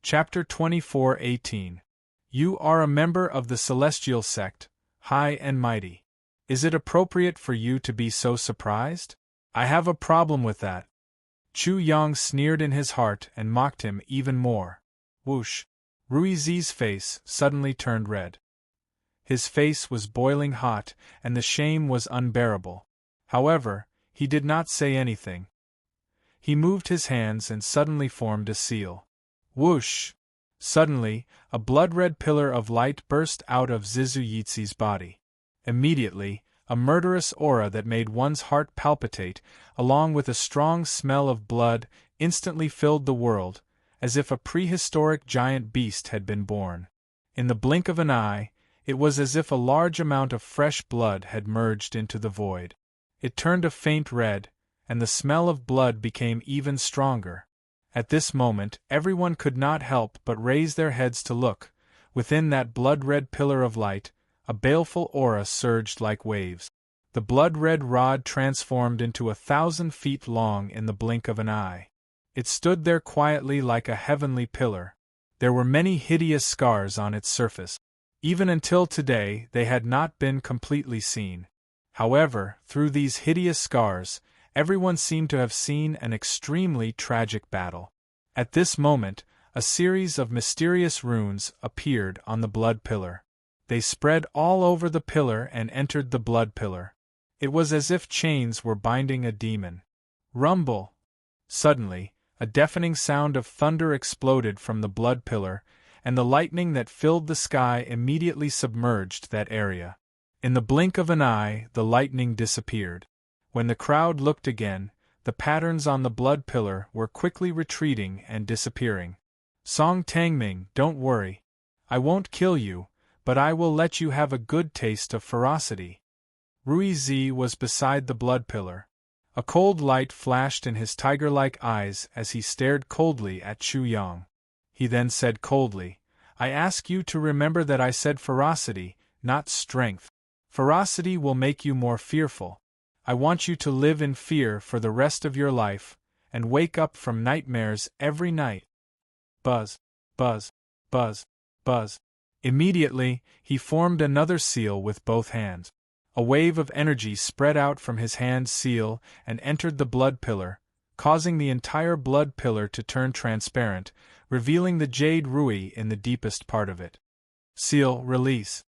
Chapter 24:18. You are a member of the celestial sect, high and mighty. Is it appropriate for you to be so surprised? I have a problem with that. Chu Yang sneered in his heart and mocked him even more. Whoosh! Ruizi's face suddenly turned red. His face was boiling hot, and the shame was unbearable. However, he did not say anything. He moved his hands and suddenly formed a seal. Whoosh! Suddenly, a blood-red pillar of light burst out of Zizu Yizi's body. Immediately, a murderous aura that made one's heart palpitate, along with a strong smell of blood, instantly filled the world, as if a prehistoric giant beast had been born. In the blink of an eye, it was as if a large amount of fresh blood had merged into the void. It turned a faint red, and the smell of blood became even stronger. At this moment, everyone could not help but raise their heads to look. Within that blood-red pillar of light, a baleful aura surged like waves. The blood-red rod transformed into 1,000 feet long in the blink of an eye. It stood there quietly like a heavenly pillar. There were many hideous scars on its surface. Even until today, they had not been completely seen. However, through these hideous scars, everyone seemed to have seen an extremely tragic battle. At this moment, a series of mysterious runes appeared on the blood pillar. They spread all over the pillar and entered the blood pillar. It was as if chains were binding a demon. Rumble! Suddenly, a deafening sound of thunder exploded from the blood pillar, and the lightning that filled the sky immediately submerged that area. In the blink of an eye, the lightning disappeared. When the crowd looked again, the patterns on the blood pillar were quickly retreating and disappearing. Song Tangming, don't worry. I won't kill you, but I will let you have a good taste of ferocity. Ruizi was beside the blood pillar. A cold light flashed in his tiger-like eyes as he stared coldly at Chu Yang. He then said coldly, I ask you to remember that I said ferocity, not strength. Ferocity will make you more fearful. I want you to live in fear for the rest of your life, and wake up from nightmares every night. Buzz, buzz, buzz, buzz. Immediately, he formed another seal with both hands. A wave of energy spread out from his hand's seal and entered the blood pillar, causing the entire blood pillar to turn transparent, revealing the jade rui in the deepest part of it. Seal, release.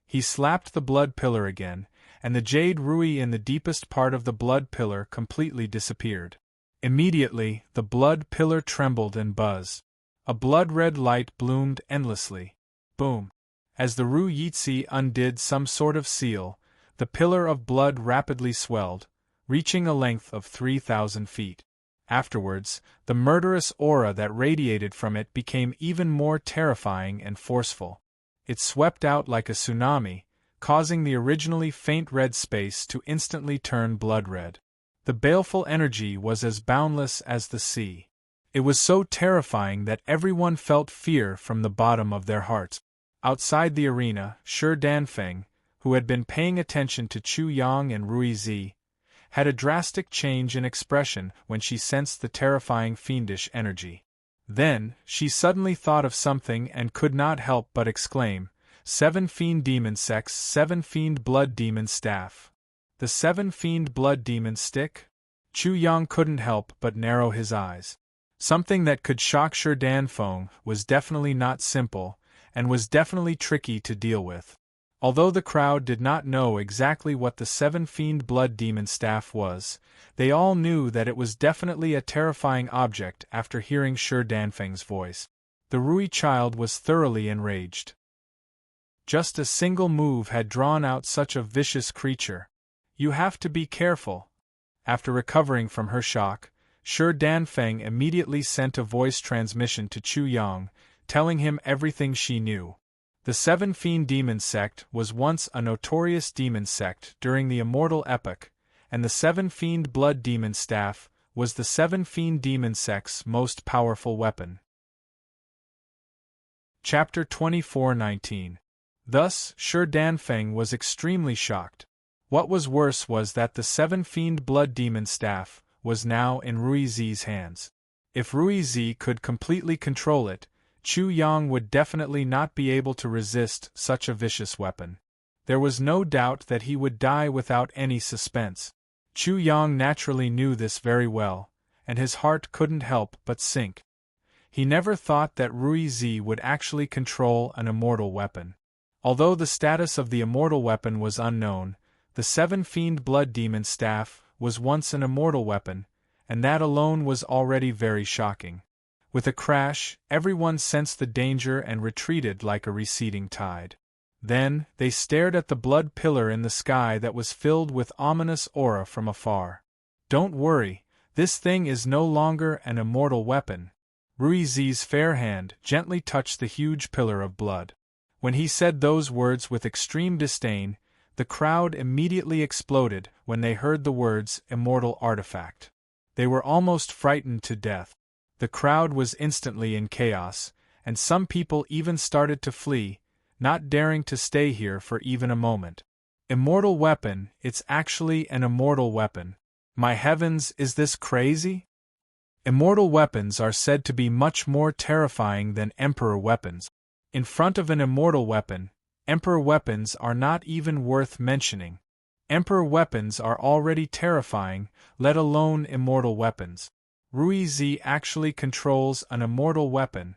He slapped the blood pillar again, and the jade rui in the deepest part of the blood pillar completely disappeared. Immediately, the blood pillar trembled and buzzed. A blood-red light bloomed endlessly. Boom! As the Ru Yizi undid some sort of seal, the pillar of blood rapidly swelled, reaching a length of 3,000 feet. Afterwards, the murderous aura that radiated from it became even more terrifying and forceful. It swept out like a tsunami, causing the originally faint red space to instantly turn blood-red. The baleful energy was as boundless as the sea. It was so terrifying that everyone felt fear from the bottom of their hearts. Outside the arena, Shi Danfeng, who had been paying attention to Chu Yang and Ruizi, had a drastic change in expression when she sensed the terrifying fiendish energy. Then, she suddenly thought of something and could not help but exclaim, 7 Fiend Demon Sects, 7 Fiend Blood Demon Staff. The 7 Fiend Blood Demon Stick? Chu Yang couldn't help but narrow his eyes. Something that could shock Shi Danfeng was definitely not simple, and was definitely tricky to deal with. Although the crowd did not know exactly what the 7 Fiend Blood Demon Staff was, they all knew that it was definitely a terrifying object after hearing Shi Danfeng's voice. The Rui child was thoroughly enraged. Just a single move had drawn out such a vicious creature. You have to be careful. After recovering from her shock, Shi Danfeng immediately sent a voice transmission to Chu Yang, telling him everything she knew. The 7 Fiend Demon Sect was once a notorious demon sect during the Immortal Epoch, and the 7 Fiend Blood Demon Staff was the 7 Fiend Demon Sect's most powerful weapon. Chapter 24:19. Thus, Shi Danfeng was extremely shocked. What was worse was that the 7 Fiend Blood Demon Staff was now in Ruizi's hands. If Ruizi could completely control it, Chu Yang would definitely not be able to resist such a vicious weapon. There was no doubt that he would die without any suspense. Chu Yang naturally knew this very well, and his heart couldn't help but sink. He never thought that Ruizi would actually control an immortal weapon. Although the status of the immortal weapon was unknown, the Seven Fiend Blood Demon Staff was once an immortal weapon, and that alone was already very shocking. With a crash, everyone sensed the danger and retreated like a receding tide. Then, they stared at the blood pillar in the sky that was filled with ominous aura from afar. "Don't worry, this thing is no longer an immortal weapon." Ruizi's fair hand gently touched the huge pillar of blood. When he said those words with extreme disdain, the crowd immediately exploded when they heard the words "immortal artifact." They were almost frightened to death. The crowd was instantly in chaos, and some people even started to flee, not daring to stay here for even a moment. Immortal weapon, it's actually an immortal weapon. My heavens, is this crazy? Immortal weapons are said to be much more terrifying than Emperor weapons. In front of an immortal weapon, Emperor weapons are not even worth mentioning. Emperor weapons are already terrifying, let alone immortal weapons. Ruizi actually controls an immortal weapon.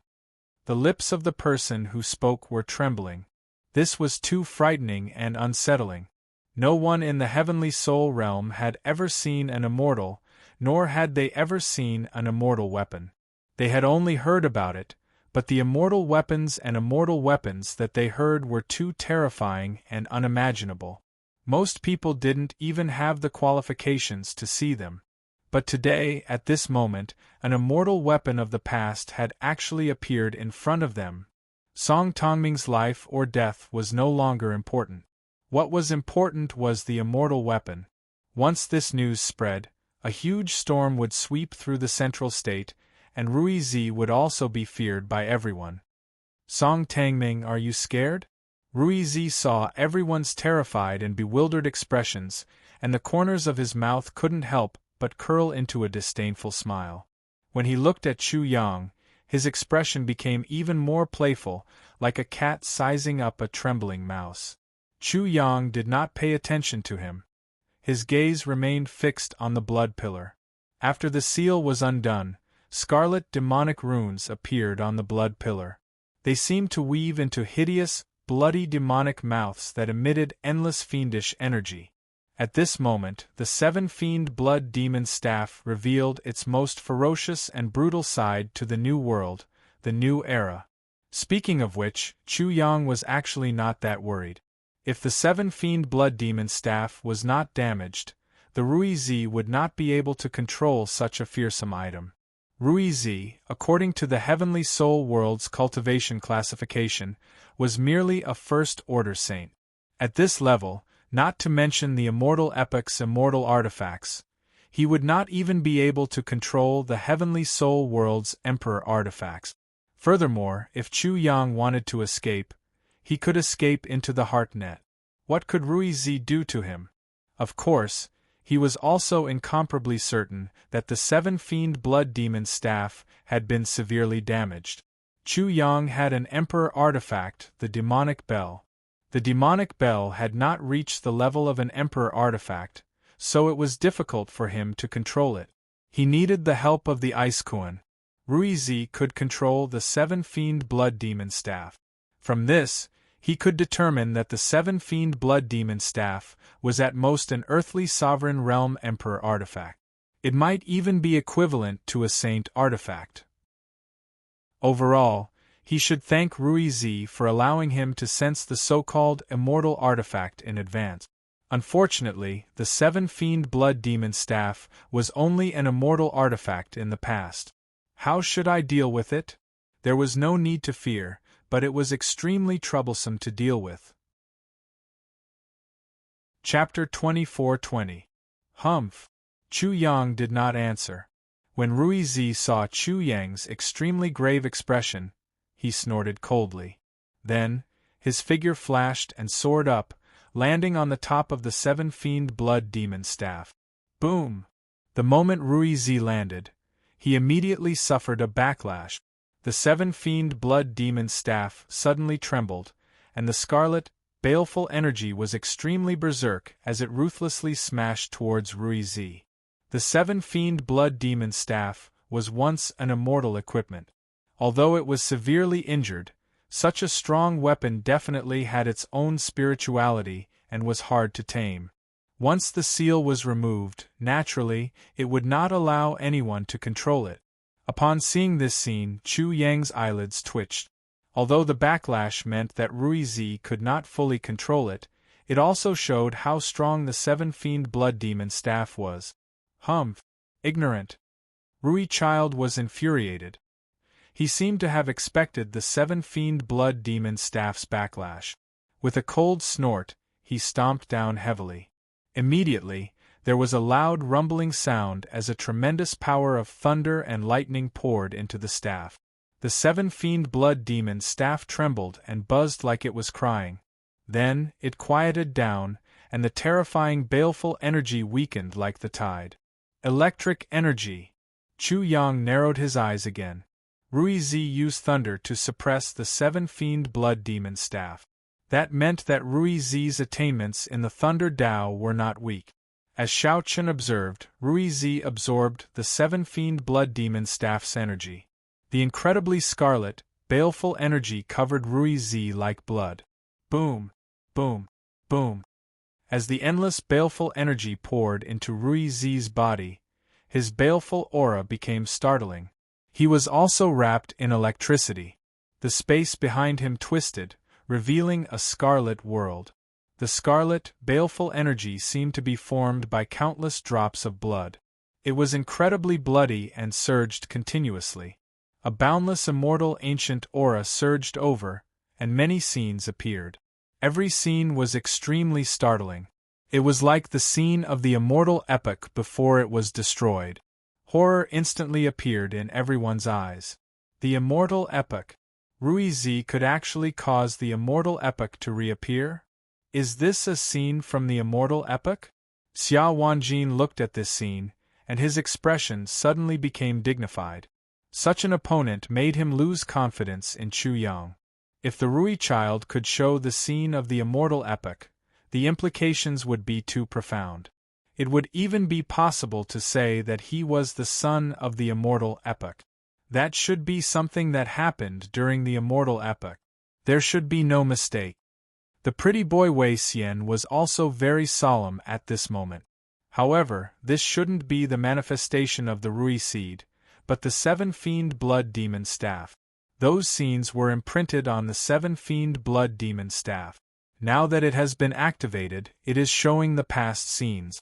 The lips of the person who spoke were trembling. This was too frightening and unsettling. No one in the heavenly soul realm had ever seen an immortal, nor had they ever seen an immortal weapon. They had only heard about it, but the immortal weapons and immortal weapons that they heard were too terrifying and unimaginable. Most people didn't even have the qualifications to see them. But today, at this moment, an immortal weapon of the past had actually appeared in front of them. Song Tongming's life or death was no longer important. What was important was the immortal weapon. Once this news spread, a huge storm would sweep through the central state, and Ruizi would also be feared by everyone. "Song Tangming, are you scared?" Ruizi saw everyone's terrified and bewildered expressions, and the corners of his mouth couldn't help but curl into a disdainful smile. When he looked at Chu Yang, his expression became even more playful, like a cat sizing up a trembling mouse. Chu Yang did not pay attention to him. His gaze remained fixed on the blood pillar. After the seal was undone, scarlet demonic runes appeared on the blood pillar. They seemed to weave into hideous, bloody demonic mouths that emitted endless fiendish energy. At this moment, the Seven Fiend Blood Demon Staff revealed its most ferocious and brutal side to the new world, the new era. Speaking of which, Chu Yang was actually not that worried. If the Seven Fiend Blood Demon Staff was not damaged, the Ruizi would not be able to control such a fearsome item. Ruizi, according to the Heavenly Soul World's cultivation classification, was merely a first-order saint. At this level, not to mention the immortal epoch's immortal artifacts, he would not even be able to control the Heavenly Soul World's Emperor artifacts. Furthermore, if Chu Yang wanted to escape, he could escape into the heart net. What could Ruizi do to him? Of course, he was also incomparably certain that the Seven Fiend Blood Demon Staff had been severely damaged. Chu Yang had an Emperor artifact, the Demonic Bell. The Demonic Bell had not reached the level of an Emperor artifact, so it was difficult for him to control it. He needed the help of the Ice Kuan. Ruizi could control the Seven Fiend Blood Demon Staff. From this, he could determine that the Seven Fiend Blood Demon Staff was at most an earthly sovereign realm Emperor artifact. It might even be equivalent to a saint artifact. Overall, he should thank Ruizi for allowing him to sense the so-called immortal artifact in advance. Unfortunately, the Seven Fiend Blood Demon Staff was only an immortal artifact in the past. How should I deal with it? There was no need to fear, but it was extremely troublesome to deal with. Chapter 24:20. Humph. Chu Yang did not answer. When Ruizi saw Chu Yang's extremely grave expression, he snorted coldly. Then, his figure flashed and soared up, landing on the top of the Seven Fiend Blood Demon Staff. Boom! The moment Ruizi landed, he immediately suffered a backlash. The 7 fiend blood demon staff suddenly trembled, and the scarlet, baleful energy was extremely berserk as it ruthlessly smashed towards Rui Zi. The 7 fiend blood demon staff was once an immortal equipment. Although it was severely injured, such a strong weapon definitely had its own spirituality and was hard to tame. Once the seal was removed, naturally, it would not allow anyone to control it. Upon seeing this scene, Chu Yang's eyelids twitched. Although the backlash meant that Rui Zi could not fully control it, it also showed how strong the 7 fiend blood demon staff was. Humph! Ignorant! Rui Child was infuriated. He seemed to have expected the 7 fiend blood demon staff's backlash. With a cold snort, he stomped down heavily. Immediately, there was a loud rumbling sound as a tremendous power of thunder and lightning poured into the staff. The 7 fiend blood demon staff trembled and buzzed like it was crying. Then, it quieted down, and the terrifying baleful energy weakened like the tide. Electric energy! Chu Yang narrowed his eyes again. Rui Zi used thunder to suppress the 7 fiend blood demon staff. That meant that Rui Zi's attainments in the Thunder Dao were not weak. As Xiao Chen observed, Rui Zi absorbed the 7 fiend blood demon staff's energy. The incredibly scarlet, baleful energy covered Rui Zi like blood. Boom! Boom! Boom! As the endless baleful energy poured into Rui Zi's body, his baleful aura became startling. He was also wrapped in electricity. The space behind him twisted, revealing a scarlet world. The scarlet, baleful energy seemed to be formed by countless drops of blood. It was incredibly bloody and surged continuously. A boundless immortal ancient aura surged over, and many scenes appeared. Every scene was extremely startling. It was like the scene of the immortal epoch before it was destroyed. Horror instantly appeared in everyone's eyes. The immortal epoch. Rui Zi could actually cause the immortal epoch to reappear? Is this a scene from the immortal epoch? Xia Wanjin looked at this scene, and his expression suddenly became dignified. Such an opponent made him lose confidence in Chu Yang. If the Rui Child could show the scene of the immortal epoch, the implications would be too profound. It would even be possible to say that he was the son of the immortal epoch. That should be something that happened during the immortal epoch. There should be no mistake. The pretty boy Wei Xian was also very solemn at this moment. However, this shouldn't be the manifestation of the Rui seed, but the 7 fiend blood demon staff. Those scenes were imprinted on the 7 fiend blood demon staff. Now that it has been activated, it is showing the past scenes.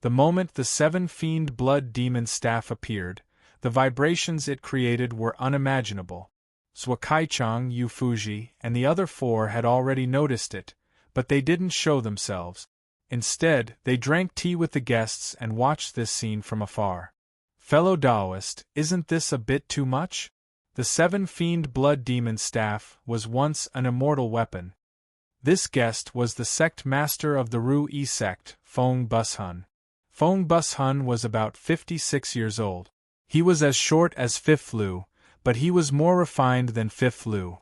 The moment the 7 fiend blood demon staff appeared, the vibrations it created were unimaginable. Zhuo Kaichang, Yu Fuji, and the other 4 had already noticed it, but they didn't show themselves. Instead, they drank tea with the guests and watched this scene from afar. Fellow Taoist, isn't this a bit too much? The 7 fiend blood demon staff was once an immortal weapon. This guest was the sect master of the Ru-Yi sect, Feng Bushun. Feng Bushun was about 56 years old. He was as short as Fifth Lu, but he was more refined than Fifth Lu.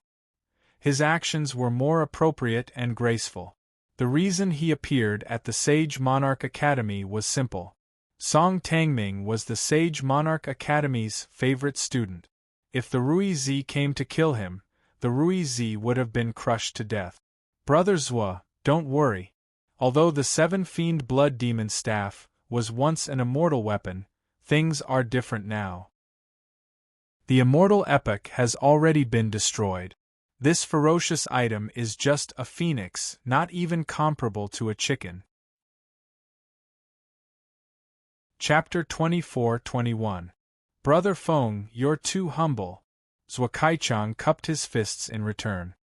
His actions were more appropriate and graceful. The reason he appeared at the Sage Monarch Academy was simple. Song Tangming was the Sage Monarch Academy's favorite student. If the Rui Zi came to kill him, the Rui Zi would have been crushed to death. Brother Zhuo, don't worry. Although the 7 fiend blood demon staff was once an immortal weapon, things are different now. The immortal epoch has already been destroyed. This ferocious item is just a phoenix, not even comparable to a chicken. Chapter 24-21. Brother Feng, you're too humble. Zhuo Kaichang cupped his fists in return.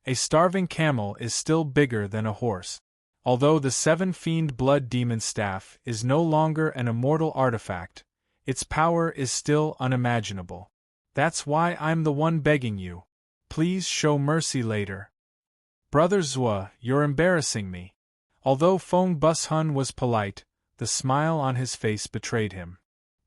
A starving camel is still bigger than a horse. Although the 7 fiend blood demon staff is no longer an immortal artifact, its power is still unimaginable. That's why I'm the one begging you. Please show mercy later. Brother Zhuo, you're embarrassing me. Although Feng Bushun was polite, the smile on his face betrayed him.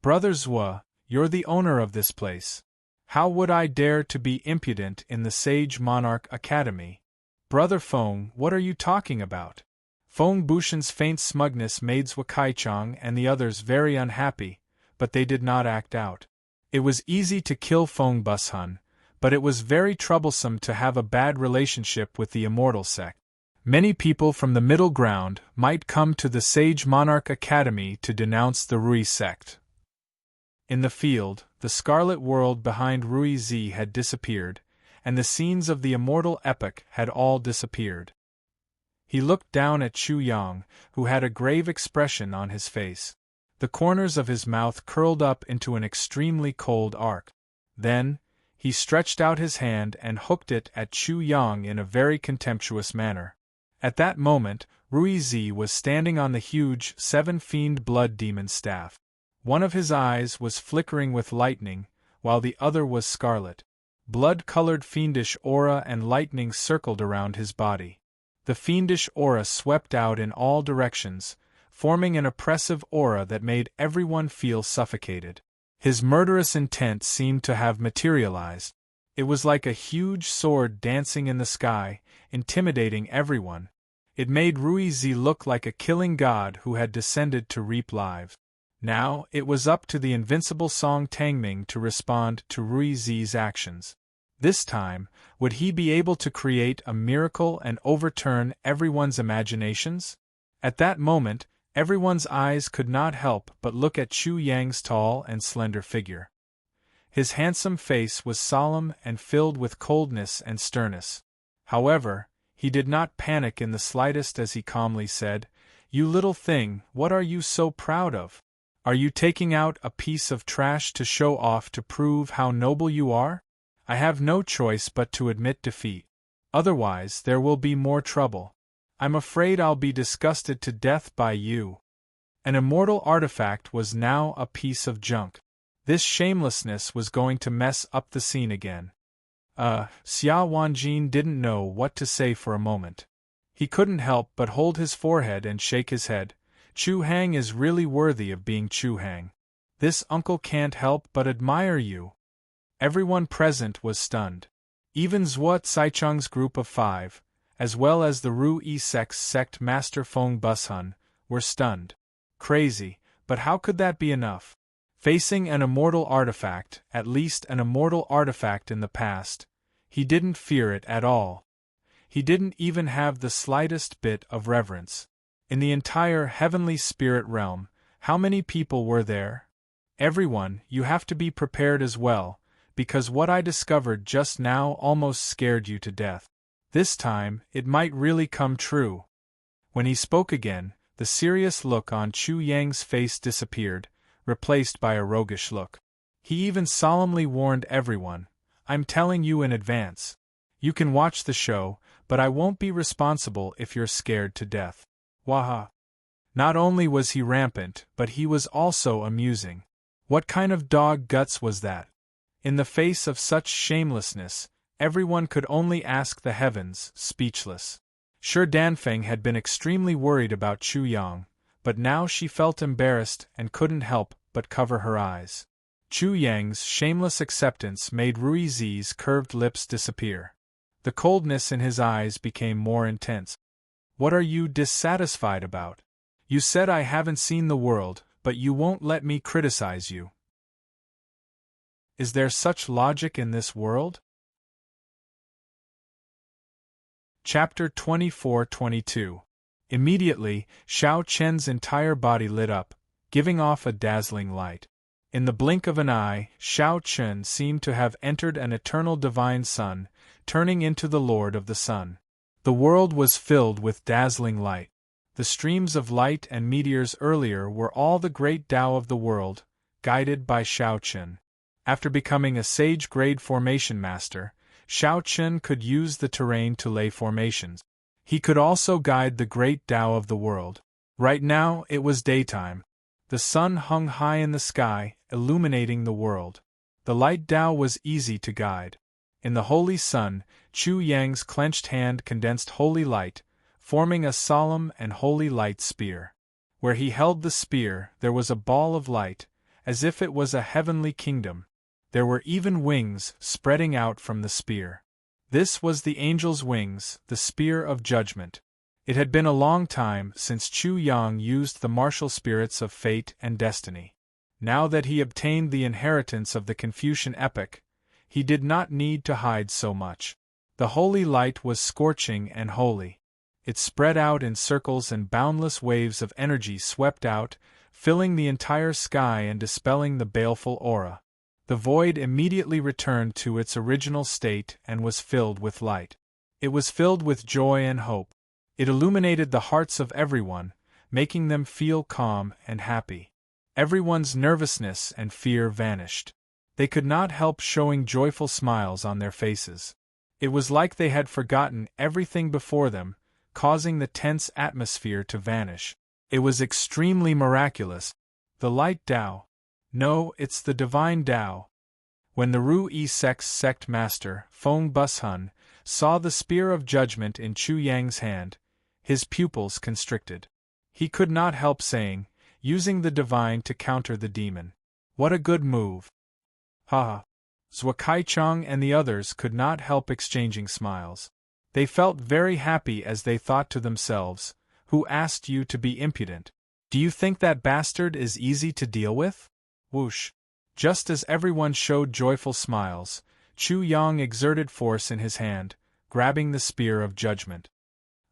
Brother Zhuo, you're the owner of this place. How would I dare to be impudent in the Sage Monarch Academy? Brother Feng, what are you talking about? Feng Bushan's faint smugness made Zhuo Kaichang and the others very unhappy, but they did not act out. It was easy to kill Feng Bushan, but it was very troublesome to have a bad relationship with the immortal sect. Many people from the middle ground might come to the Sage Monarch Academy to denounce the Rui sect. In the field, the scarlet world behind Rui Zi had disappeared, and the scenes of the immortal epic had all disappeared. He looked down at Chu Yang, who had a grave expression on his face. The corners of his mouth curled up into an extremely cold arc. Then, he stretched out his hand and hooked it at Chu Yang in a very contemptuous manner. At that moment, Rui Zi was standing on the huge seven-fiend blood demon staff. One of his eyes was flickering with lightning, while the other was scarlet. Blood-colored fiendish aura and lightning circled around his body. The fiendish aura swept out in all directions, forming an oppressive aura that made everyone feel suffocated. His murderous intent seemed to have materialized. It was like a huge sword dancing in the sky, intimidating everyone. It made Rui Zi look like a killing god who had descended to reap lives. Now, it was up to the invincible Song Tangming to respond to Rui Zi's actions. This time, would he be able to create a miracle and overturn everyone's imaginations? At that moment, everyone's eyes could not help but look at Chu Yang's tall and slender figure. His handsome face was solemn and filled with coldness and sternness. However, he did not panic in the slightest as he calmly said, "You little thing, what are you so proud of? Are you taking out a piece of trash to show off to prove how noble you are? I have no choice but to admit defeat. Otherwise, there will be more trouble. I'm afraid I'll be disgusted to death by you." An immortal artifact was now a piece of junk. This shamelessness was going to mess up the scene again. Xia Wanjin didn't know what to say for a moment. He couldn't help but hold his forehead and shake his head. Chu Hang is really worthy of being Chu Hang. This uncle can't help but admire you. Everyone present was stunned. Even Zhuo Caichang's group of 5, as well as the Rui sect master Feng Bushan, were stunned. Crazy, but how could that be enough? Facing an immortal artifact, at least an immortal artifact in the past, he didn't fear it at all. He didn't even have the slightest bit of reverence. In the entire heavenly spirit realm, how many people were there? Everyone, you have to be prepared as well, because what I discovered just now almost scared you to death. This time, it might really come true. When he spoke again, the serious look on Chu Yang's face disappeared, replaced by a roguish look. He even solemnly warned everyone, "I'm telling you in advance. You can watch the show, but I won't be responsible if you're scared to death." Waha! Not only was he rampant, but he was also amusing. What kind of dog guts was that? In the face of such shamelessness, everyone could only ask the heavens, speechless. Sure, Danfeng had been extremely worried about Chu Yang, but now she felt embarrassed and couldn't help but cover her eyes. Chu Yang's shameless acceptance made Rui Zi's curved lips disappear. The coldness in his eyes became more intense. "What are you dissatisfied about? You said I haven't seen the world, but you won't let me criticize you. Is there such logic in this world?" Chapter 24-22. Immediately, Xiao Chen's entire body lit up, giving off a dazzling light. In the blink of an eye, Xiao Chen seemed to have entered an eternal divine sun, turning into the Lord of the Sun. The world was filled with dazzling light. The streams of light and meteors earlier were all the great Tao of the world, guided by Xiao Chen. After becoming a sage-grade formation master, Xiao Chen could use the terrain to lay formations. He could also guide the great Tao of the world. Right now, it was daytime. The sun hung high in the sky, illuminating the world. The light Tao was easy to guide. In the holy sun, Chu Yang's clenched hand condensed holy light, forming a solemn and holy light spear. Where he held the spear, there was a ball of light, as if it was a heavenly kingdom. There were even wings spreading out from the spear. This was the angel's wings, the spear of judgment. It had been a long time since Chu Yang used the martial spirits of fate and destiny. Now that he obtained the inheritance of the Confucian epoch, he did not need to hide so much. The holy light was scorching and holy. It spread out in circles and boundless waves of energy swept out, filling the entire sky and dispelling the baleful aura. The void immediately returned to its original state and was filled with light. It was filled with joy and hope. It illuminated the hearts of everyone, making them feel calm and happy. Everyone's nervousness and fear vanished. They could not help showing joyful smiles on their faces. It was like they had forgotten everything before them, causing the tense atmosphere to vanish. It was extremely miraculous. The light Tao. No, it's the divine Tao. When the Ru-E sect master, Feng Bushun, saw the spear of judgment in Chu Yang's hand, his pupils constricted. He could not help saying, using the divine to counter the demon. What a good move. Ha! Zhou Kaichang and the others could not help exchanging smiles. They felt very happy as they thought to themselves, who asked you to be impudent? Do you think that bastard is easy to deal with? Whoosh! Just as everyone showed joyful smiles, Chu Yang exerted force in his hand, grabbing the spear of judgment.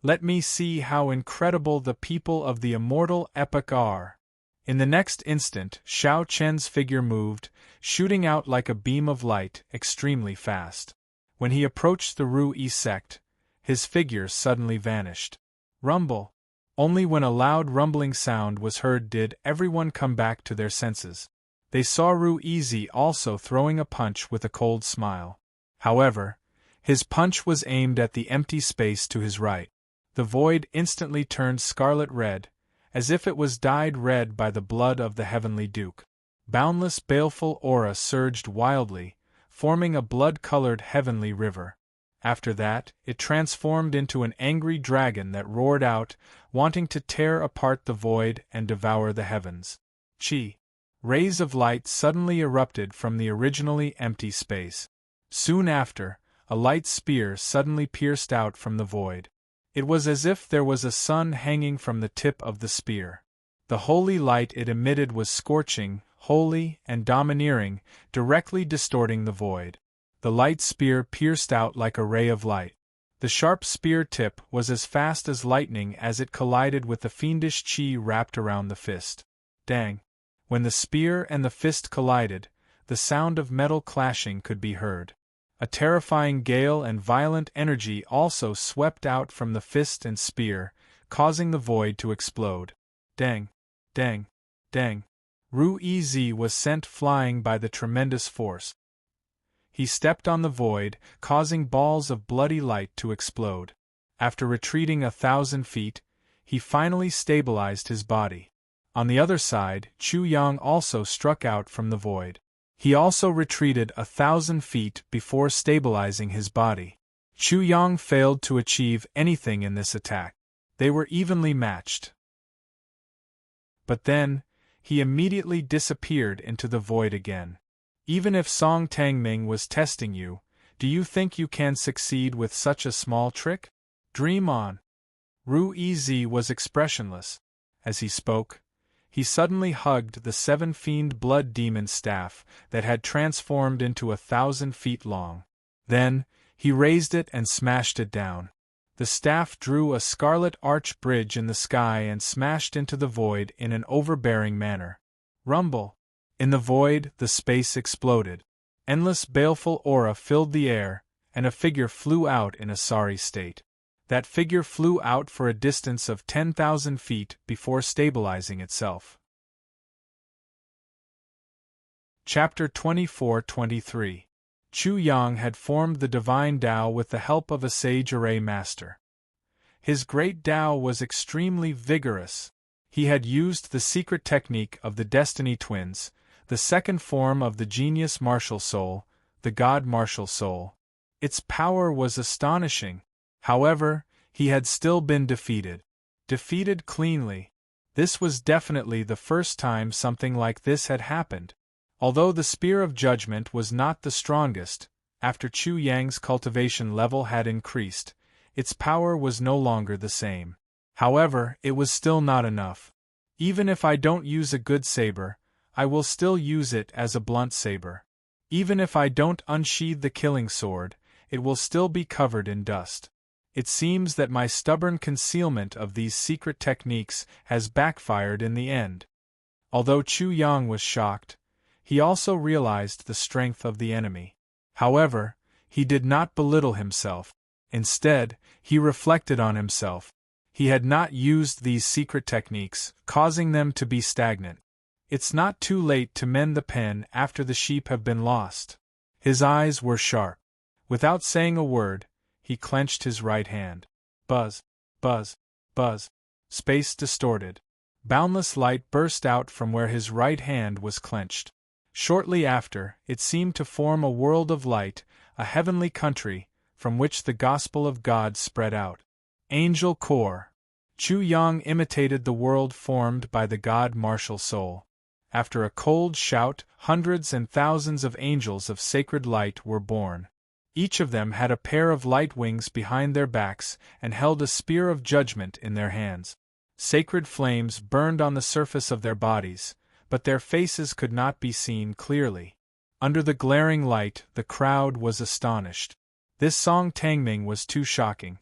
Let me see how incredible the people of the immortal epoch are. In the next instant, Xiao Chen's figure moved, shooting out like a beam of light, extremely fast. When he approached the Ru-E sect, his figure suddenly vanished. Rumble! Only when a loud rumbling sound was heard did everyone come back to their senses. They saw Ru-E also throwing a punch with a cold smile. However, his punch was aimed at the empty space to his right. The void instantly turned scarlet red, as if it was dyed red by the blood of the heavenly Duke. Boundless baleful aura surged wildly, forming a blood-colored heavenly river. After that, it transformed into an angry dragon that roared out, wanting to tear apart the void and devour the heavens. Chi! Rays of light suddenly erupted from the originally empty space. Soon after, a light spear suddenly pierced out from the void. It was as if there was a sun hanging from the tip of the spear. The holy light it emitted was scorching, holy, and domineering, directly distorting the void. The light spear pierced out like a ray of light. The sharp spear tip was as fast as lightning as it collided with the fiendish chi wrapped around the fist. Dang! When the spear and the fist collided, the sound of metal clashing could be heard. A terrifying gale and violent energy also swept out from the fist and spear, causing the void to explode. Dang! Dang! Dang! Ru-E was sent flying by the tremendous force. He stepped on the void, causing balls of bloody light to explode. After retreating 1,000 feet, he finally stabilized his body. On the other side, Chu Yang also struck out from the void. He also retreated 1,000 feet before stabilizing his body. Chu Yang failed to achieve anything in this attack. They were evenly matched. But then, he immediately disappeared into the void again. Even if Song Tangming was testing you, do you think you can succeed with such a small trick? Dream on. Ru-E was expressionless. As he spoke, he suddenly hugged the 7 blood demon staff that had transformed into 1,000 feet long. Then, he raised it and smashed it down. The staff drew a scarlet arch bridge in the sky and smashed into the void in an overbearing manner. Rumble! In the void, the space exploded. Endless baleful aura filled the air, and a figure flew out in a sorry state. That figure flew out for a distance of 10,000 feet before stabilizing itself. Chapter 24-23. Chu Yang had formed the divine Tao with the help of a sage array master. His great Tao was extremely vigorous. He had used the secret technique of the Destiny Twins, the second form of the genius martial soul, the God martial soul. Its power was astonishing. However, he had still been defeated. Defeated cleanly. This was definitely the first time something like this had happened. Although the Spear of Judgment was not the strongest, after Chu Yang's cultivation level had increased, its power was no longer the same. However, it was still not enough. Even if I don't use a good saber, I will still use it as a blunt saber. Even if I don't unsheathe the killing sword, it will still be covered in dust. It seems that my stubborn concealment of these secret techniques has backfired in the end. Although Chu Yang was shocked, he also realized the strength of the enemy. However, he did not belittle himself. Instead, he reflected on himself. He had not used these secret techniques, causing them to be stagnant. It's not too late to mend the pen after the sheep have been lost. His eyes were sharp. Without saying a word, he clenched his right hand. Buzz, buzz, buzz. Space distorted. Boundless light burst out from where his right hand was clenched. Shortly after, it seemed to form a world of light, a heavenly country, from which the gospel of God spread out. Angel Core. Chu Yang imitated the world formed by the God Martial Soul. After a cold shout, hundreds and thousands of angels of sacred light were born. Each of them had a pair of light wings behind their backs and held a spear of judgment in their hands. Sacred flames burned on the surface of their bodies, but their faces could not be seen clearly. Under the glaring light, the crowd was astonished. This Song Tangming was too shocking.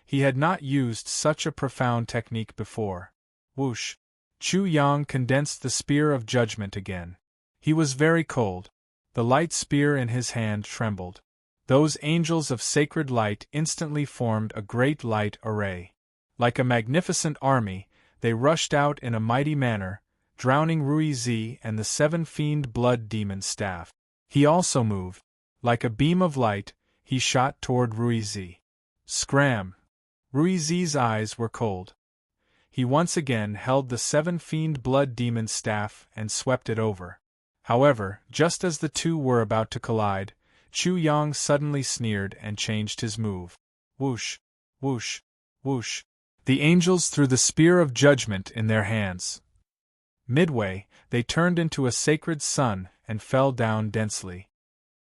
He had not used such a profound technique before. Whoosh! Chu Yang condensed the spear of judgment again. He was very cold. The light spear in his hand trembled. Those angels of sacred light instantly formed a great light array. Like a magnificent army, they rushed out in a mighty manner, drowning Rui Zi and the 7 fiend blood demon staff. He also moved. Like a beam of light, he shot toward Rui Zi. Scram! Rui Zi's eyes were cold. He once again held the 7 fiend blood demon staff and swept it over. However, just as the two were about to collide, Chu Yang suddenly sneered and changed his move. Whoosh! Whoosh! Whoosh! The angels threw the spear of judgment in their hands. Midway, they turned into a sacred sun and fell down densely.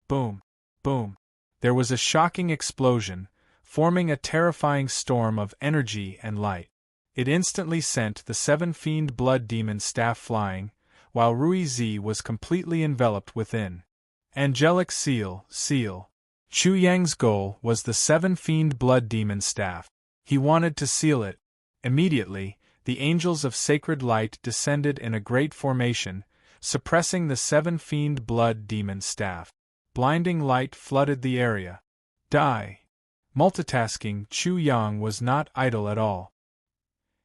Boom! Boom! There was a shocking explosion, forming a terrifying storm of energy and light. It instantly sent the 7 fiend blood demon staff flying, while Rui Zi was completely enveloped within. Angelic seal. Chu Yang's goal was the 7 fiend blood demon staff. He wanted to seal it. Immediately, the angels of sacred light descended in a great formation, suppressing the 7 fiend blood demon staff. Blinding light flooded the area. Die! Multitasking, Chu Yang was not idle at all.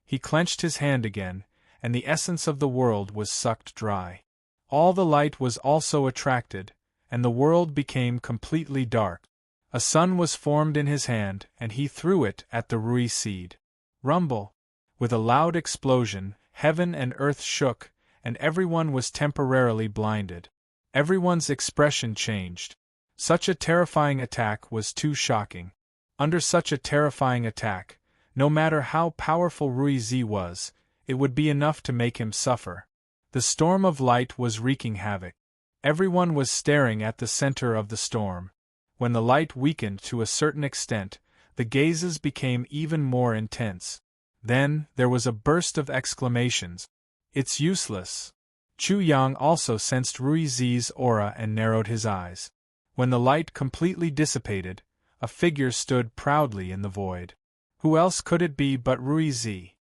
He clenched his hand again, and the essence of the world was sucked dry. All the light was also attracted, and the world became completely dark. A sun was formed in his hand, and he threw it at the Rui seed. Rumble! With a loud explosion, heaven and earth shook, and everyone was temporarily blinded. Everyone's expression changed. Such a terrifying attack was too shocking. Under such a terrifying attack, no matter how powerful Rui Zi was, it would be enough to make him suffer. The storm of light was wreaking havoc. Everyone was staring at the center of the storm. When the light weakened to a certain extent, the gazes became even more intense. Then, there was a burst of exclamations. It's useless. Chu Yang also sensed Rui Zi's aura and narrowed his eyes. When the light completely dissipated, a figure stood proudly in the void. Who else could it be but Rui Zi?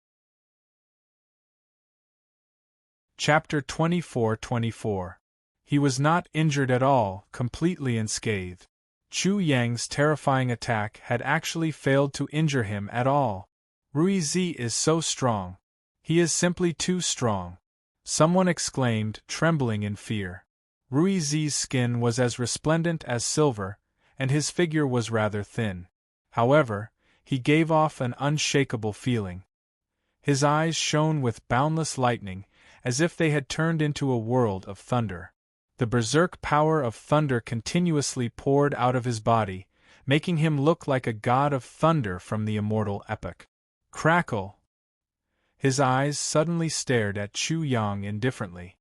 Chapter 24:24. He was not injured at all, completely unscathed. Chu Yang's terrifying attack had actually failed to injure him at all. Rui Zi is so strong. He is simply too strong. Someone exclaimed, trembling in fear. Rui Zi's skin was as resplendent as silver, and his figure was rather thin. However, he gave off an unshakable feeling. His eyes shone with boundless lightning, as if they had turned into a world of thunder. The berserk power of thunder continuously poured out of his body, making him look like a god of thunder from the immortal epic. Crackle! His eyes suddenly stared at Chu Yang indifferently.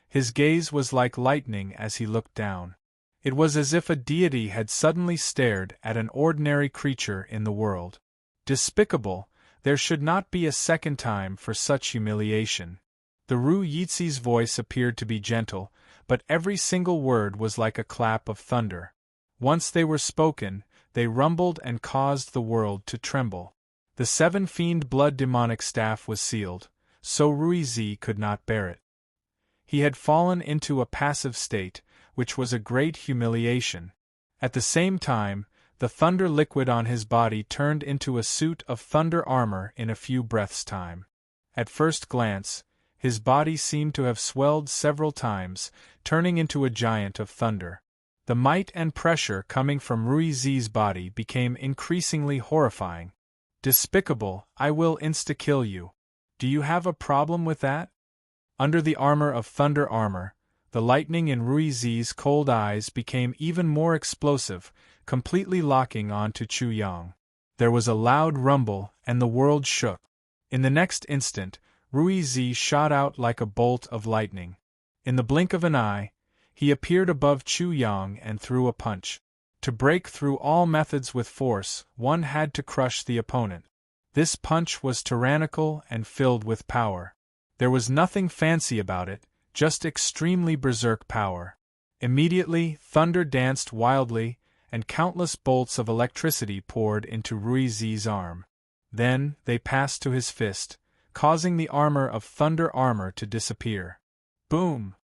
His gaze was like lightning as he looked down. It was as if a deity had suddenly stared at an ordinary creature in the world. Despicable, there should not be a second time for such humiliation. The Ru Yizi's voice appeared to be gentle, but every single word was like a clap of thunder. Once they were spoken, they rumbled and caused the world to tremble. The 7 fiend blood demonic staff was sealed, so Ru Yizi could not bear it. He had fallen into a passive state, which was a great humiliation. At the same time, the thunder liquid on his body turned into a suit of thunder armor in a few breaths' time. At first glance, his body seemed to have swelled several times, turning into a giant of thunder. The might and pressure coming from Ru Yizi's body became increasingly horrifying. Despicable, I will insta-kill you. Do you have a problem with that? Under the armor of thunder armor, the lightning in Ru Yizi's cold eyes became even more explosive, completely locking on to Chu Yang. There was a loud rumble, and the world shook. In the next instant, Ru Yizi shot out like a bolt of lightning. In the blink of an eye, he appeared above Chu Yang and threw a punch. To break through all methods with force, one had to crush the opponent. This punch was tyrannical and filled with power. There was nothing fancy about it, just extremely berserk power. Immediately, thunder danced wildly, and countless bolts of electricity poured into Ru Yizi's arm. Then, they passed to his fist, causing the armor of thunder armor to disappear. Boom!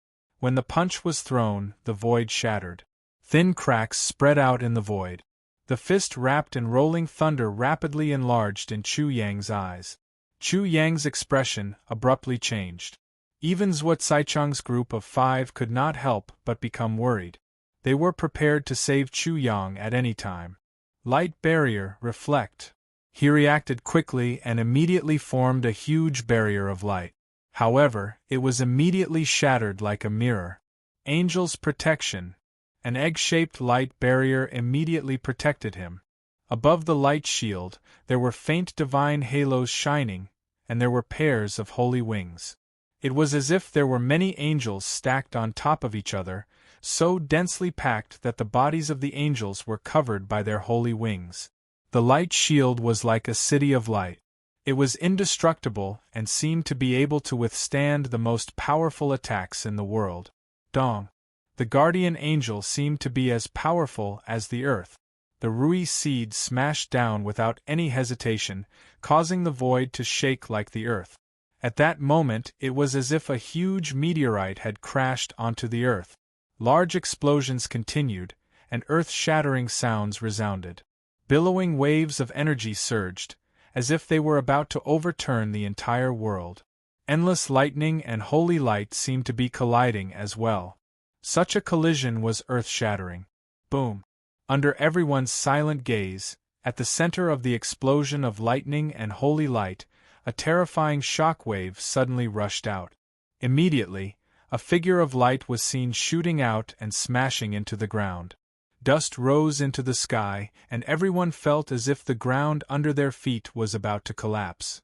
When the punch was thrown, the void shattered. Thin cracks spread out in the void. The fist wrapped in rolling thunder rapidly enlarged in Chu Yang's eyes. Chu Yang's expression abruptly changed. Even Zhuo Caicheng's group of 5 could not help but become worried. They were prepared to save Chu Yang at any time. Light barrier, reflect. He reacted quickly and immediately formed a huge barrier of light. However, it was immediately shattered like a mirror. Angel's protection. An egg-shaped light barrier immediately protected him. Above the light shield, there were faint divine halos shining, and there were pairs of holy wings. It was as if there were many angels stacked on top of each other, so densely packed that the bodies of the angels were covered by their holy wings. The light shield was like a city of light. It was indestructible and seemed to be able to withstand the most powerful attacks in the world. Dong. The guardian angel seemed to be as powerful as the earth. The Rui seed smashed down without any hesitation, causing the void to shake like the earth. At that moment it was as if a huge meteorite had crashed onto the earth. Large explosions continued, and earth-shattering sounds resounded. Billowing waves of energy surged, as if they were about to overturn the entire world. Endless lightning and holy light seemed to be colliding as well. Such a collision was earth-shattering. Boom! Under everyone's silent gaze, at the center of the explosion of lightning and holy light, a terrifying shockwave suddenly rushed out. Immediately, a figure of light was seen shooting out and smashing into the ground. Dust rose into the sky, and everyone felt as if the ground under their feet was about to collapse.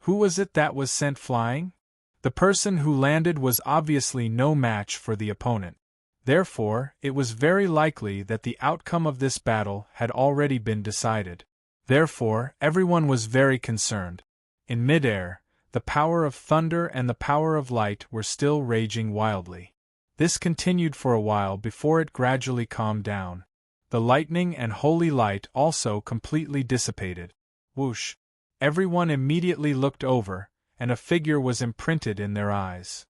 Who was it that was sent flying? The person who landed was obviously no match for the opponent. Therefore, it was very likely that the outcome of this battle had already been decided. Therefore, everyone was very concerned. In midair, the power of thunder and the power of light were still raging wildly. This continued for a while before it gradually calmed down. The lightning and holy light also completely dissipated. Whoosh! Everyone immediately looked over, and a figure was imprinted in their eyes.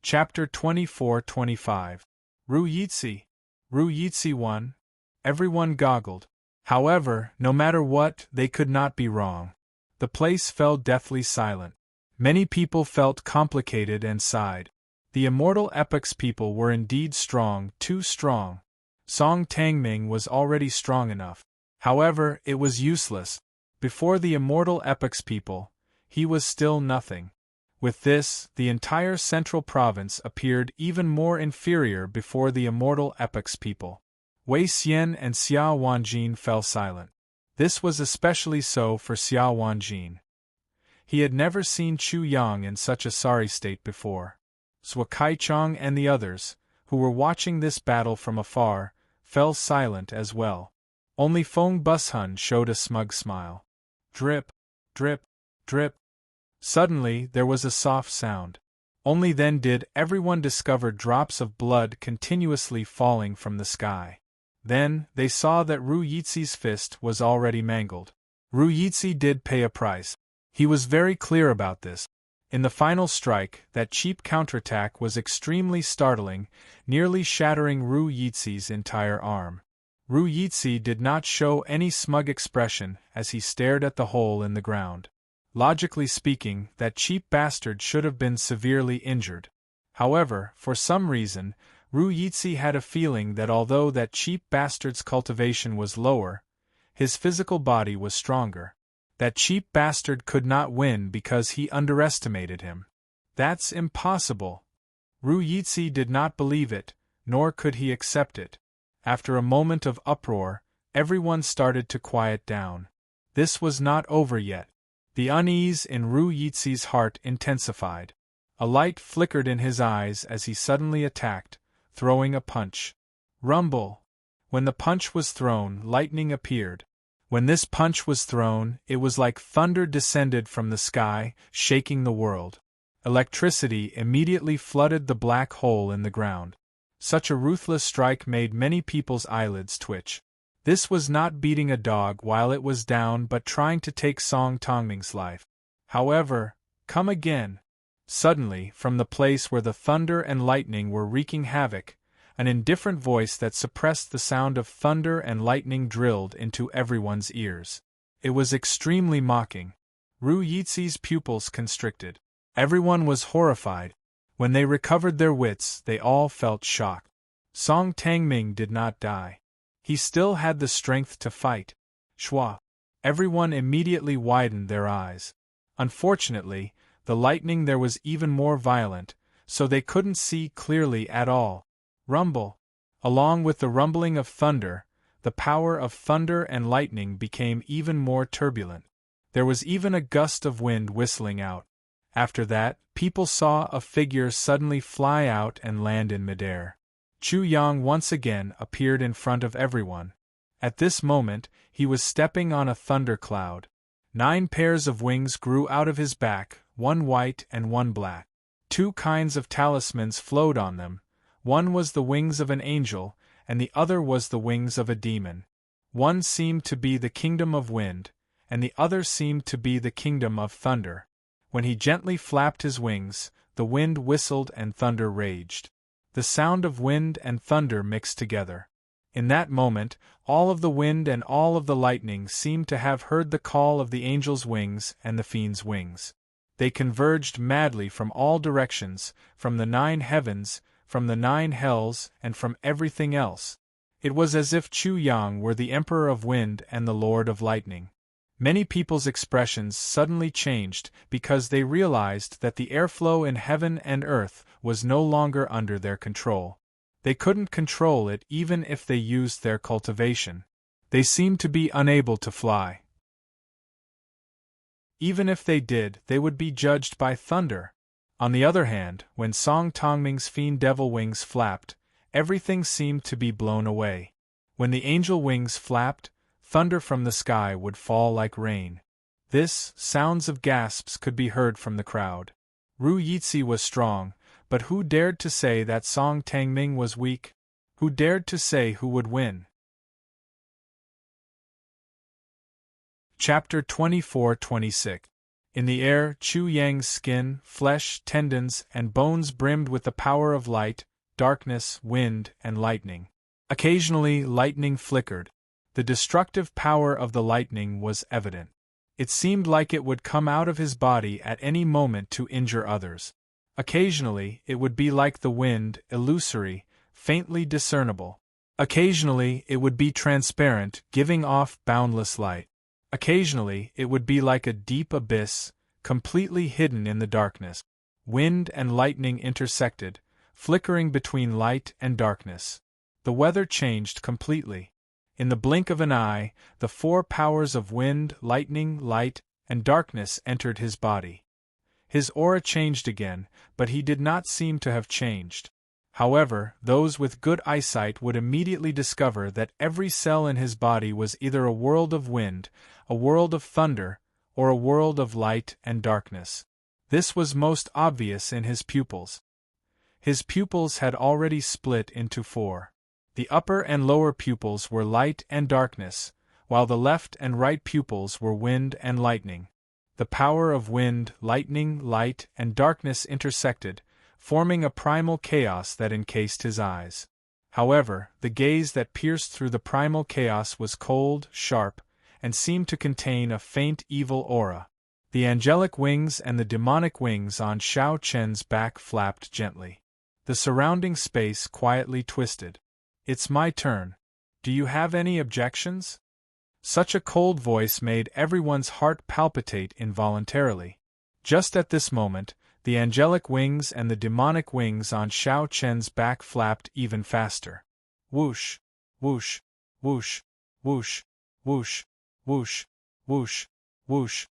Chapter 24-25. Ru Yizi. Ru Yizi 1. Everyone goggled. However, no matter what, they could not be wrong. The place fell deathly silent. Many people felt complicated and sighed. The immortal epoch's people were indeed strong, too strong. Song Tangming was already strong enough. However, it was useless. Before the immortal epoch's people, he was still nothing. With this, the entire central province appeared even more inferior before the immortal epoch's people. Wei Xian and Xia Wanjin fell silent. This was especially so for Xiao Wanjin. He had never seen Chu Yang in such a sorry state before. Sua Kaichong and the others, who were watching this battle from afar, fell silent as well. Only Feng Bushun showed a smug smile. Drip, drip, drip. Suddenly there was a soft sound. Only then did everyone discover drops of blood continuously falling from the sky. Then they saw that Ru Yixi's fist was already mangled. Ru Yixi did pay a price. He was very clear about this. In the final strike, that cheap counterattack was extremely startling, nearly shattering Ru Yixi's entire arm. Ru Yixi did not show any smug expression as he stared at the hole in the ground. Logically speaking, that cheap bastard should have been severely injured. However, for some reason, Ru Yixi had a feeling that although that cheap bastard's cultivation was lower, his physical body was stronger. That cheap bastard could not win because he underestimated him. That's impossible. Ru Yixi did not believe it, nor could he accept it. After a moment of uproar, everyone started to quiet down. This was not over yet. The unease in Ru Yixi's heart intensified. A light flickered in his eyes as he suddenly attacked, throwing a punch. Rumble! When the punch was thrown, lightning appeared. When this punch was thrown, it was like thunder descended from the sky, shaking the world. Electricity immediately flooded the black hole in the ground. Such a ruthless strike made many people's eyelids twitch. This was not beating a dog while it was down but trying to take Song Tongming's life. However, come again. Suddenly, from the place where the thunder and lightning were wreaking havoc, an indifferent voice that suppressed the sound of thunder and lightning drilled into everyone's ears. It was extremely mocking. Ru Yixi's pupils constricted. Everyone was horrified. When they recovered their wits, they all felt shocked. Song Tangming did not die. He still had the strength to fight. Shua. Everyone immediately widened their eyes. Unfortunately, the lightning there was even more violent, so they couldn't see clearly at all. Rumble. Along with the rumbling of thunder, the power of thunder and lightning became even more turbulent. There was even a gust of wind whistling out. After that, people saw a figure suddenly fly out and land in midair. Chu Yang once again appeared in front of everyone. At this moment, he was stepping on a thundercloud. 9 pairs of wings grew out of his back, one white and one black. 2 kinds of talismans flowed on them. One was the wings of an angel, and the other was the wings of a demon. One seemed to be the kingdom of wind, and the other seemed to be the kingdom of thunder. When he gently flapped his wings, the wind whistled and thunder raged. The sound of wind and thunder mixed together. In that moment, all of the wind and all of the lightning seemed to have heard the call of the angel's wings and the fiend's wings. They converged madly from all directions, from the 9 heavens, from the 9 hells, and from everything else. It was as if Chu Yang were the emperor of wind and the lord of lightning. Many people's expressions suddenly changed because they realized that the airflow in heaven and earth was no longer under their control. They couldn't control it even if they used their cultivation. They seemed to be unable to fly. Even if they did, they would be judged by thunder. On the other hand, when Song Tongming's fiend devil wings flapped, everything seemed to be blown away. When the angel wings flapped, thunder from the sky would fall like rain. Sounds of gasps could be heard from the crowd. Ru Yixi was strong, but who dared to say that Song Tangming was weak? Who dared to say who would win? Chapter 24-26. In the air, Chu Yang's skin, flesh, tendons, and bones brimmed with the power of light, darkness, wind, and lightning. Occasionally, lightning flickered. The destructive power of the lightning was evident. It seemed like it would come out of his body at any moment to injure others. Occasionally, it would be like the wind, illusory, faintly discernible. Occasionally, it would be transparent, giving off boundless light. Occasionally, it would be like a deep abyss, completely hidden in the darkness. Wind and lightning intersected, flickering between light and darkness. The weather changed completely. In the blink of an eye, the four powers of wind, lightning, light, and darkness entered his body. His aura changed again, but he did not seem to have changed. However, those with good eyesight would immediately discover that every cell in his body was either a world of wind, a world of thunder, or a world of light and darkness. This was most obvious in his pupils. His pupils had already split into four. The upper and lower pupils were light and darkness, while the left and right pupils were wind and lightning. The power of wind, lightning, light, and darkness intersected, forming a primal chaos that encased his eyes. However, the gaze that pierced through the primal chaos was cold, sharp, and seemed to contain a faint evil aura. The angelic wings and the demonic wings on Xiao Chen's back flapped gently. The surrounding space quietly twisted. "It's my turn. Do you have any objections?" Such a cold voice made everyone's heart palpitate involuntarily. Just at this moment, the angelic wings and the demonic wings on Xiao Chen's back flapped even faster. Whoosh, whoosh, whoosh, whoosh, whoosh, whoosh, whoosh, whoosh.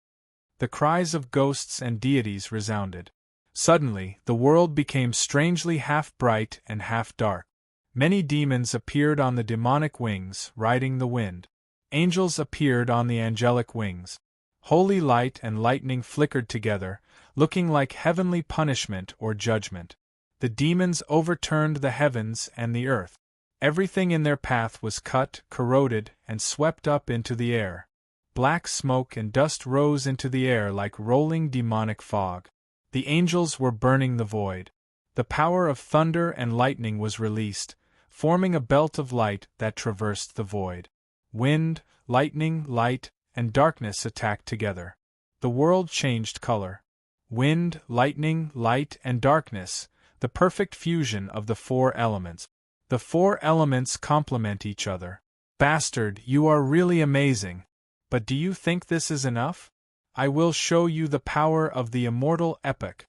The cries of ghosts and deities resounded. Suddenly, the world became strangely half bright and half dark. Many demons appeared on the demonic wings, riding the wind. Angels appeared on the angelic wings. Holy light and lightning flickered together, looking like heavenly punishment or judgment. The demons overturned the heavens and the earth. Everything in their path was cut, corroded, and swept up into the air. Black smoke and dust rose into the air like rolling demonic fog. The angels were burning the void. The power of thunder and lightning was released, forming a belt of light that traversed the void. Wind, lightning, light, and darkness attacked together. The world changed color. Wind, lightning, light, and darkness, the perfect fusion of the four elements. The four elements complement each other. Bastard, you are really amazing. But do you think this is enough? I will show you the power of the immortal epic.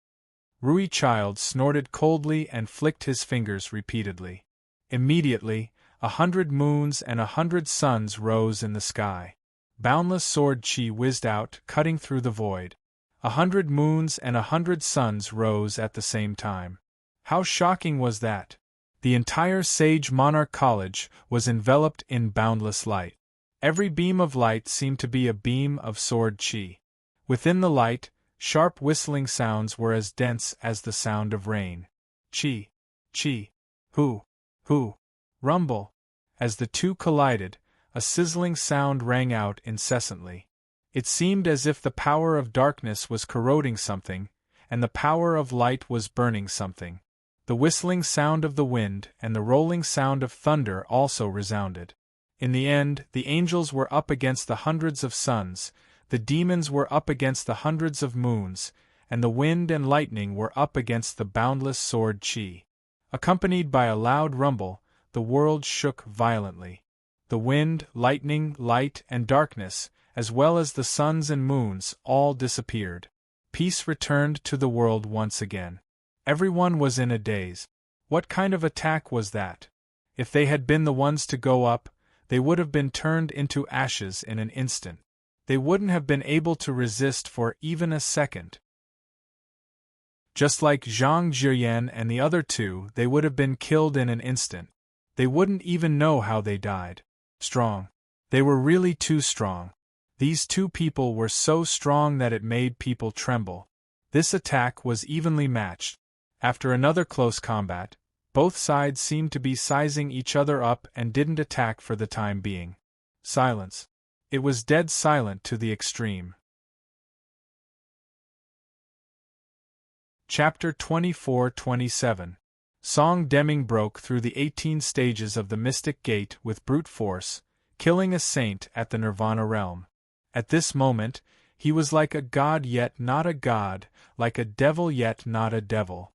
Rui Child snorted coldly and flicked his fingers repeatedly. Immediately, 100 moons and 100 suns rose in the sky. Boundless sword chi whizzed out, cutting through the void. 100 moons and 100 suns rose at the same time. How shocking was that? The entire Sage Monarch College was enveloped in boundless light. Every beam of light seemed to be a beam of sword chi. Within the light, sharp whistling sounds were as dense as the sound of rain. Chi, chi, hu, rumble. As the two collided, a sizzling sound rang out incessantly. It seemed as if the power of darkness was corroding something, and the power of light was burning something. The whistling sound of the wind and the rolling sound of thunder also resounded. In the end, the angels were up against the hundreds of suns, the demons were up against the hundreds of moons, and the wind and lightning were up against the boundless sword chi. Accompanied by a loud rumble, the world shook violently. The wind, lightning, light, and darkness, as well as the suns and moons, all disappeared. Peace returned to the world once again. Everyone was in a daze. What kind of attack was that? If they had been the ones to go up, they would have been turned into ashes in an instant. They wouldn't have been able to resist for even a second. Just like Zhang Zhiyan and the other two, they would have been killed in an instant. They wouldn't even know how they died. Strong. They were really too strong. These two people were so strong that it made people tremble. This attack was evenly matched. After another close combat, both sides seemed to be sizing each other up and didn't attack for the time being. Silence. It was dead silent to the extreme. Chapter 24-27. Song Deming broke through the 18 stages of the Mystic Gate with brute force, killing a saint at the Nirvana realm. At this moment, he was like a god yet not a god, like a devil yet not a devil.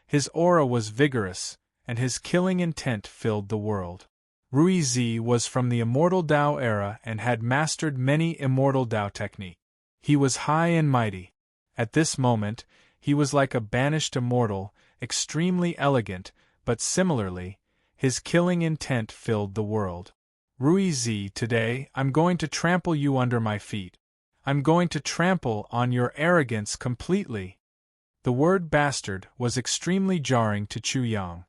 His aura was vigorous, and his killing intent filled the world. Rui Zi was from the Immortal Dao era and had mastered many Immortal Dao technique. He was high and mighty. At this moment, he was like a banished immortal, extremely elegant, but similarly, his killing intent filled the world. Ruizi, today, I'm going to trample you under my feet. I'm going to trample on your arrogance completely. The word bastard was extremely jarring to Chu Yang.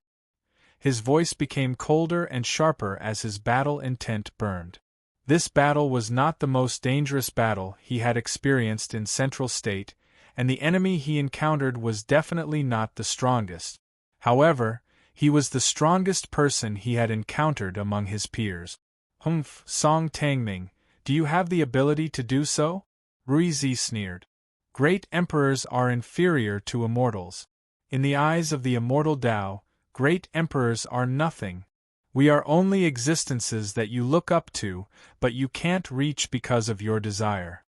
His voice became colder and sharper as his battle intent burned. This battle was not the most dangerous battle he had experienced in Central State, and the enemy he encountered was definitely not the strongest. However, he was the strongest person he had encountered among his peers. Humph, Song Tangming, do you have the ability to do so? Ruizi sneered. Great emperors are inferior to immortals. In the eyes of the immortal Tao, great emperors are nothing. We are only existences that you look up to, but you can't reach because of your desire.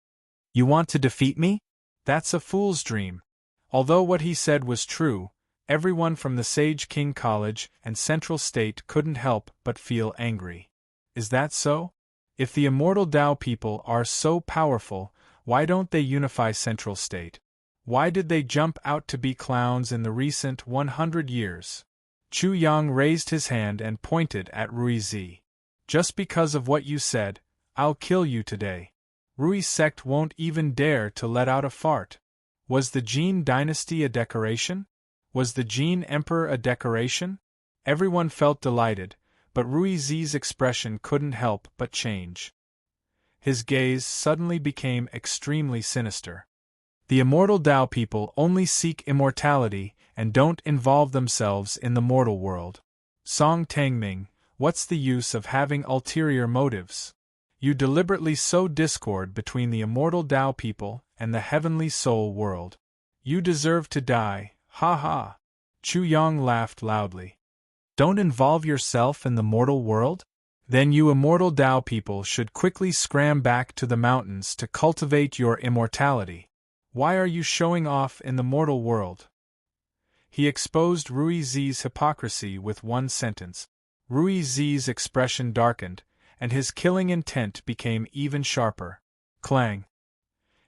You want to defeat me? That's a fool's dream. Although what he said was true, everyone from the Sage King College and Central State couldn't help but feel angry. Is that so? If the immortal Tao people are so powerful, why don't they unify Central State? Why did they jump out to be clowns in the recent 100 years? Chu Yang raised his hand and pointed at Ruizi. Just because of what you said, I'll kill you today. Rui's sect won't even dare to let out a fart. Was the Jin dynasty a decoration? Was the Jin emperor a decoration? Everyone felt delighted, but Ruizi's expression couldn't help but change. His gaze suddenly became extremely sinister. The immortal Tao people only seek immortality and don't involve themselves in the mortal world. Song Tangming, what's the use of having ulterior motives? You deliberately sow discord between the immortal Tao people and the heavenly soul world. You deserve to die, ha ha. Chu Yang laughed loudly. Don't involve yourself in the mortal world? Then you immortal Tao people should quickly scram back to the mountains to cultivate your immortality. Why are you showing off in the mortal world? He exposed Ruizi's hypocrisy with one sentence. Ruizi's expression darkened, and his killing intent became even sharper. Clang!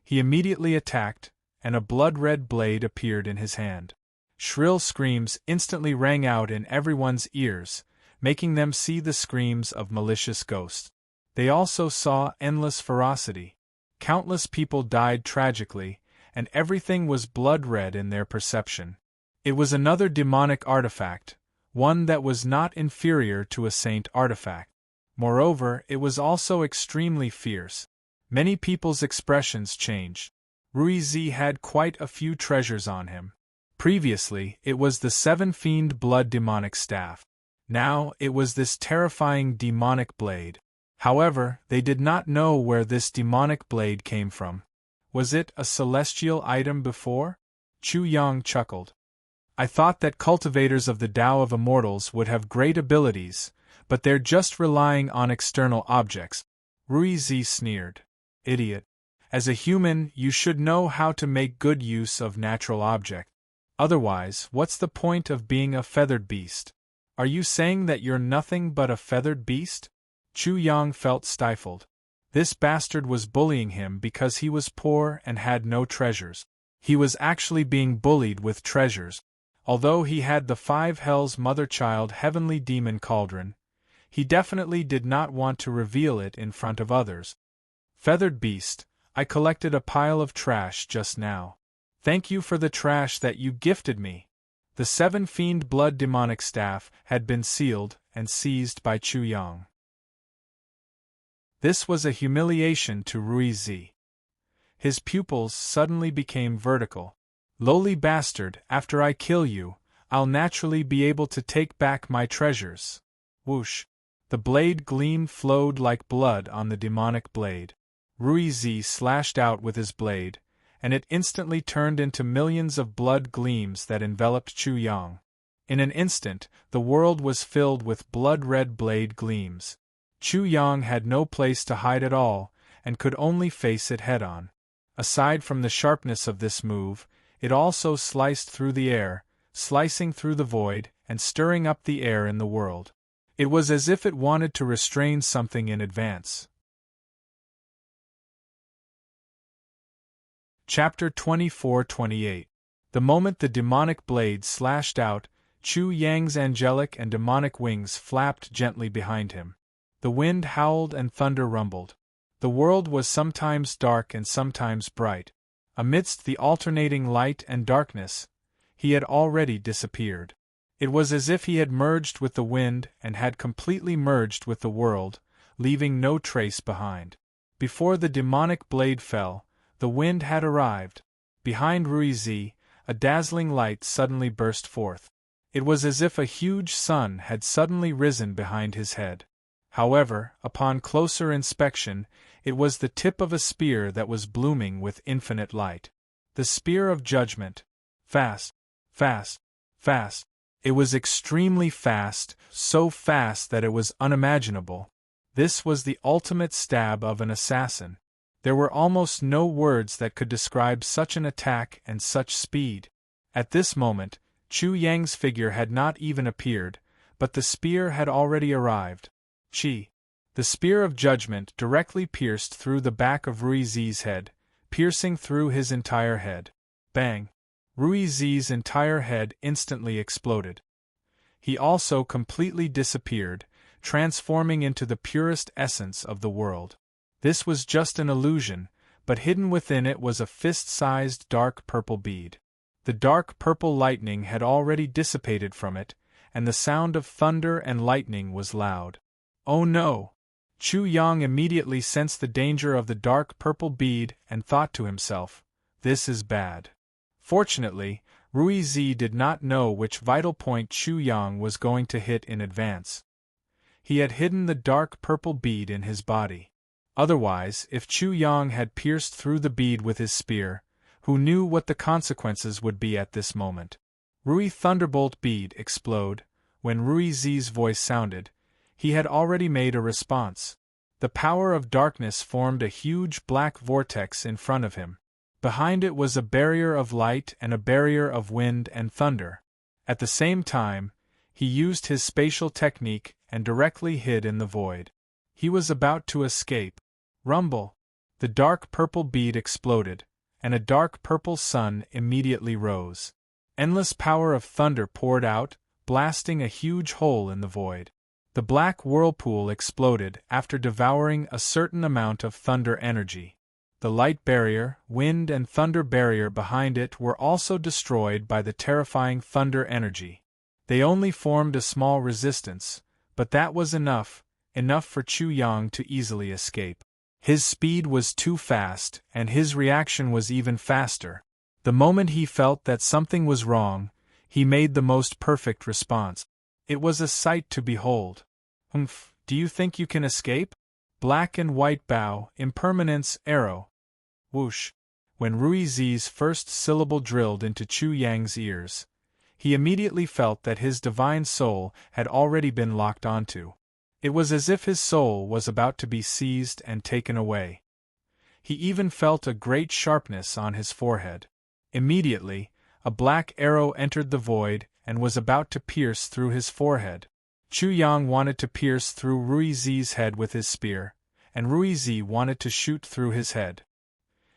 He immediately attacked, and a blood-red blade appeared in his hand. Shrill screams instantly rang out in everyone's ears, making them see the screams of malicious ghosts. They also saw endless ferocity. Countless people died tragically, and everything was blood-red in their perception. It was another demonic artifact, one that was not inferior to a saint artifact. Moreover, it was also extremely fierce. Many people's expressions changed. Ruizi had quite a few treasures on him. Previously, it was the 7-fiend blood demonic staff. Now, it was this terrifying demonic blade. However, they did not know where this demonic blade came from. Was it a celestial item before? Chu Yang chuckled. I thought that cultivators of the Tao of Immortals would have great abilities, but they're just relying on external objects. Ruizi sneered. Idiot. As a human, you should know how to make good use of natural objects. Otherwise, what's the point of being a feathered beast? Are you saying that you're nothing but a feathered beast? Chu Yang felt stifled. This bastard was bullying him because he was poor and had no treasures. He was actually being bullied with treasures. Although he had the 5 hells mother-child heavenly demon cauldron, he definitely did not want to reveal it in front of others. Feathered beast, I collected a pile of trash just now. Thank you for the trash that you gifted me. The 7-fiend blood demonic staff had been sealed and seized by Chu Yang. This was a humiliation to Ruizi. His pupils suddenly became vertical. Lowly bastard, after I kill you, I'll naturally be able to take back my treasures. Whoosh! The blade gleam flowed like blood on the demonic blade. Ruizi slashed out with his blade, and it instantly turned into millions of blood gleams that enveloped Chu Yang. In an instant, the world was filled with blood-red blade gleams. Chu Yang had no place to hide at all, and could only face it head-on. Aside from the sharpness of this move, it also sliced through the air, slicing through the void, and stirring up the air in the world. It was as if it wanted to restrain something in advance. Chapter 24-28. The moment the demonic blade slashed out, Chu Yang's angelic and demonic wings flapped gently behind him. The wind howled and thunder rumbled. The world was sometimes dark and sometimes bright. Amidst the alternating light and darkness, he had already disappeared. It was as if he had merged with the wind and had completely merged with the world, leaving no trace behind. Before the demonic blade fell, the wind had arrived. Behind Ruizi, a dazzling light suddenly burst forth. It was as if a huge sun had suddenly risen behind his head. However, upon closer inspection, it was the tip of a spear that was blooming with infinite light. The spear of judgment. Fast, fast, fast. It was extremely fast, so fast that it was unimaginable. This was the ultimate stab of an assassin. There were almost no words that could describe such an attack and such speed. At this moment, Chu Yang's figure had not even appeared, but the spear had already arrived. Chi. The spear of judgment directly pierced through the back of Ruizi's head, piercing through his entire head. Bang! Ruizi's entire head instantly exploded. He also completely disappeared, transforming into the purest essence of the world. This was just an illusion, but hidden within it was a fist-sized dark purple bead. The dark purple lightning had already dissipated from it, and the sound of thunder and lightning was loud. Oh no! Chu Yang immediately sensed the danger of the dark purple bead and thought to himself, "This is bad." Fortunately, Ruizi did not know which vital point Chu Yang was going to hit in advance. He had hidden the dark purple bead in his body. Otherwise, if Chu Yang had pierced through the bead with his spear, who knew what the consequences would be at this moment? Rui Thunderbolt bead explode. When Ruizi's voice sounded, he had already made a response. The power of darkness formed a huge black vortex in front of him. Behind it was a barrier of light and a barrier of wind and thunder. At the same time, he used his spatial technique and directly hid in the void. He was about to escape. Rumble! The dark purple bead exploded, and a dark purple sun immediately rose. Endless power of thunder poured out, blasting a huge hole in the void. The black whirlpool exploded after devouring a certain amount of thunder energy. The light barrier, wind and thunder barrier behind it were also destroyed by the terrifying thunder energy. They only formed a small resistance, but that was enough for Chu Yang to easily escape. His speed was too fast, and his reaction was even faster. The moment he felt that something was wrong, he made the most perfect response. It was a sight to behold. "Humph, do you think you can escape?" Black and white bow, impermanence, arrow. Whoosh! When Ruizi's first syllable drilled into Chu Yang's ears, he immediately felt that his divine soul had already been locked onto. It was as if his soul was about to be seized and taken away. He even felt a great sharpness on his forehead. Immediately, a black arrow entered the void and was about to pierce through his forehead. Chu Yang wanted to pierce through Ruizi's head with his spear, and Ruizi wanted to shoot through his head.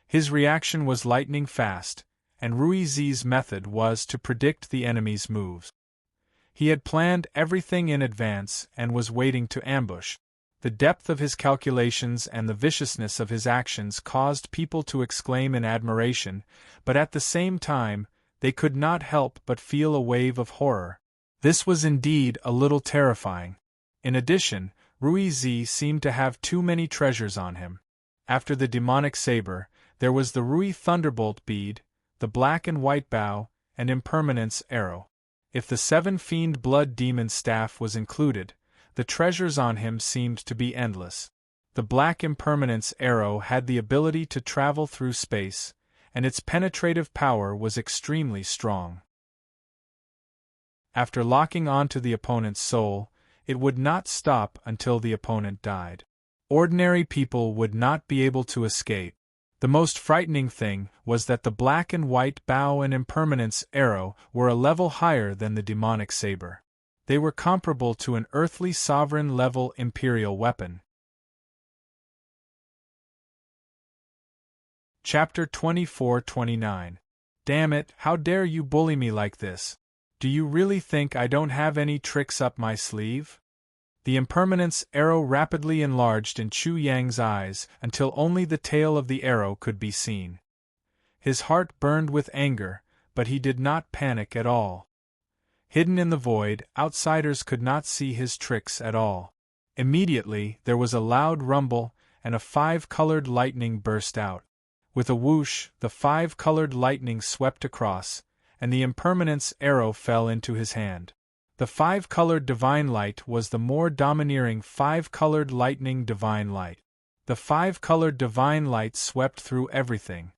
His reaction was lightning fast, and Ruizi's method was to predict the enemy's moves. He had planned everything in advance and was waiting to ambush. The depth of his calculations and the viciousness of his actions caused people to exclaim in admiration, but at the same time, they could not help but feel a wave of horror. This was indeed a little terrifying. In addition, Ruizi seemed to have too many treasures on him. After the demonic saber, there was the Rui Thunderbolt bead, the black and white bow, and impermanence arrow. If the 7 Fiend Blood Demon staff was included, the treasures on him seemed to be endless. The black impermanence arrow had the ability to travel through space, and its penetrative power was extremely strong. After locking onto the opponent's soul, it would not stop until the opponent died. Ordinary people would not be able to escape. The most frightening thing was that the black and white bow and impermanence arrow were a level higher than the demonic saber. They were comparable to an earthly sovereign-level imperial weapon. Chapter 24-29. Damn it, how dare you bully me like this? Do you really think I don't have any tricks up my sleeve? The impermanence arrow rapidly enlarged in Chu Yang's eyes until only the tail of the arrow could be seen. His heart burned with anger, but he did not panic at all. Hidden in the void, outsiders could not see his tricks at all. Immediately, there was a loud rumble, and a 5-colored lightning burst out. With a whoosh, the 5-colored lightning swept across, and the impermanence arrow fell into his hand. The 5-colored divine light was the more domineering 5-colored lightning divine light. The 5-colored divine light swept through everything.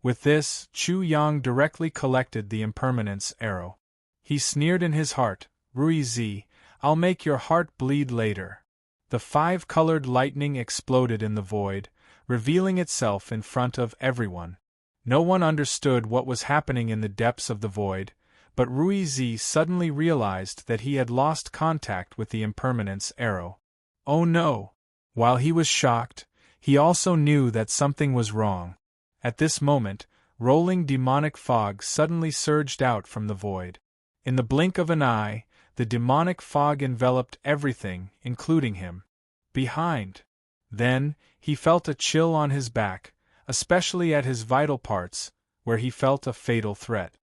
With this, Chu Yang directly collected the impermanence arrow. He sneered in his heart, "Rui Zi, I'll make your heart bleed later." The 5-colored lightning exploded in the void, revealing itself in front of everyone. No one understood what was happening in the depths of the void, but Rui Zi suddenly realized that he had lost contact with the impermanence arrow. Oh no! While he was shocked, he also knew that something was wrong. At this moment, rolling demonic fog suddenly surged out from the void. In the blink of an eye, the demonic fog enveloped everything, including him. Behind. Then, he felt a chill on his back, especially at his vital parts, where he felt a fatal threat.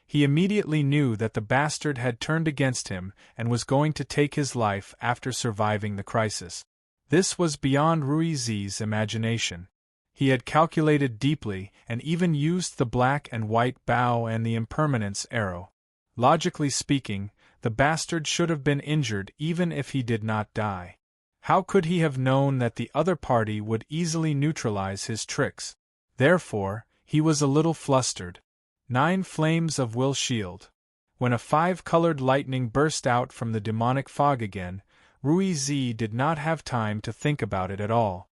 He immediately knew that the bastard had turned against him and was going to take his life after surviving the crisis. This was beyond Rui Zi's imagination. He had calculated deeply and even used the black and white bow and the impermanence arrow. Logically speaking, the bastard should have been injured even if he did not die. How could he have known that the other party would easily neutralize his tricks? Therefore, he was a little flustered. 9 flames of will shield. When a 5-colored lightning burst out from the demonic fog again, Rui Zi did not have time to think about it at all.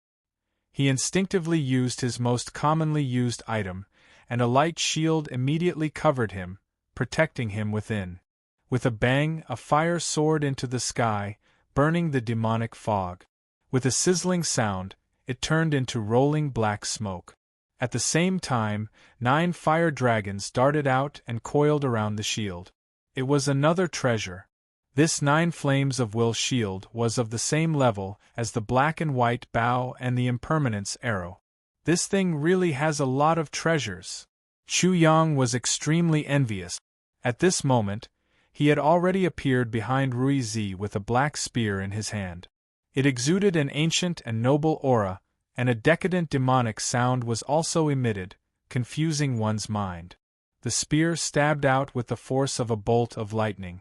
He instinctively used his most commonly used item, and a light shield immediately covered him, protecting him within. With a bang, a fire soared into the sky, burning the demonic fog. With a sizzling sound, it turned into rolling black smoke. At the same time, 9 fire dragons darted out and coiled around the shield. It was another treasure. This 9 flames of will shield was of the same level as the black and white bow and the impermanence arrow. This thing really has a lot of treasures. Chu Yang was extremely envious. At this moment, he had already appeared behind Rui Zi with a black spear in his hand. It exuded an ancient and noble aura, and a decadent demonic sound was also emitted, confusing one's mind. The spear stabbed out with the force of a bolt of lightning.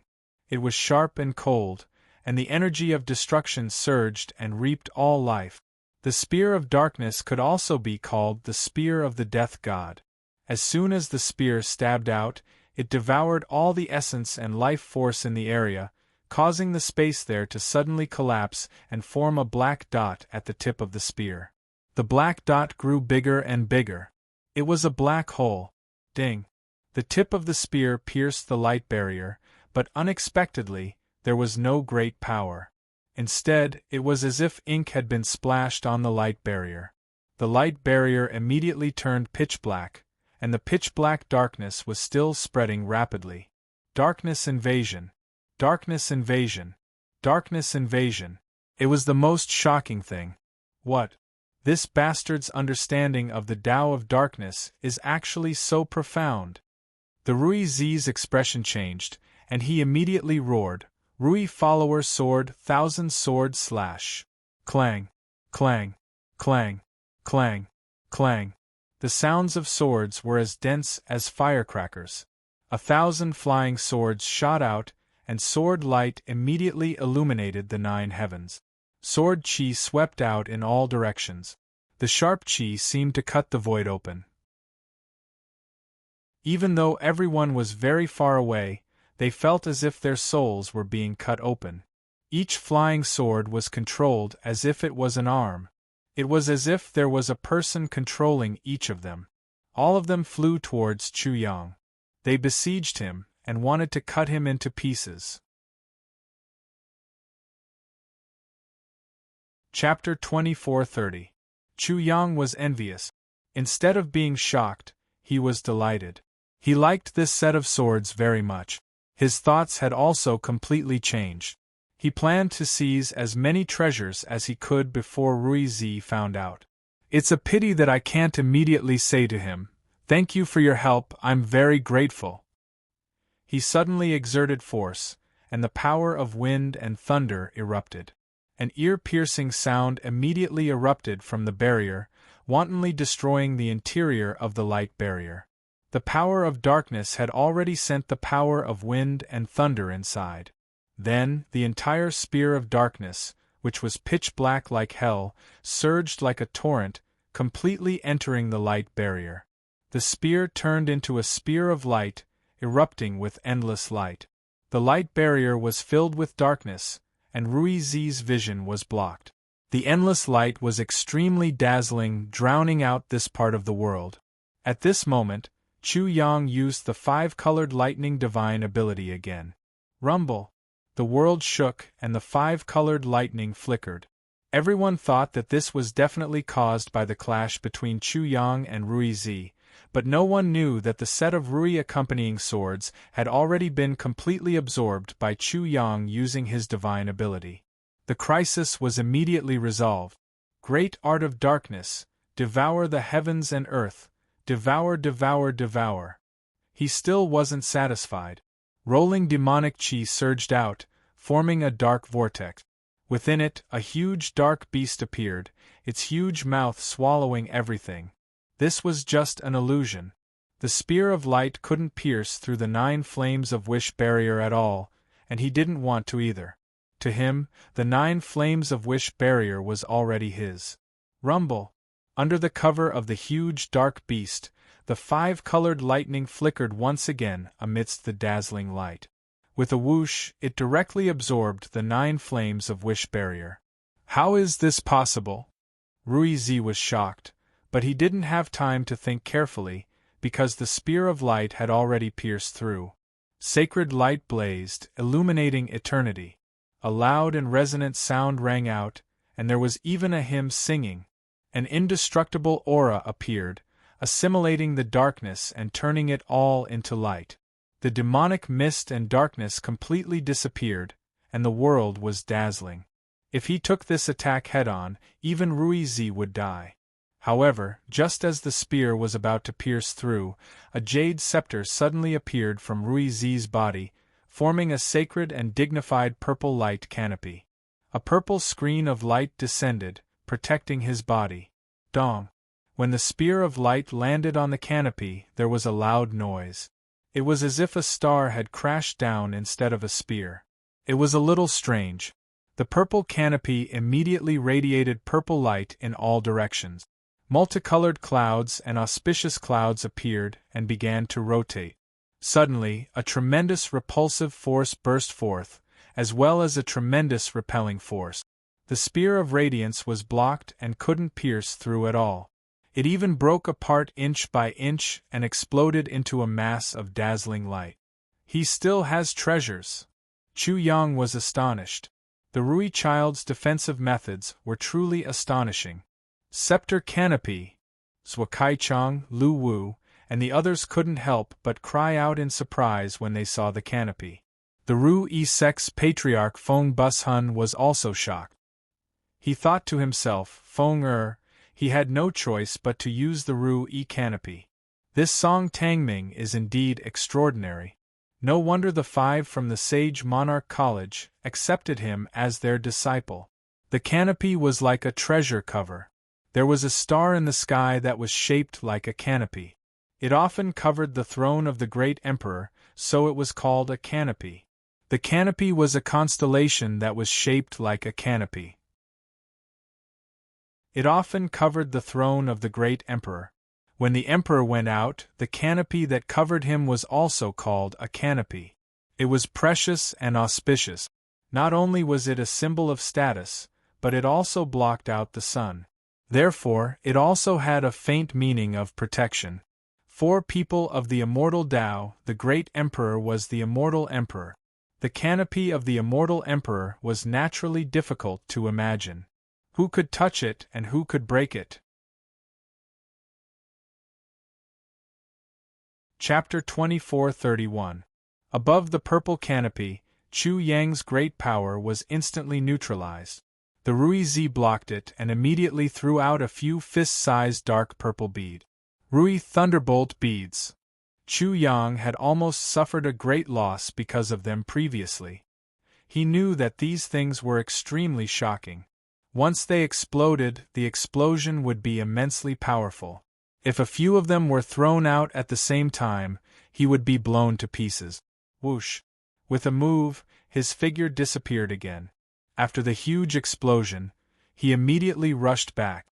It was sharp and cold, and the energy of destruction surged and reaped all life. The spear of darkness could also be called the spear of the death god. As soon as the spear stabbed out, it devoured all the essence and life force in the area, causing the space there to suddenly collapse and form a black dot at the tip of the spear. The black dot grew bigger and bigger. It was a black hole. Ding! The tip of the spear pierced the light barrier, but unexpectedly, there was no great power. Instead, it was as if ink had been splashed on the light barrier. The light barrier immediately turned pitch black, and the pitch-black darkness was still spreading rapidly. Darkness invasion. Darkness invasion. Darkness invasion. It was the most shocking thing. What? This bastard's understanding of the Tao of darkness is actually so profound. The Rui Zi's expression changed, and he immediately roared, "Rui follower sword, 1,000 sword slash." Clang, clang, clang, clang, clang. The sounds of swords were as dense as firecrackers. 1,000 flying swords shot out, and sword light immediately illuminated the 9 heavens. Sword chi swept out in all directions. The sharp chi seemed to cut the void open. Even though everyone was very far away, they felt as if their souls were being cut open. Each flying sword was controlled as if it was an arm. It was as if there was a person controlling each of them. All of them flew towards Chu Yang. They besieged him and wanted to cut him into pieces. Chapter 24:30. Chu Yang was envious. Instead of being shocked, he was delighted. He liked this set of swords very much. His thoughts had also completely changed. He planned to seize as many treasures as he could before Ruizi found out. It's a pity that I can't immediately say to him, "Thank you for your help, I'm very grateful." He suddenly exerted force, and the power of wind and thunder erupted. An ear-piercing sound immediately erupted from the barrier, wantonly destroying the interior of the light barrier. The power of darkness had already sent the power of wind and thunder inside. Then, the entire spear of darkness, which was pitch black like hell, surged like a torrent, completely entering the light barrier. The spear turned into a spear of light, erupting with endless light. The light barrier was filled with darkness, and Ruizi's vision was blocked. The endless light was extremely dazzling, drowning out this part of the world. At this moment, Chu Yang used the five-colored lightning divine ability again. Rumble! The world shook and the five-colored lightning flickered. Everyone thought that this was definitely caused by the clash between Chu Yang and Ruizi, but no one knew that the set of Rui accompanying swords had already been completely absorbed by Chu Yang using his divine ability. The crisis was immediately resolved. Great art of darkness, devour the heavens and earth, devour, devour, devour. He still wasn't satisfied. Rolling demonic chi surged out, forming a dark vortex. Within it, a huge dark beast appeared, its huge mouth swallowing everything. This was just an illusion. The spear of light couldn't pierce through the 9 flames of wish barrier at all, and he didn't want to either. To him, the 9 flames of wish barrier was already his. Rumble! Under the cover of the huge dark beast, the 5-colored lightning flickered once again amidst the dazzling light. With a whoosh, it directly absorbed the 9 flames of wish barrier. How is this possible? Ruizi was shocked, but he didn't have time to think carefully, because the spear of light had already pierced through. Sacred light blazed, illuminating eternity. A loud and resonant sound rang out, and there was even a hymn singing. An indestructible aura appeared, assimilating the darkness and turning it all into light. The demonic mist and darkness completely disappeared, and the world was dazzling. If he took this attack head-on, even Ruizi would die. However, just as the spear was about to pierce through, a jade scepter suddenly appeared from Ruizi's body, forming a sacred and dignified purple light canopy. A purple screen of light descended, protecting his body. Dong! When the spear of light landed on the canopy, there was a loud noise. It was as if a star had crashed down instead of a spear. It was a little strange. The purple canopy immediately radiated purple light in all directions. Multicolored clouds and auspicious clouds appeared and began to rotate. Suddenly, a tremendous repulsive force burst forth, as well as a tremendous repelling force. The spear of radiance was blocked and couldn't pierce through at all. It even broke apart inch by inch and exploded into a mass of dazzling light. He still has treasures. Chu Yang was astonished. The Rui child's defensive methods were truly astonishing. Scepter Canopy! Zhuo Kaichang, Lu Wu, and the others couldn't help but cry out in surprise when they saw the canopy. The Rui sect's patriarch Feng Bushun was also shocked. He thought to himself, Feng he had no choice but to use the Rui canopy. This Song Tangming is indeed extraordinary. No wonder the 5 from the Sage Monarch College accepted him as their disciple. The canopy was like a treasure cover. There was a star in the sky that was shaped like a canopy. It often covered the throne of the great emperor, so it was called a canopy. The canopy was a constellation that was shaped like a canopy. It often covered the throne of the great emperor. When the emperor went out, the canopy that covered him was also called a canopy. It was precious and auspicious. Not only was it a symbol of status, but it also blocked out the sun. Therefore, it also had a faint meaning of protection. For people of the immortal Tao, the great emperor was the immortal emperor. The canopy of the immortal emperor was naturally difficult to imagine. Who could touch it and who could break it? Chapter 2431. Above the purple canopy, Chu Yang's great power was instantly neutralized. The Ruizi blocked it and immediately threw out a few fist-sized dark purple bead. Rui Thunderbolt beads. Chu Yang had almost suffered a great loss because of them previously. He knew that these things were extremely shocking. Once they exploded, the explosion would be immensely powerful. If a few of them were thrown out at the same time, he would be blown to pieces. Whoosh! With a move, his figure disappeared again. After the huge explosion, he immediately rushed back.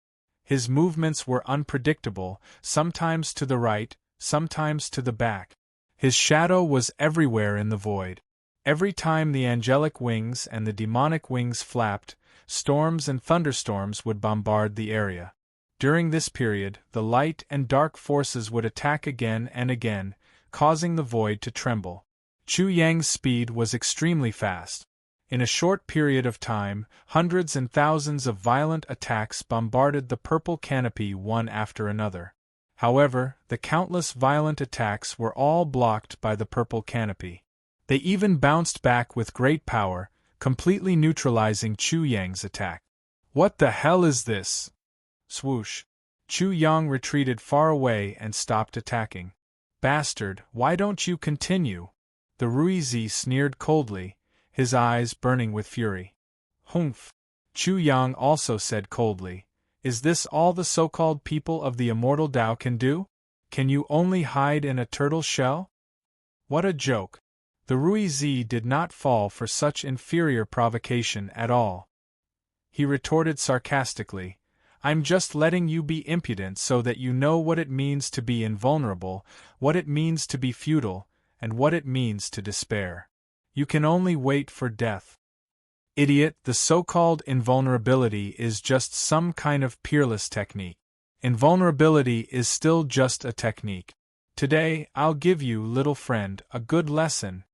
His movements were unpredictable, sometimes to the right, sometimes to the back. His shadow was everywhere in the void. Every time the angelic wings and the demonic wings flapped, storms and thunderstorms would bombard the area. During this period, the light and dark forces would attack again and again, causing the void to tremble. Chu Yang's speed was extremely fast. In a short period of time, hundreds and thousands of violent attacks bombarded the purple canopy one after another. However, the countless violent attacks were all blocked by the purple canopy. They even bounced back with great power, completely neutralizing Chu Yang's attack. What the hell is this? Swoosh! Chu Yang retreated far away and stopped attacking. Bastard, why don't you continue? The Ruizi sneered coldly, his eyes burning with fury. Humph! Chu Yang also said coldly, is this all the so-called people of the immortal Tao can do? Can you only hide in a turtle shell? What a joke! The Ruizi did not fall for such inferior provocation at all. He retorted sarcastically, I'm just letting you be impudent so that you know what it means to be invulnerable, what it means to be futile, and what it means to despair. You can only wait for death. Idiot, the so-called invulnerability is just some kind of peerless technique. Invulnerability is still just a technique. Today, I'll give you, little friend, a good lesson.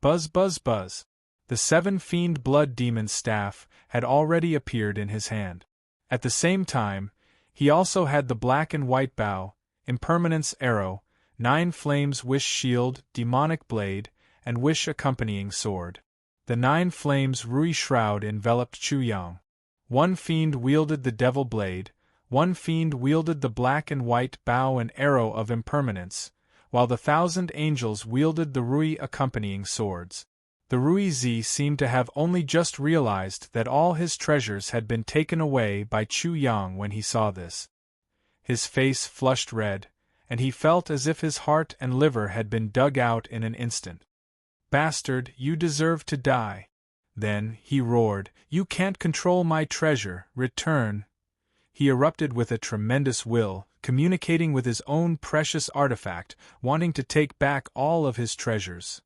Buzz buzz buzz. The 7-fiend blood demon's staff had already appeared in his hand. At the same time, he also had the black and white bow, impermanence arrow, 9 flames wish shield, demonic blade, and wish accompanying sword. The 9 flames Rui shroud enveloped Chu Yang. 1 fiend wielded the devil blade, 1 fiend wielded the black and white bow and arrow of impermanence, while the 1,000 angels wielded the Rui accompanying swords. The Ruizi seemed to have only just realized that all his treasures had been taken away by Chu Yang when he saw this. His face flushed red, and he felt as if his heart and liver had been dug out in an instant. Bastard, you deserve to die. Then, he roared, you can't control my treasure, return. He erupted with a tremendous will, communicating with his own precious artifact, wanting to take back all of his treasures.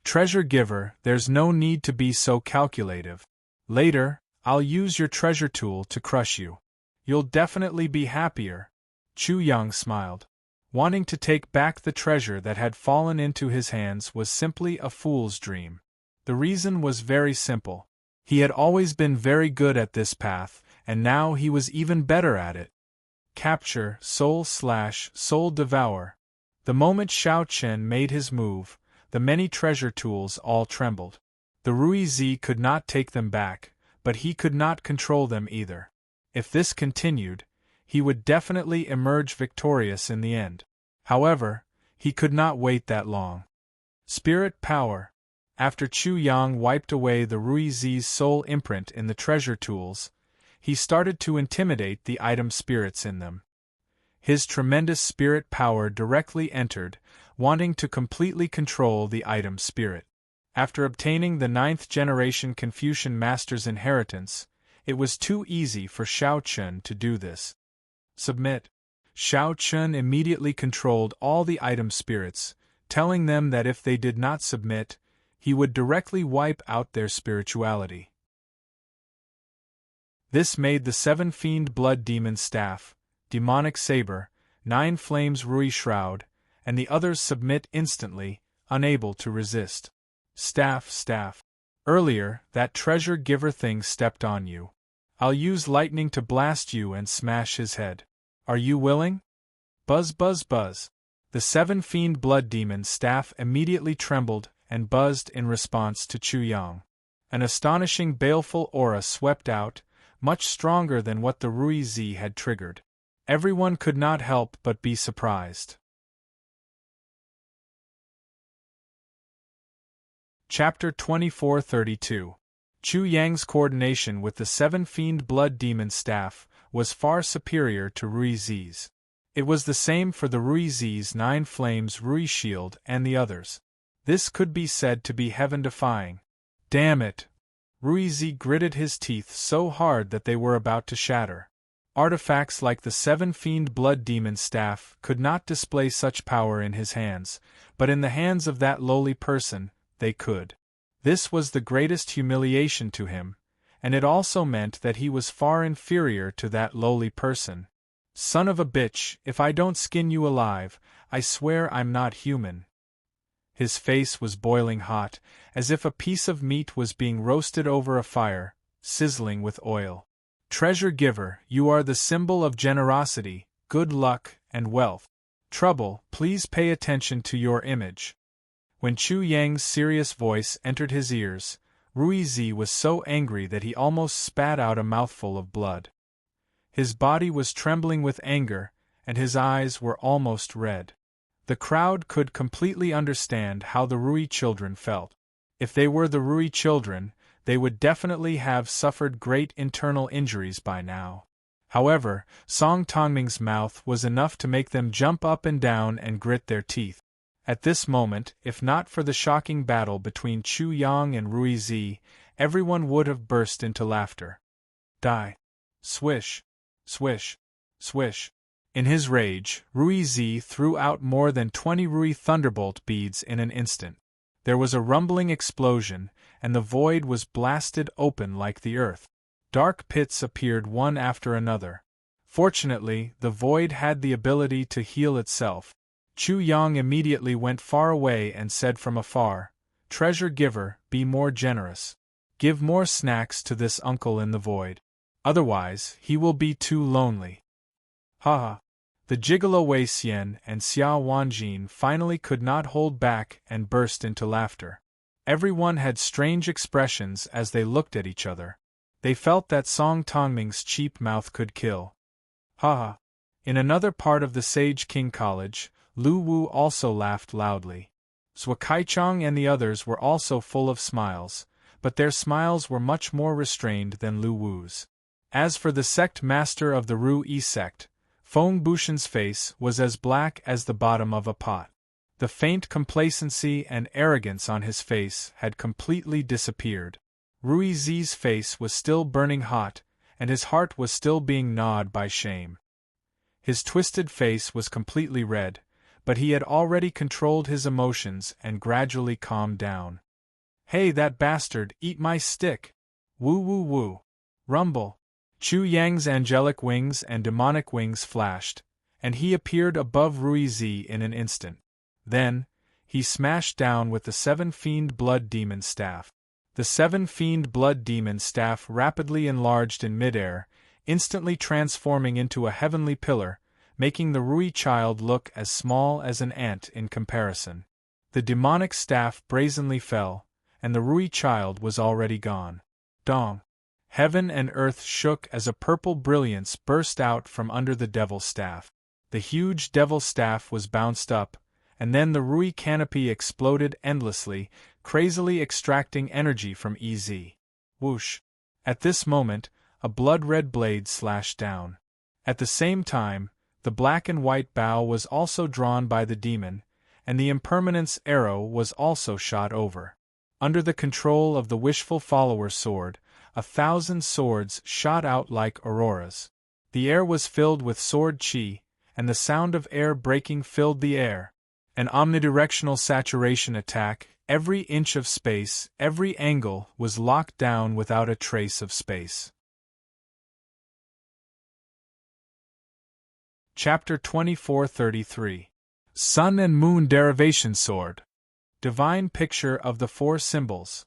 Treasure giver, there's no need to be so calculative. Later, I'll use your treasure tool to crush you. You'll definitely be happier. Chu Yang smiled. Wanting to take back the treasure that had fallen into his hands was simply a fool's dream. The reason was very simple. He had always been very good at this path, and now he was even better at it. Capture, soul devour. The moment Xiao Chen made his move, the many treasure tools all trembled. The Ruizi could not take them back, but he could not control them either. If this continued, he would definitely emerge victorious in the end. However, he could not wait that long. Spirit power. After Chu Yang wiped away the Ruizi's soul imprint in the treasure tools, he started to intimidate the item spirits in them. His tremendous spirit power directly entered, wanting to completely control the item spirit. After obtaining the 9th generation Confucian Master's inheritance, it was too easy for Xiao Chun to do this. Submit. Xiao Chun immediately controlled all the item spirits, telling them that if they did not submit, he would directly wipe out their spirituality. This made the 7-fiend blood demon staff, demonic saber, 9 flames Rui shroud, and the others submit instantly, unable to resist. Staff. Earlier, that treasure giver thing stepped on you. I'll use lightning to blast you and smash his head. Are you willing? Buzz buzz buzz. The 7-fiend blood demon staff immediately trembled, and buzzed in response to Chu Yang. An astonishing baleful aura swept out, much stronger than what the Rui Zi had triggered. Everyone could not help but be surprised. Chapter 2432. Chu Yang's coordination with the seven fiend blood demon staff was far superior to Rui Zi's. It was the same for the Rui Zi's 9 flames Rui shield and the others. This could be said to be heaven-defying. Damn it! Rui Zi gritted his teeth so hard that they were about to shatter. Artifacts like the seven fiend blood demon staff could not display such power in his hands, but in the hands of that lowly person, they could. This was the greatest humiliation to him, and it also meant that he was far inferior to that lowly person. Son of a bitch, if I don't skin you alive, I swear I'm not human. His face was boiling hot, as if a piece of meat was being roasted over a fire, sizzling with oil. Treasure giver, you are the symbol of generosity, good luck, and wealth. Trouble, please pay attention to your image. When Chu Yang's serious voice entered his ears, Rui Zi was so angry that he almost spat out a mouthful of blood. His body was trembling with anger, and his eyes were almost red. The crowd could completely understand how the Rui children felt. If they were the Rui children, they would definitely have suffered great internal injuries by now. However, Song Tongming's mouth was enough to make them jump up and down and grit their teeth. At this moment, if not for the shocking battle between Chu Yang and Rui Zi, everyone would have burst into laughter. Die. Swish. Swish. Swish. In his rage, Rui Zi threw out more than 20 Rui thunderbolt beads in an instant. There was a rumbling explosion, and the void was blasted open like the earth. Dark pits appeared one after another. Fortunately, the void had the ability to heal itself. Chu Yang immediately went far away and said from afar, "Treasure giver, be more generous. Give more snacks to this uncle in the void. Otherwise, he will be too lonely." Ha ha! The Gigolo Wei Xian and Xia Wanjin finally could not hold back and burst into laughter. Everyone had strange expressions as they looked at each other. They felt that Song Tongming's cheap mouth could kill. Ha ha! In another part of the Sage King College, Lu Wu also laughed loudly. Zhou Kaichang and the others were also full of smiles, but their smiles were much more restrained than Lu Wu's. As for the sect master of the Ru-Yi sect, Feng Bushen's face was as black as the bottom of a pot. The faint complacency and arrogance on his face had completely disappeared. Rui Zi's face was still burning hot, and his heart was still being gnawed by shame. His twisted face was completely red, but he had already controlled his emotions and gradually calmed down. "Hey, that bastard, eat my stick! Woo woo woo! Rumble!" Chu Yang's angelic wings and demonic wings flashed, and he appeared above Rui Zi in an instant. Then, he smashed down with the seven fiend blood demon staff. The seven fiend blood demon staff rapidly enlarged in midair, instantly transforming into a heavenly pillar, making the Rui child look as small as an ant in comparison. The demonic staff brazenly fell, and the Rui child was already gone. Dong! Heaven and earth shook as a purple brilliance burst out from under the devil staff. The huge devil staff was bounced up, and then the Rui canopy exploded endlessly, crazily extracting energy from EZ. Whoosh! At this moment, a blood-red blade slashed down. At the same time, the black and white bow was also drawn by the demon, and the impermanence arrow was also shot over. Under the control of the wishful follower sword, 1,000 swords shot out like auroras. The air was filled with sword chi, and the sound of air breaking filled the air. An omnidirectional saturation attack, every inch of space, every angle was locked down without a trace of space. Chapter 2433. Sun and Moon Derivation Sword. Divine picture of the four symbols.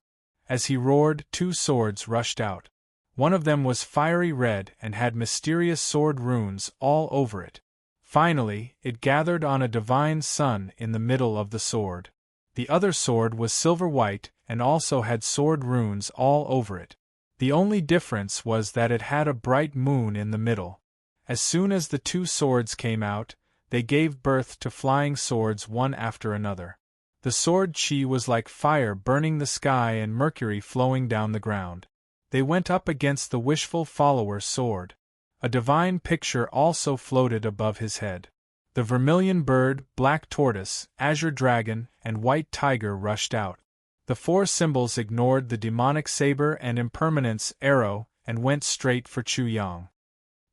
As he roared, 2 swords rushed out. One of them was fiery red and had mysterious sword runes all over it. Finally, it gathered on a divine sun in the middle of the sword. The other sword was silver-white and also had sword runes all over it. The only difference was that it had a bright moon in the middle. As soon as the two swords came out, they gave birth to flying swords one after another. The sword Chi was like fire burning the sky and mercury flowing down the ground. They went up against the wishful follower's sword. A divine picture also floated above his head. The vermilion bird, black tortoise, azure dragon, and white tiger rushed out. The four symbols ignored the demonic saber and impermanence arrow and went straight for Chu Yang.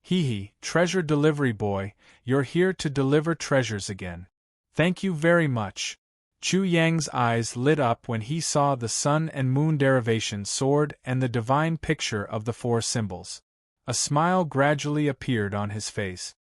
Hee, treasure delivery boy, you're here to deliver treasures again. Thank you very much. Chu Yang's eyes lit up when he saw the sun and moon derivation sword and the divine picture of the four symbols. A smile gradually appeared on his face.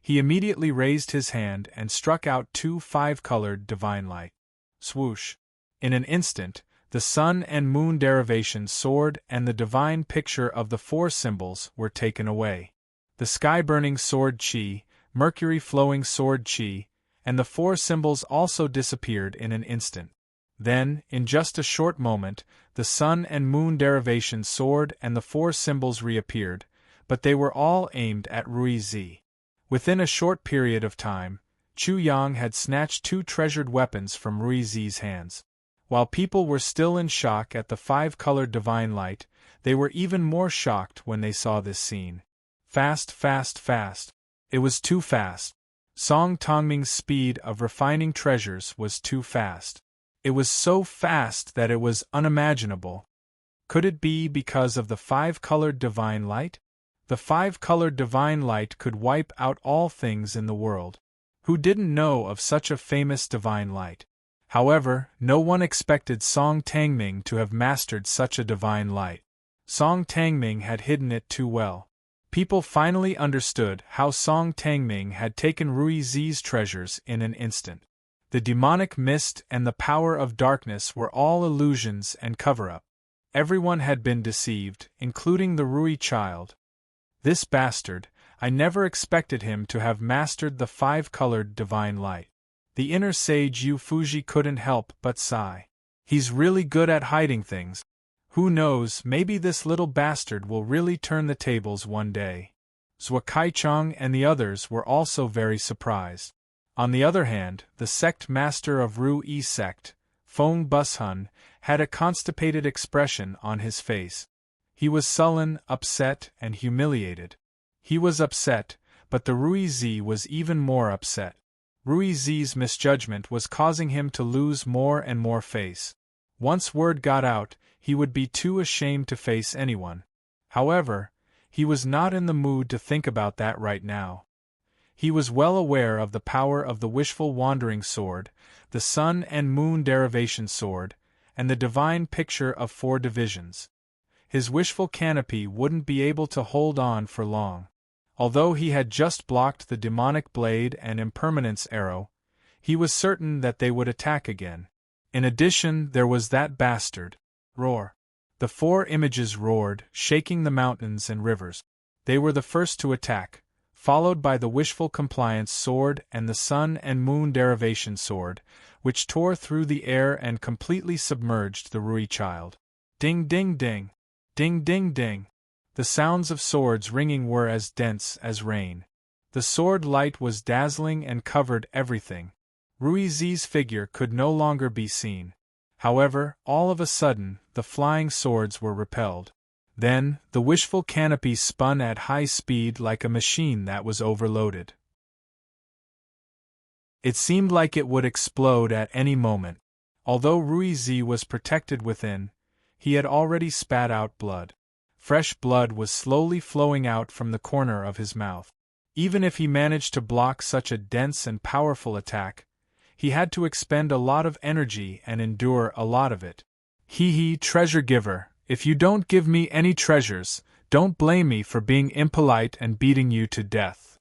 He immediately raised his hand and struck out two five-colored divine light. Swoosh! In an instant, the sun and moon derivation sword and the divine picture of the four symbols were taken away. The sky-burning sword Chi, mercury-flowing sword Chi, and the four symbols also disappeared in an instant. Then, in just a short moment, the sun and moon derivation sword and the four symbols reappeared, but they were all aimed at Rui Zi. Within a short period of time, Chu Yang had snatched two treasured weapons from Rui Zi's hands. While people were still in shock at the five-colored divine light, they were even more shocked when they saw this scene. Fast, fast, fast. It was too fast. Song Tongming's speed of refining treasures was too fast. It was so fast that it was unimaginable. Could it be because of the five-colored divine light? The five-colored divine light could wipe out all things in the world. Who didn't know of such a famous divine light? However, no one expected Song Tangming to have mastered such a divine light. Song Tangming had hidden it too well. People finally understood how Song Tangming had taken Rui Zi's treasures in an instant. The demonic mist and the power of darkness were all illusions and cover-up. Everyone had been deceived, including the Rui child. This bastard, I never expected him to have mastered the five-colored divine light. The inner sage Yu Fuji couldn't help but sigh. He's really good at hiding things. Who knows, maybe this little bastard will really turn the tables one day. Zhua Kaichong and the others were also very surprised. On the other hand, the sect master of Ru Yi sect, Feng Bushun, had a constipated expression on his face. He was sullen, upset, and humiliated. He was upset, but the Rui Zi was even more upset. Rui Zi's misjudgment was causing him to lose more and more face. Once word got out, he would be too ashamed to face anyone. However, he was not in the mood to think about that right now. He was well aware of the power of the wishful wandering sword, the sun and moon derivation sword, and the divine picture of four divisions. His wishful canopy wouldn't be able to hold on for long. Although he had just blocked the demonic blade and impermanence arrow, he was certain that they would attack again. In addition, there was that bastard. Roar. The four images roared, shaking the mountains and rivers. They were the first to attack, followed by the wishful compliance sword and the sun and moon derivation sword, which tore through the air and completely submerged the Rui child. Ding ding ding! Ding ding ding! The sounds of swords ringing were as dense as rain. The sword light was dazzling and covered everything. Rui Zi's figure could no longer be seen. However, all of a sudden, the flying swords were repelled. Then, the wishful canopy spun at high speed like a machine that was overloaded. It seemed like it would explode at any moment. Although Rui Zi was protected within, he had already spat out blood. Fresh blood was slowly flowing out from the corner of his mouth. Even if he managed to block such a dense and powerful attack, he had to expend a lot of energy and endure a lot of it. Hee, treasure giver, if you don't give me any treasures, don't blame me for being impolite and beating you to death.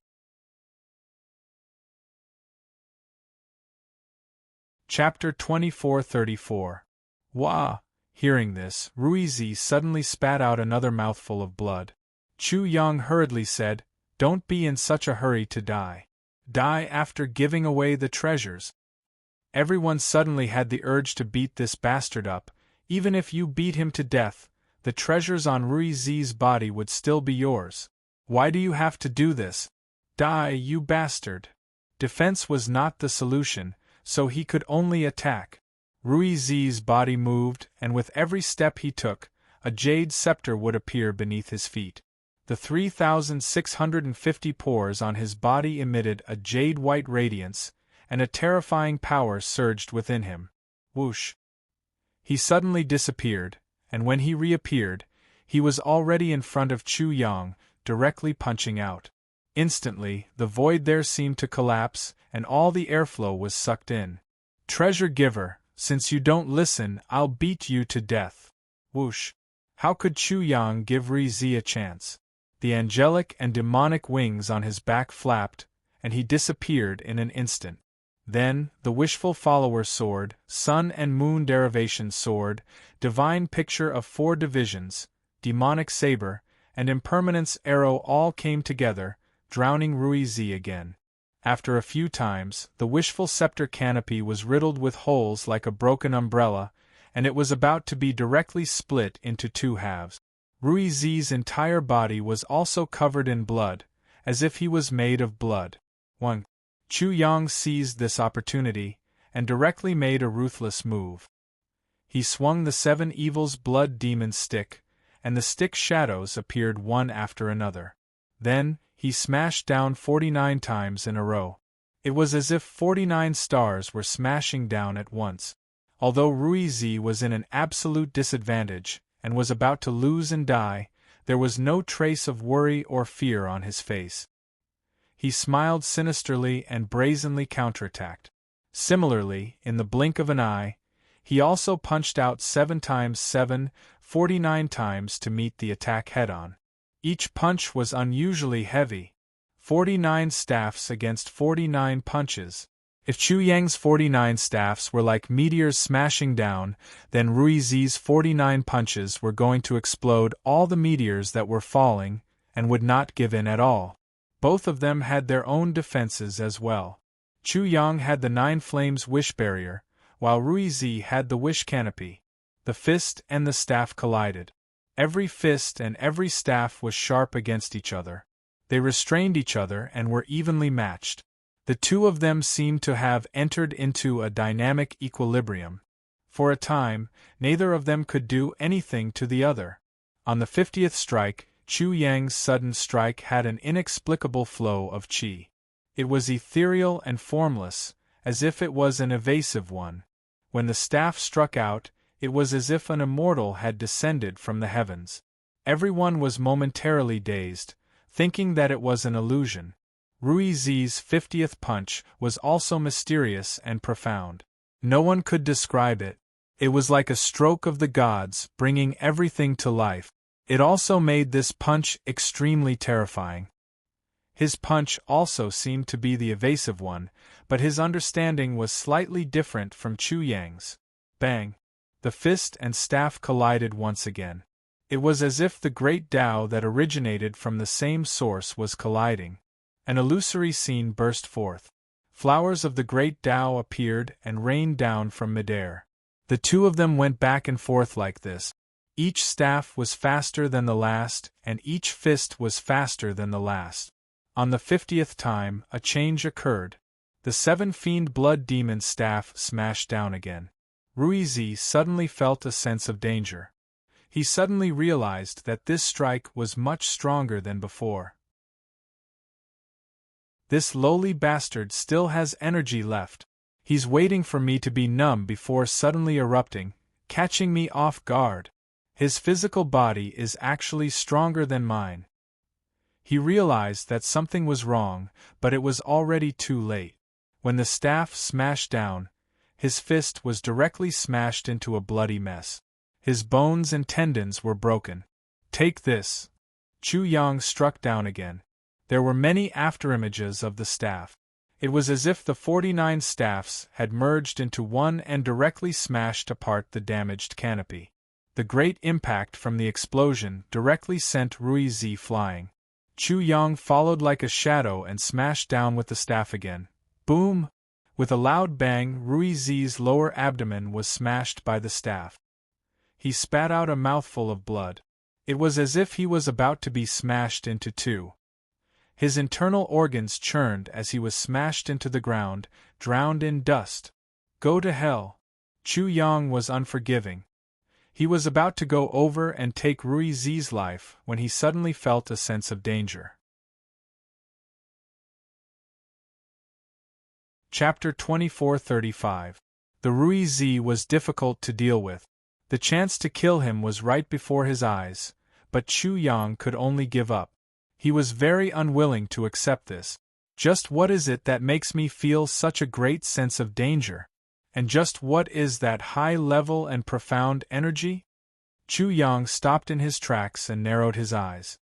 Chapter 2434. Wah! Hearing this, Rui Zi suddenly spat out another mouthful of blood. Chu Yang hurriedly said, "Don't be in such a hurry to die. Die after giving away the treasures." Everyone suddenly had the urge to beat this bastard up. Even if you beat him to death, the treasures on Ruizi's body would still be yours. Why do you have to do this? Die, you bastard! Defense was not the solution, so he could only attack. Ruizi's body moved, and with every step he took, a jade scepter would appear beneath his feet. The 3,650 pores on his body emitted a jade-white radiance, and a terrifying power surged within him. Whoosh! He suddenly disappeared, and when he reappeared, he was already in front of Chu Yang, directly punching out. Instantly, the void there seemed to collapse, and all the airflow was sucked in. Treasure giver, since you don't listen, I'll beat you to death. Whoosh! How could Chu Yang give Ruizi a chance? The angelic and demonic wings on his back flapped, and he disappeared in an instant. Then, the wishful follower sword, sun and moon derivation sword, divine picture of 4 divisions, demonic saber, and impermanence arrow all came together, drowning Ruizi again. After a few times, the wishful scepter canopy was riddled with holes like a broken umbrella, and it was about to be directly split into 2 halves. Ruizi's entire body was also covered in blood, as if he was made of blood. 1. Chu Yang seized this opportunity, and directly made a ruthless move. He swung the 7 evils blood demon stick, and the stick shadows appeared one after another. Then, he smashed down 49 times in a row. It was as if 49 stars were smashing down at once. Although Ruizi was in an absolute disadvantage, and was about to lose and die, there was no trace of worry or fear on his face. He smiled sinisterly and brazenly counterattacked. Similarly, in the blink of an eye, he also punched out 7 times 7, 49 times to meet the attack head-on. Each punch was unusually heavy. 49 staffs against 49 punches. If Chu Yang's 49 staffs were like meteors smashing down, then Ruizi's 49 punches were going to explode all the meteors that were falling, and would not give in at all. Both of them had their own defenses as well. Chu Yang had the 9 flames wish barrier, while Ruizi had the wish canopy. The fist and the staff collided. Every fist and every staff was sharp against each other. They restrained each other and were evenly matched. The 2 of them seemed to have entered into a dynamic equilibrium. For a time, neither of them could do anything to the other. On the 50th strike, Chu Yang's sudden strike had an inexplicable flow of qi. It was ethereal and formless, as if it was an evasive one. When the staff struck out, it was as if an immortal had descended from the heavens. Everyone was momentarily dazed, thinking that it was an illusion. Ruizi's 50th punch was also mysterious and profound. No one could describe it. It was like a stroke of the gods, bringing everything to life. It also made this punch extremely terrifying. His punch also seemed to be the evasive one, but his understanding was slightly different from Chu Yang's. Bang! The fist and staff collided once again. It was as if the great Tao that originated from the same source was colliding. An illusory scene burst forth. Flowers of the great Tao appeared and rained down from midair. The 2 of them went back and forth like this. Each staff was faster than the last, and each fist was faster than the last. On the 50th time, a change occurred. The 7 fiend blood demon staff smashed down again. Ruizi suddenly felt a sense of danger. He suddenly realized that this strike was much stronger than before. This lowly bastard still has energy left. He's waiting for me to be numb before suddenly erupting, catching me off guard. His physical body is actually stronger than mine. He realized that something was wrong, but it was already too late. When the staff smashed down, his fist was directly smashed into a bloody mess. His bones and tendons were broken. Take this. Chu Yang struck down again. There were many afterimages of the staff. It was as if the 49 staffs had merged into one and directly smashed apart the damaged canopy. The great impact from the explosion directly sent Ruizi flying. Chu Yang followed like a shadow and smashed down with the staff again. Boom! With a loud bang, Ruizi's lower abdomen was smashed by the staff. He spat out a mouthful of blood. It was as if he was about to be smashed into two. His internal organs churned as he was smashed into the ground, drowned in dust. Go to hell. Chu Yang was unforgiving. He was about to go over and take Ruizi's life when he suddenly felt a sense of danger. Chapter 2435. The Ruizi was difficult to deal with. The chance to kill him was right before his eyes, but Chu Yang could only give up. He was very unwilling to accept this. Just what is it that makes me feel such a great sense of danger? And just what is that high level and profound energy? Chu Yang stopped in his tracks and narrowed his eyes.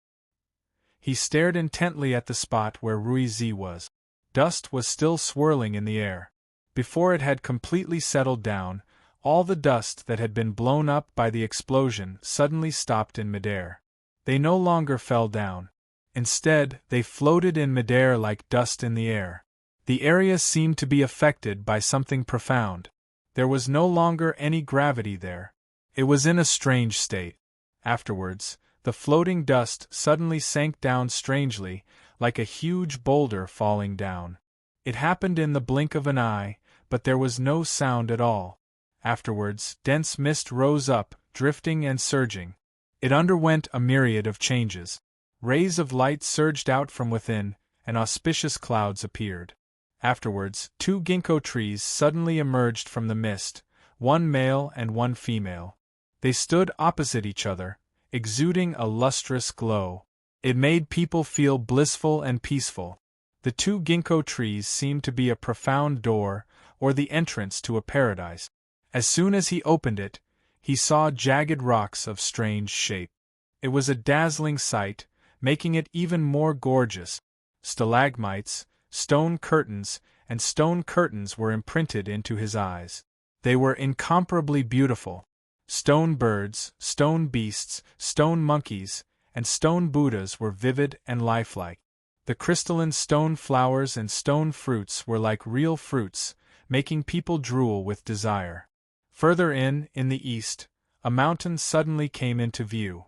He stared intently at the spot where Ruizi was. Dust was still swirling in the air. Before it had completely settled down, all the dust that had been blown up by the explosion suddenly stopped in midair. They no longer fell down. Instead, they floated in midair like dust in the air. The area seemed to be affected by something profound. There was no longer any gravity there. It was in a strange state. Afterwards, the floating dust suddenly sank down strangely, like a huge boulder falling down. It happened in the blink of an eye, but there was no sound at all. Afterwards, dense mist rose up, drifting and surging. It underwent a myriad of changes. Rays of light surged out from within, and auspicious clouds appeared. Afterwards, two ginkgo trees suddenly emerged from the mist, one male and one female. They stood opposite each other, exuding a lustrous glow. It made people feel blissful and peaceful. The two ginkgo trees seemed to be a profound door, or the entrance to a paradise. As soon as he opened it, he saw jagged rocks of strange shape. It was a dazzling sight, making it even more gorgeous. Stalagmites, stone curtains, and stone curtains were imprinted into his eyes. They were incomparably beautiful. Stone birds, stone beasts, stone monkeys, and stone Buddhas were vivid and lifelike. The crystalline stone flowers and stone fruits were like real fruits, making people drool with desire. Further in the east, a mountain suddenly came into view.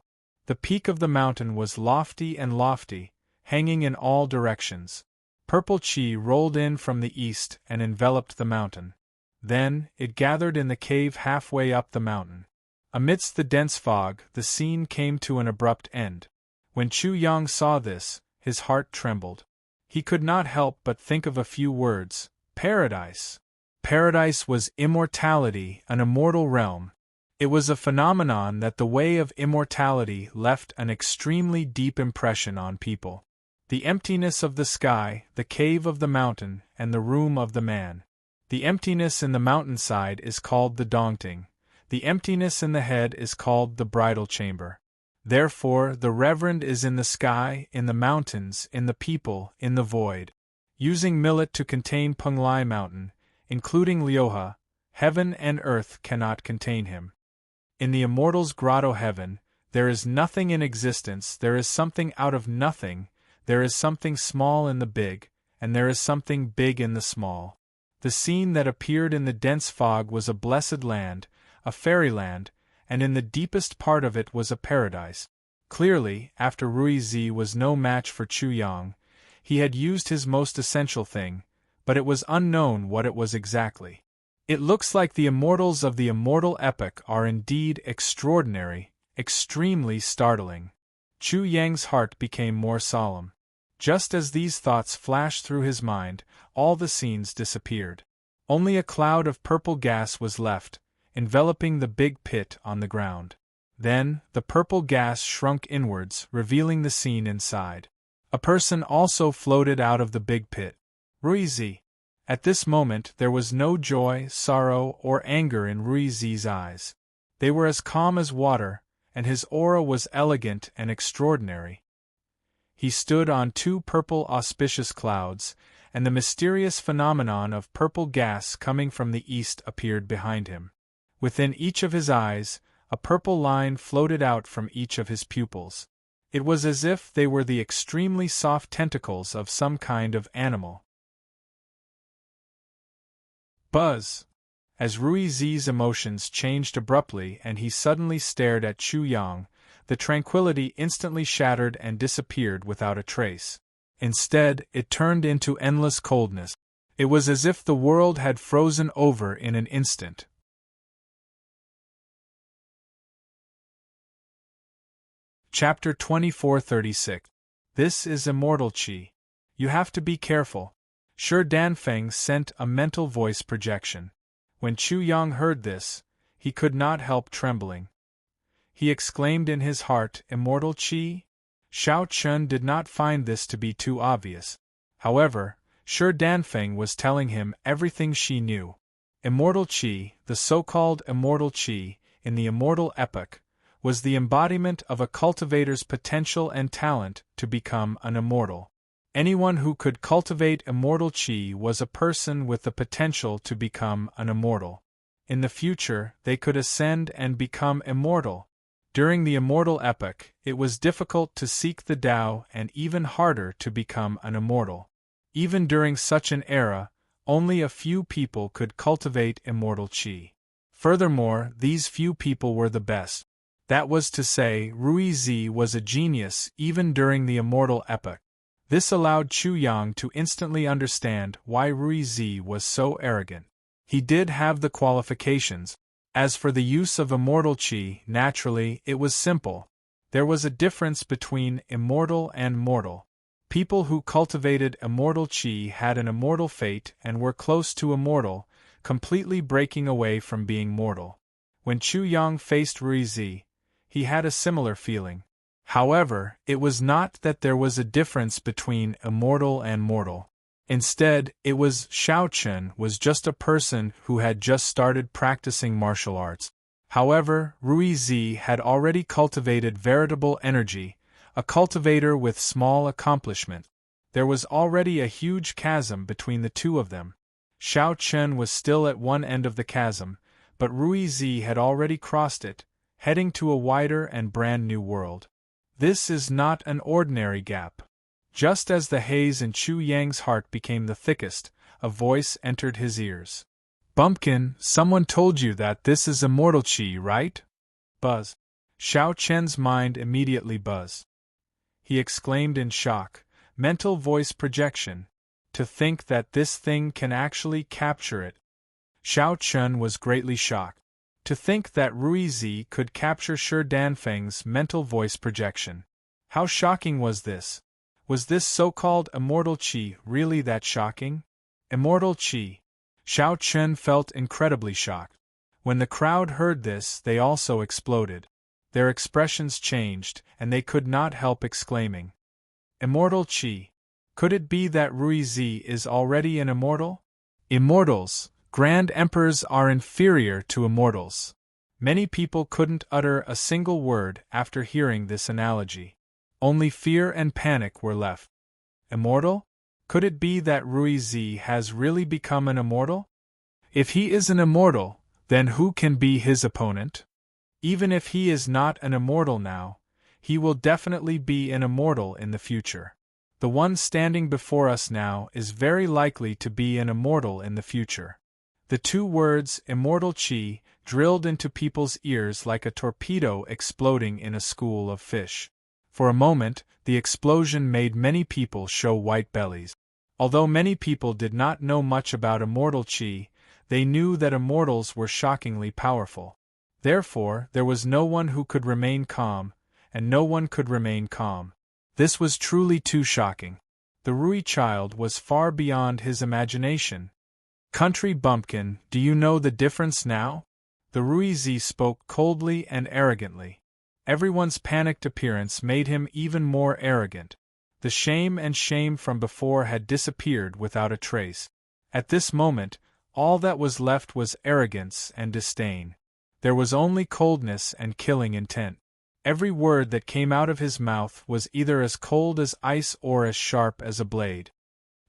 The peak of the mountain was lofty and lofty, hanging in all directions. Purple chi rolled in from the east and enveloped the mountain. Then, it gathered in the cave halfway up the mountain. Amidst the dense fog, the scene came to an abrupt end. When Chu Yang saw this, his heart trembled. He could not help but think of a few words: paradise. Paradise was immortality, an immortal realm. It was a phenomenon that the way of immortality left an extremely deep impression on people. The emptiness of the sky, the cave of the mountain, and the room of the man. The emptiness in the mountainside is called the Dongting. The emptiness in the head is called the bridal chamber. Therefore, the reverend is in the sky, in the mountains, in the people, in the void. Using millet to contain Penglai mountain, including Lioha, heaven and earth cannot contain him. In the immortal's grotto heaven, there is nothing in existence, there is something out of nothing, there is something small in the big, and there is something big in the small. The scene that appeared in the dense fog was a blessed land, a fairyland, and in the deepest part of it was a paradise. Clearly, after Ruizi was no match for Chu Yang, he had used his most essential thing, but it was unknown what it was exactly. It looks like the immortals of the immortal epoch are indeed extraordinary, extremely startling. Chu Yang's heart became more solemn. Just as these thoughts flashed through his mind, all the scenes disappeared. Only a cloud of purple gas was left, enveloping the big pit on the ground. Then, the purple gas shrunk inwards, revealing the scene inside. A person also floated out of the big pit. Ruizi. At this moment there was no joy, sorrow, or anger in Ruizi's eyes. They were as calm as water, and his aura was elegant and extraordinary. He stood on two purple auspicious clouds, and the mysterious phenomenon of purple gas coming from the east appeared behind him. Within each of his eyes, a purple line floated out from each of his pupils. It was as if they were the extremely soft tentacles of some kind of animal. Buzz! As Rui Zi's emotions changed abruptly and he suddenly stared at Chu Yang, the tranquility instantly shattered and disappeared without a trace. Instead, it turned into endless coldness. It was as if the world had frozen over in an instant. Chapter 2436. This is immortal qi. You have to be careful. Shi Danfeng sent a mental voice projection. When Chu Yang heard this, he could not help trembling. He exclaimed in his heart, "Immortal qi?" Xiao Chun did not find this to be too obvious. However, Shi Danfeng was telling him everything she knew. Immortal qi, the so-called immortal qi, in the immortal epoch, was the embodiment of a cultivator's potential and talent to become an immortal. Anyone who could cultivate immortal qi was a person with the potential to become an immortal. In the future, they could ascend and become immortal. During the immortal epoch, it was difficult to seek the Tao and even harder to become an immortal. Even during such an era, only a few people could cultivate immortal qi. Furthermore, these few people were the best. That was to say, Rui Zi was a genius even during the immortal epoch. This allowed Chu Yang to instantly understand why Rui Zi was so arrogant. He did have the qualifications. As for the use of immortal qi, naturally, it was simple. There was a difference between immortal and mortal. People who cultivated immortal qi had an immortal fate and were close to immortal, completely breaking away from being mortal. When Chu Yang faced Rui Zi, he had a similar feeling. However, it was not that there was a difference between immortal and mortal. Instead, it was Xiao Chun was just a person who had just started practicing martial arts. However, Rui Zi had already cultivated veritable energy, a cultivator with small accomplishment. There was already a huge chasm between the two of them. Xiao Chun was still at one end of the chasm, but Rui Zi had already crossed it, heading to a wider and brand new world. This is not an ordinary gap. Just as the haze in Chu Yang's heart became the thickest, a voice entered his ears. "Bumpkin, someone told you that this is immortal qi, right?" Buzz. Xiao Chen's mind immediately buzzed. He exclaimed in shock, "Mental voice projection. To think that this thing can actually capture it." Xiao Chun was greatly shocked. To think that Rui Zi could capture Shi Danfeng's mental voice projection. How shocking was this? Was this so-called immortal qi really that shocking? Immortal qi. Xiao Chun felt incredibly shocked. When the crowd heard this, they also exploded. Their expressions changed, and they could not help exclaiming, "Immortal qi! Could it be that Rui Zi is already an immortal?" Immortals, grand emperors are inferior to immortals. Many people couldn't utter a single word after hearing this analogy. Only fear and panic were left. Immortal? Could it be that Rui Zi has really become an immortal? If he is an immortal, then who can be his opponent? Even if he is not an immortal now, he will definitely be an immortal in the future. The one standing before us now is very likely to be an immortal in the future. The two words, immortal qi, drilled into people's ears like a torpedo exploding in a school of fish. For a moment, the explosion made many people show white bellies. Although many people did not know much about immortal qi, they knew that immortals were shockingly powerful. Therefore, there was no one who could remain calm, and no one could remain calm. This was truly too shocking. The Rui child was far beyond his imagination. "Country bumpkin, do you know the difference now?" The Rui Zi spoke coldly and arrogantly. Everyone's panicked appearance made him even more arrogant. The shame from before had disappeared without a trace. At this moment, all that was left was arrogance and disdain. There was only coldness and killing intent. Every word that came out of his mouth was either as cold as ice or as sharp as a blade.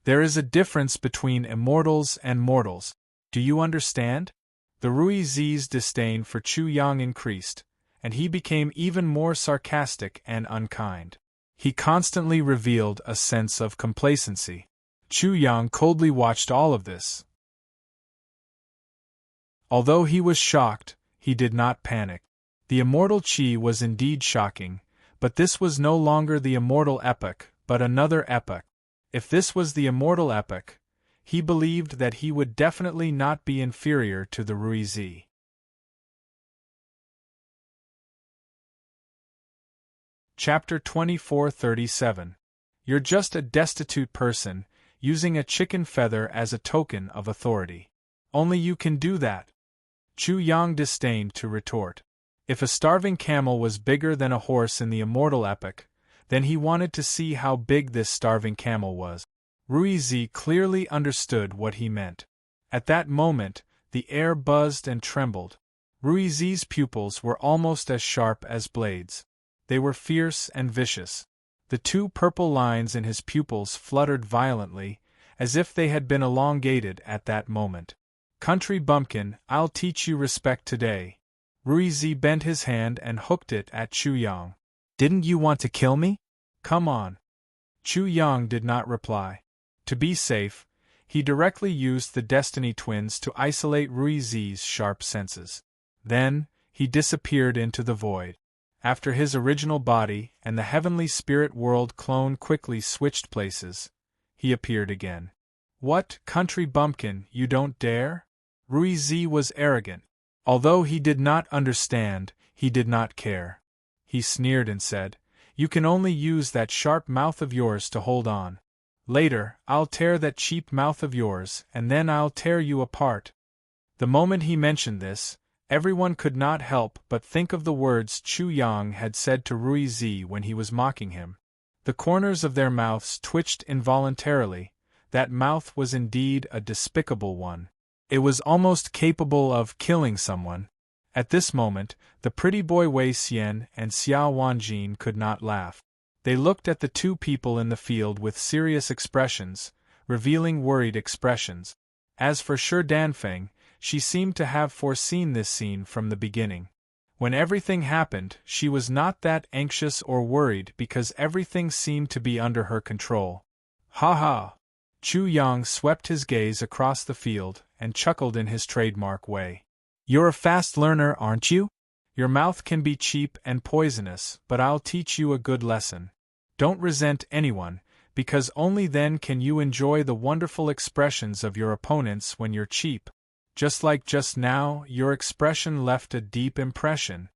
There is a difference between immortals and mortals. Do you understand? The Rui Zi's disdain for Chu Yang increased, and he became even more sarcastic and unkind. He constantly revealed a sense of complacency. Chu Yang coldly watched all of this. Although he was shocked, he did not panic. The immortal Qi was indeed shocking, but this was no longer the immortal epoch, but another epoch. If this was the immortal epoch, he believed that he would definitely not be inferior to the Ruizi. Chapter 2437. You're just a destitute person, using a chicken feather as a token of authority. Only you can do that. Chu Yang disdained to retort. If a starving camel was bigger than a horse in the immortal epoch, then he wanted to see how big this starving camel was. Ruizi clearly understood what he meant. At that moment, the air buzzed and trembled. Ruizi's pupils were almost as sharp as blades. They were fierce and vicious. The two purple lines in his pupils fluttered violently, as if they had been elongated at that moment. Country bumpkin, I'll teach you respect today. Ruizi bent his hand and hooked it at Chu Yang. Didn't you want to kill me? Come on. Chu Yang did not reply. To be safe, he directly used the Destiny Twins to isolate Ruizi's sharp senses. Then, he disappeared into the void. After his original body and the heavenly spirit world clone quickly switched places, he appeared again. What, country bumpkin, you don't dare? Ruizi was arrogant. Although he did not understand, he did not care. He sneered and said, You can only use that sharp mouth of yours to hold on. Later, I'll tear that cheap mouth of yours, and then I'll tear you apart. The moment he mentioned this, everyone could not help but think of the words Chu Yang had said to Ruizi when he was mocking him. The corners of their mouths twitched involuntarily. That mouth was indeed a despicable one. It was almost capable of killing someone. At this moment, the pretty boy Wei Xian and Xiao Wanjin could not laugh. They looked at the two people in the field with serious expressions, revealing worried expressions. As for Shi Danfeng, she seemed to have foreseen this scene from the beginning. When everything happened, she was not that anxious or worried because everything seemed to be under her control. Ha ha! Chu Yang swept his gaze across the field and chuckled in his trademark way. You're a fast learner, aren't you? Your mouth can be cheap and poisonous, but I'll teach you a good lesson. Don't resent anyone, because only then can you enjoy the wonderful expressions of your opponents when you're cheap. Just like just now, your expression left a deep impression.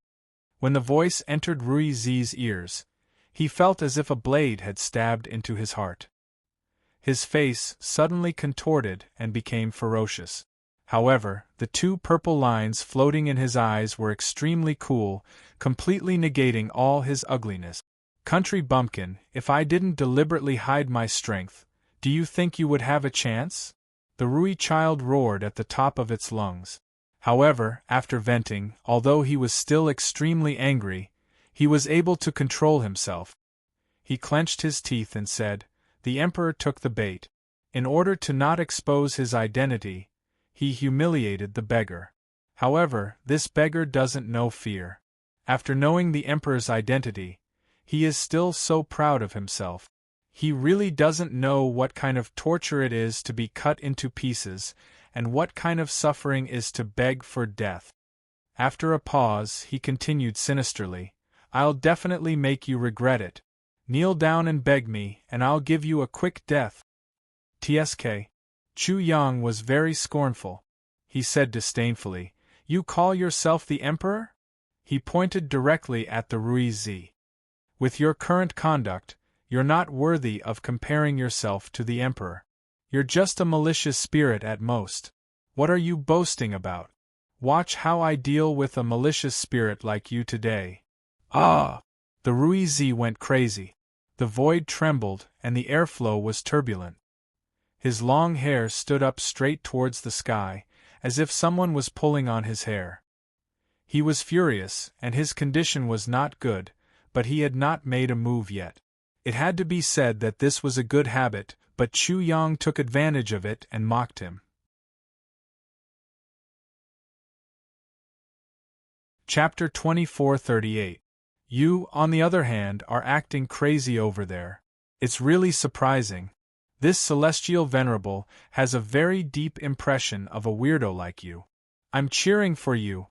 When the voice entered Ruizi's ears, he felt as if a blade had stabbed into his heart. His face suddenly contorted and became ferocious. However, the two purple lines floating in his eyes were extremely cool, completely negating all his ugliness. Country bumpkin, if I didn't deliberately hide my strength, do you think you would have a chance? The Rui child roared at the top of its lungs. However, after venting, although he was still extremely angry, he was able to control himself. He clenched his teeth and said, The Emperor took the bait. In order to not expose his identity, he humiliated the beggar. However, this beggar doesn't know fear. After knowing the Emperor's identity, he is still so proud of himself. He really doesn't know what kind of torture it is to be cut into pieces, and what kind of suffering is to beg for death. After a pause, he continued sinisterly, I'll definitely make you regret it. Kneel down and beg me, and I'll give you a quick death. Tsk. Chu Yang was very scornful. He said disdainfully, You call yourself the Emperor? He pointed directly at the Ruizi. With your current conduct, you're not worthy of comparing yourself to the Emperor. You're just a malicious spirit at most. What are you boasting about? Watch how I deal with a malicious spirit like you today. Ah! The Ruizi went crazy. The void trembled, and the airflow was turbulent. His long hair stood up straight towards the sky, as if someone was pulling on his hair. He was furious, and his condition was not good, but he had not made a move yet. It had to be said that this was a good habit, but Chu Yang took advantage of it and mocked him. Chapter 2438. You, on the other hand, are acting crazy over there. It's really surprising. This celestial venerable has a very deep impression of a weirdo like you. I'm cheering for you.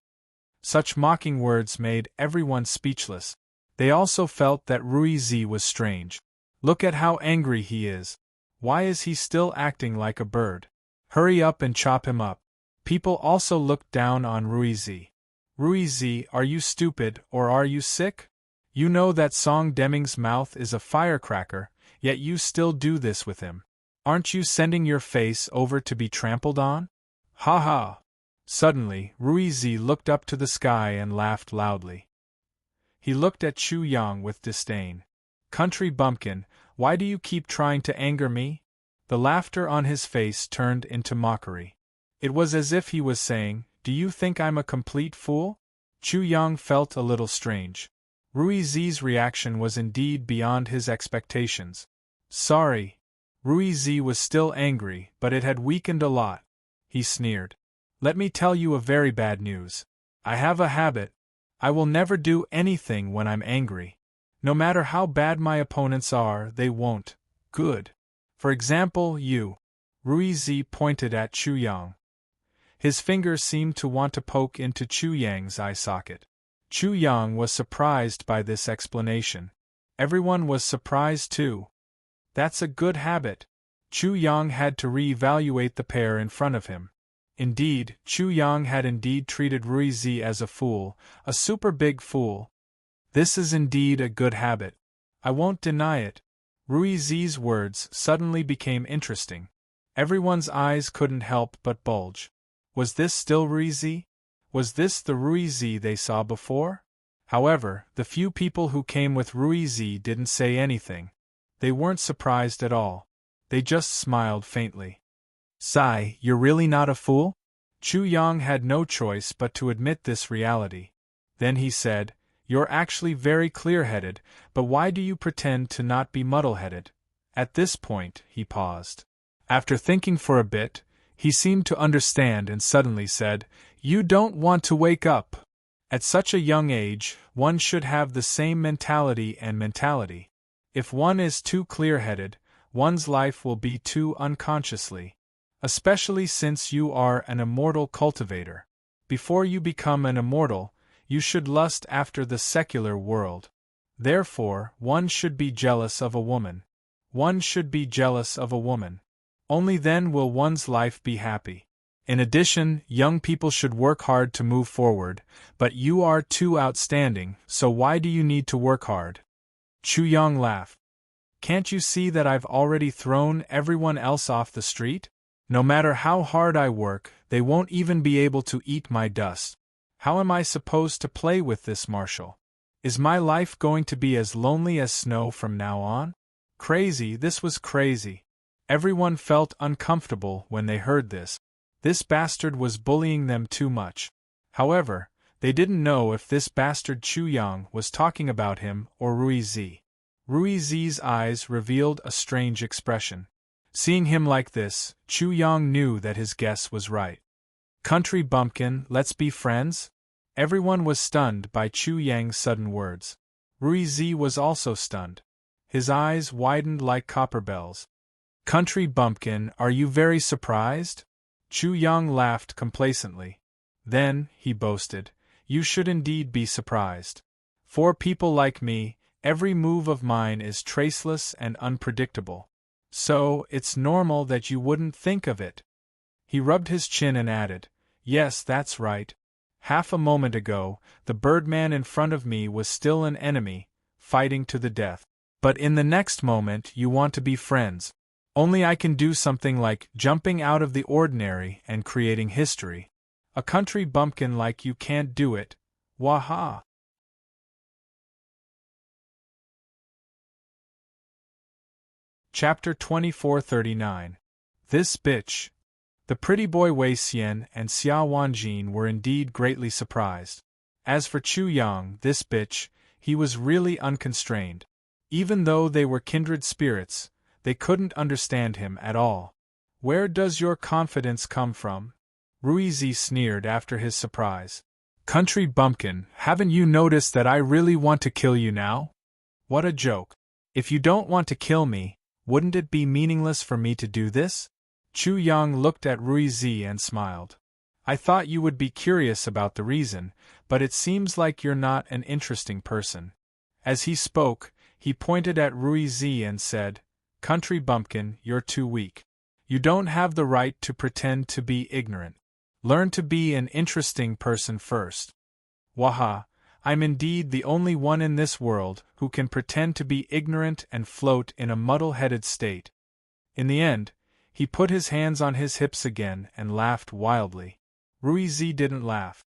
Such mocking words made everyone speechless. They also felt that Ruizi was strange. Look at how angry he is. Why is he still acting like a bird? Hurry up and chop him up. People also looked down on Ruizi. Ruizi, are you stupid or are you sick? You know that Song Deming's mouth is a firecracker, yet you still do this with him. Aren't you sending your face over to be trampled on? Ha ha! Suddenly, Ruizi looked up to the sky and laughed loudly. He looked at Chu Yang with disdain. Country bumpkin, why do you keep trying to anger me? The laughter on his face turned into mockery. It was as if he was saying, do you think I'm a complete fool? Chu Yang felt a little strange. Ruizi's reaction was indeed beyond his expectations. Sorry. Ruizi was still angry, but it had weakened a lot. He sneered. Let me tell you a very bad news. I have a habit. I will never do anything when I'm angry. No matter how bad my opponents are, they won't. Good. For example, you. Ruizi pointed at Chu Yang. His fingers seemed to want to poke into Chu Yang's eye socket. Chu Yang was surprised by this explanation. Everyone was surprised too. That's a good habit. Chu Yang had to re-evaluate the pair in front of him. Indeed, Chu Yang had indeed treated Ruizi as a fool, a super big fool. This is indeed a good habit. I won't deny it. Ruizi's words suddenly became interesting. Everyone's eyes couldn't help but bulge. Was this still Ruizi? Was this the Ruizi they saw before? However, the few people who came with Ruizi didn't say anything. They weren't surprised at all. They just smiled faintly. Sigh, you're really not a fool? Chu Yang had no choice but to admit this reality. Then he said, you're actually very clear-headed, but why do you pretend to not be muddle-headed? At this point, he paused. After thinking for a bit, he seemed to understand and suddenly said, you don't want to wake up. At such a young age, one should have the same mentality and mentality. If one is too clear-headed, one's life will be too unconsciously. Especially since you are an immortal cultivator. Before you become an immortal, you should lust after the secular world. Therefore, one should be jealous of a woman. One should be jealous of a woman. Only then will one's life be happy. In addition, young people should work hard to move forward, but you are too outstanding, so why do you need to work hard? Chu Yang laughed. Can't you see that I've already thrown everyone else off the street? No matter how hard I work, they won't even be able to eat my dust. How am I supposed to play with this, Marshall? Is my life going to be as lonely as snow from now on? Crazy, this was crazy. Everyone felt uncomfortable when they heard this. This bastard was bullying them too much. However, they didn't know if this bastard Chu Yang was talking about him or Ruizi. Ruizi's eyes revealed a strange expression. Seeing him like this, Chu Yang knew that his guess was right. Country bumpkin, let's be friends? Everyone was stunned by Chu Yang's sudden words. Ruizi was also stunned. His eyes widened like copper bells. Country bumpkin, are you very surprised? Chu Yang laughed complacently. Then, he boasted, you should indeed be surprised. For people like me, every move of mine is traceless and unpredictable. So, it's normal that you wouldn't think of it. He rubbed his chin and added, yes, that's right. Half a moment ago, the Birdman in front of me was still an enemy, fighting to the death. But in the next moment you want to be friends. Only I can do something like jumping out of the ordinary and creating history. A country bumpkin like you can't do it. Waha! Chapter 2439. This bitch. The pretty boy Wei Xian and Xia Wanjin were indeed greatly surprised. As for Chu Yang, this bitch, he was really unconstrained. Even though they were kindred spirits, they couldn't understand him at all. Where does your confidence come from? Ruizi sneered after his surprise. Country bumpkin, haven't you noticed that I really want to kill you now? What a joke. If you don't want to kill me, wouldn't it be meaningless for me to do this? Chu Yang looked at Ruizi and smiled. I thought you would be curious about the reason, but it seems like you're not an interesting person. As he spoke, he pointed at Ruizi and said, Country bumpkin, you're too weak. You don't have the right to pretend to be ignorant. Learn to be an interesting person first. Waha, I'm indeed the only one in this world who can pretend to be ignorant and float in a muddle-headed state. In the end, he put his hands on his hips again and laughed wildly. Ruizi didn't laugh.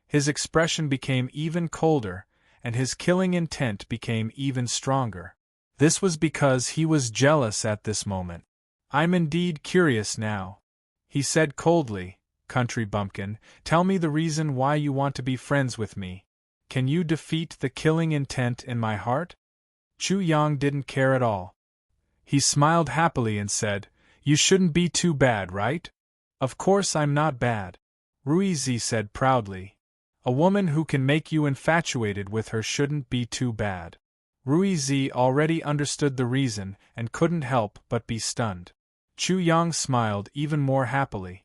His expression became even colder, and his killing intent became even stronger. This was because he was jealous at this moment. I'm indeed curious now, he said coldly. Country bumpkin, tell me the reason why you want to be friends with me. Can you defeat the killing intent in my heart? Chu Yang didn't care at all. He smiled happily and said, You shouldn't be too bad, right? Of course I'm not bad, Ruizi said proudly. A woman who can make you infatuated with her shouldn't be too bad. Ruizi already understood the reason and couldn't help but be stunned. Chu Yang smiled even more happily.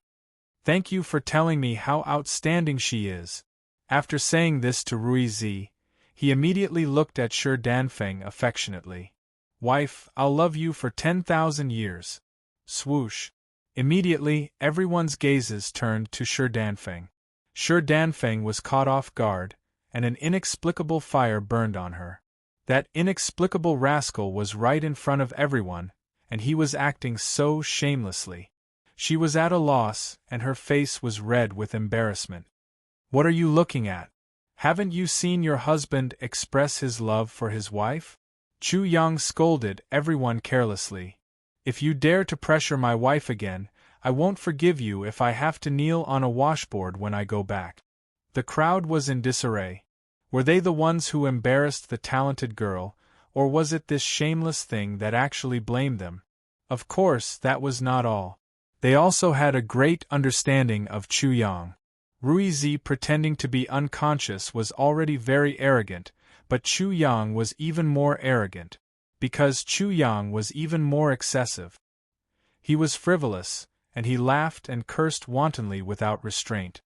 Thank you for telling me how outstanding she is. After saying this to Ruizi, he immediately looked at Shi Danfeng affectionately. Wife, I'll love you for 10,000 years. Swoosh. Immediately, everyone's gazes turned to Shi Danfeng. Shi Danfeng was caught off guard, and an inexplicable fire burned on her. That inexplicable rascal was right in front of everyone, and he was acting so shamelessly. She was at a loss, and her face was red with embarrassment. What are you looking at? Haven't you seen your husband express his love for his wife? Chu Yang scolded everyone carelessly. If you dare to pressure my wife again, I won't forgive you if I have to kneel on a washboard when I go back. The crowd was in disarray. Were they the ones who embarrassed the talented girl, or was it this shameless thing that actually blamed them? Of course, that was not all. They also had a great understanding of Chu Yang. Ruizi pretending to be unconscious was already very arrogant, but Chu Yang was even more arrogant, because Chu Yang was even more excessive. He was frivolous, and he laughed and cursed wantonly without restraint.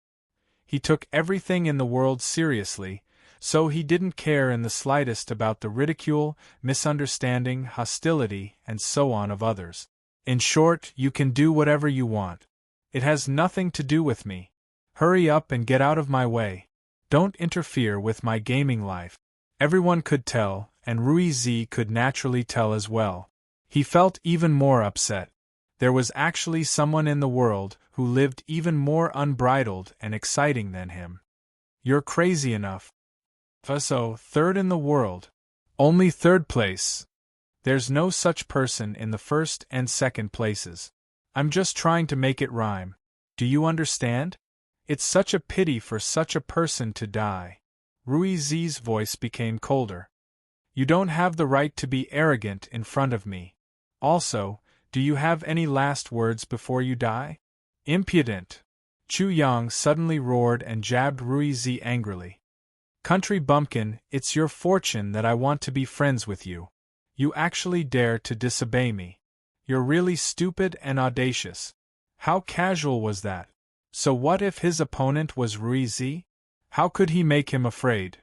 He took everything in the world seriously, so he didn't care in the slightest about the ridicule, misunderstanding, hostility, and so on of others. In short, you can do whatever you want. It has nothing to do with me. Hurry up and get out of my way. Don't interfere with my gaming life. Everyone could tell, and Ruizi could naturally tell as well. He felt even more upset. There was actually someone in the world who lived even more unbridled and exciting than him. You're crazy enough. So, third in the world. Only third place. There's no such person in the first and second places. I'm just trying to make it rhyme. Do you understand? It's such a pity for such a person to die. Ruizi's voice became colder. You don't have the right to be arrogant in front of me. Also, do you have any last words before you die? Impudent! Chu Yang suddenly roared and jabbed Ruizi angrily. Country bumpkin, it's your fortune that I want to be friends with you. You actually dare to disobey me. You're really stupid and audacious. How casual was that? So what if his opponent was Ruizi? How could he make him afraid?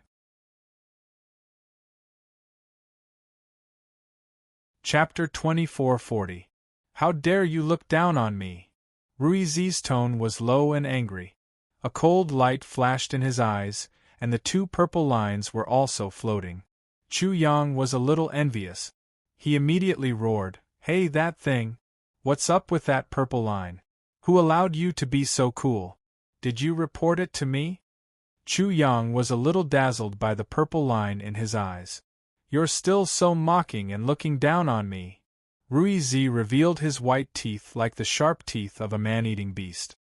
Chapter 2440. How dare you look down on me? Ruizi's tone was low and angry. A cold light flashed in his eyes, and the two purple lines were also floating. Chu Yang was a little envious. He immediately roared, Hey, that thing! What's up with that purple line? Who allowed you to be so cool? Did you report it to me? Chu Yang was a little dazzled by the purple line in his eyes. You're still so mocking and looking down on me. Ruizi revealed his white teeth like the sharp teeth of a man-eating beast.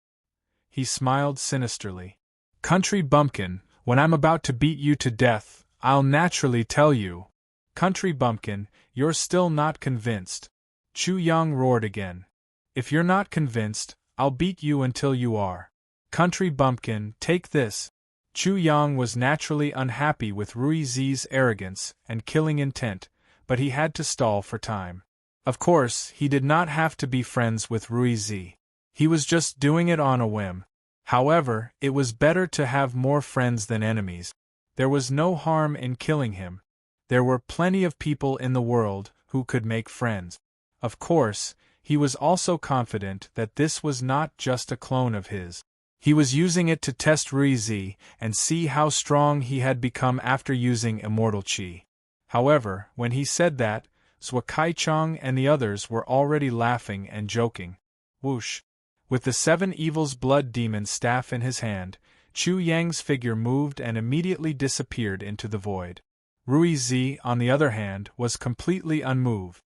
He smiled sinisterly. Country bumpkin, when I'm about to beat you to death, I'll naturally tell you. Country bumpkin, you're still not convinced. Chu Yang roared again. If you're not convinced, I'll beat you until you are. Country bumpkin, take this. Chu Yang was naturally unhappy with Ruizi's arrogance and killing intent, but he had to stall for time. Of course, he did not have to be friends with Ruizi. He was just doing it on a whim. However, it was better to have more friends than enemies. There was no harm in killing him. There were plenty of people in the world who could make friends. Of course, he was also confident that this was not just a clone of his. He was using it to test Ruizi and see how strong he had become after using immortal chi. However, when he said that, Zhou Kaichang and the others were already laughing and joking. Whoosh! With the seven evils blood demon staff in his hand, Chu Yang's figure moved and immediately disappeared into the void. Ruizi, on the other hand, was completely unmoved.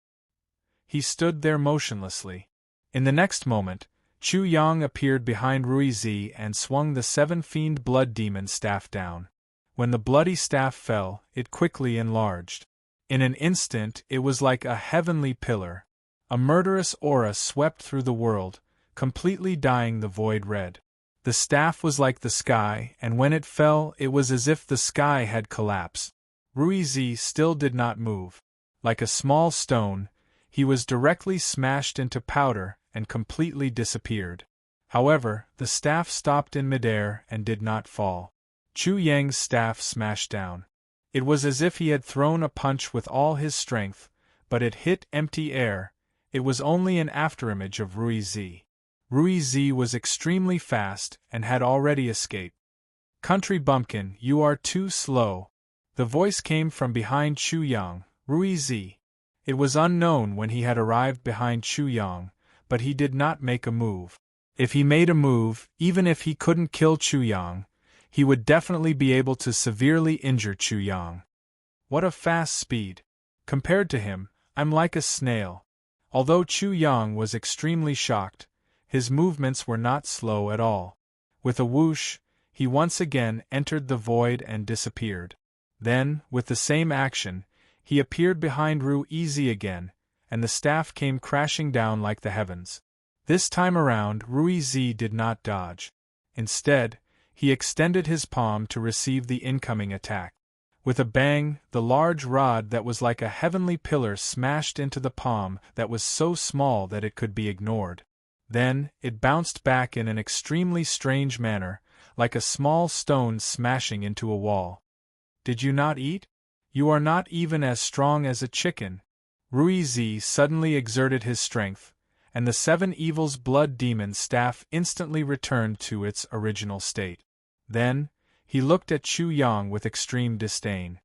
He stood there motionlessly. In the next moment, Chu Yang appeared behind Ruizi and swung the seven fiend blood demon staff down. When the bloody staff fell, it quickly enlarged. In an instant it was like a heavenly pillar. A murderous aura swept through the world, completely dyeing the void red. The staff was like the sky, and when it fell it was as if the sky had collapsed. Ruizi still did not move. Like a small stone, he was directly smashed into powder and completely disappeared. However, the staff stopped in midair and did not fall. Chu Yang's staff smashed down. It was as if he had thrown a punch with all his strength, but it hit empty air. It was only an afterimage of Ruizi. Ruizi was extremely fast and had already escaped. "Country bumpkin, you are too slow." The voice came from behind Chu Yang. Ruizi. It was unknown when he had arrived behind Chu Yang, but he did not make a move. If he made a move, even if he couldn't kill Chu Yang, he would definitely be able to severely injure Chu Yang. What a fast speed! Compared to him, I'm like a snail. Although Chu Yang was extremely shocked, his movements were not slow at all. With a whoosh, he once again entered the void and disappeared. Then, with the same action, he appeared behind Ruizi again, and the staff came crashing down like the heavens. This time around, Ruizi did not dodge. Instead, he extended his palm to receive the incoming attack. With a bang, the large rod that was like a heavenly pillar smashed into the palm that was so small that it could be ignored. Then, it bounced back in an extremely strange manner, like a small stone smashing into a wall. "Did you not eat? You are not even as strong as a chicken." Ruizi suddenly exerted his strength, and the seven evils blood demon staff instantly returned to its original state. Then, he looked at Chu Yang with extreme disdain.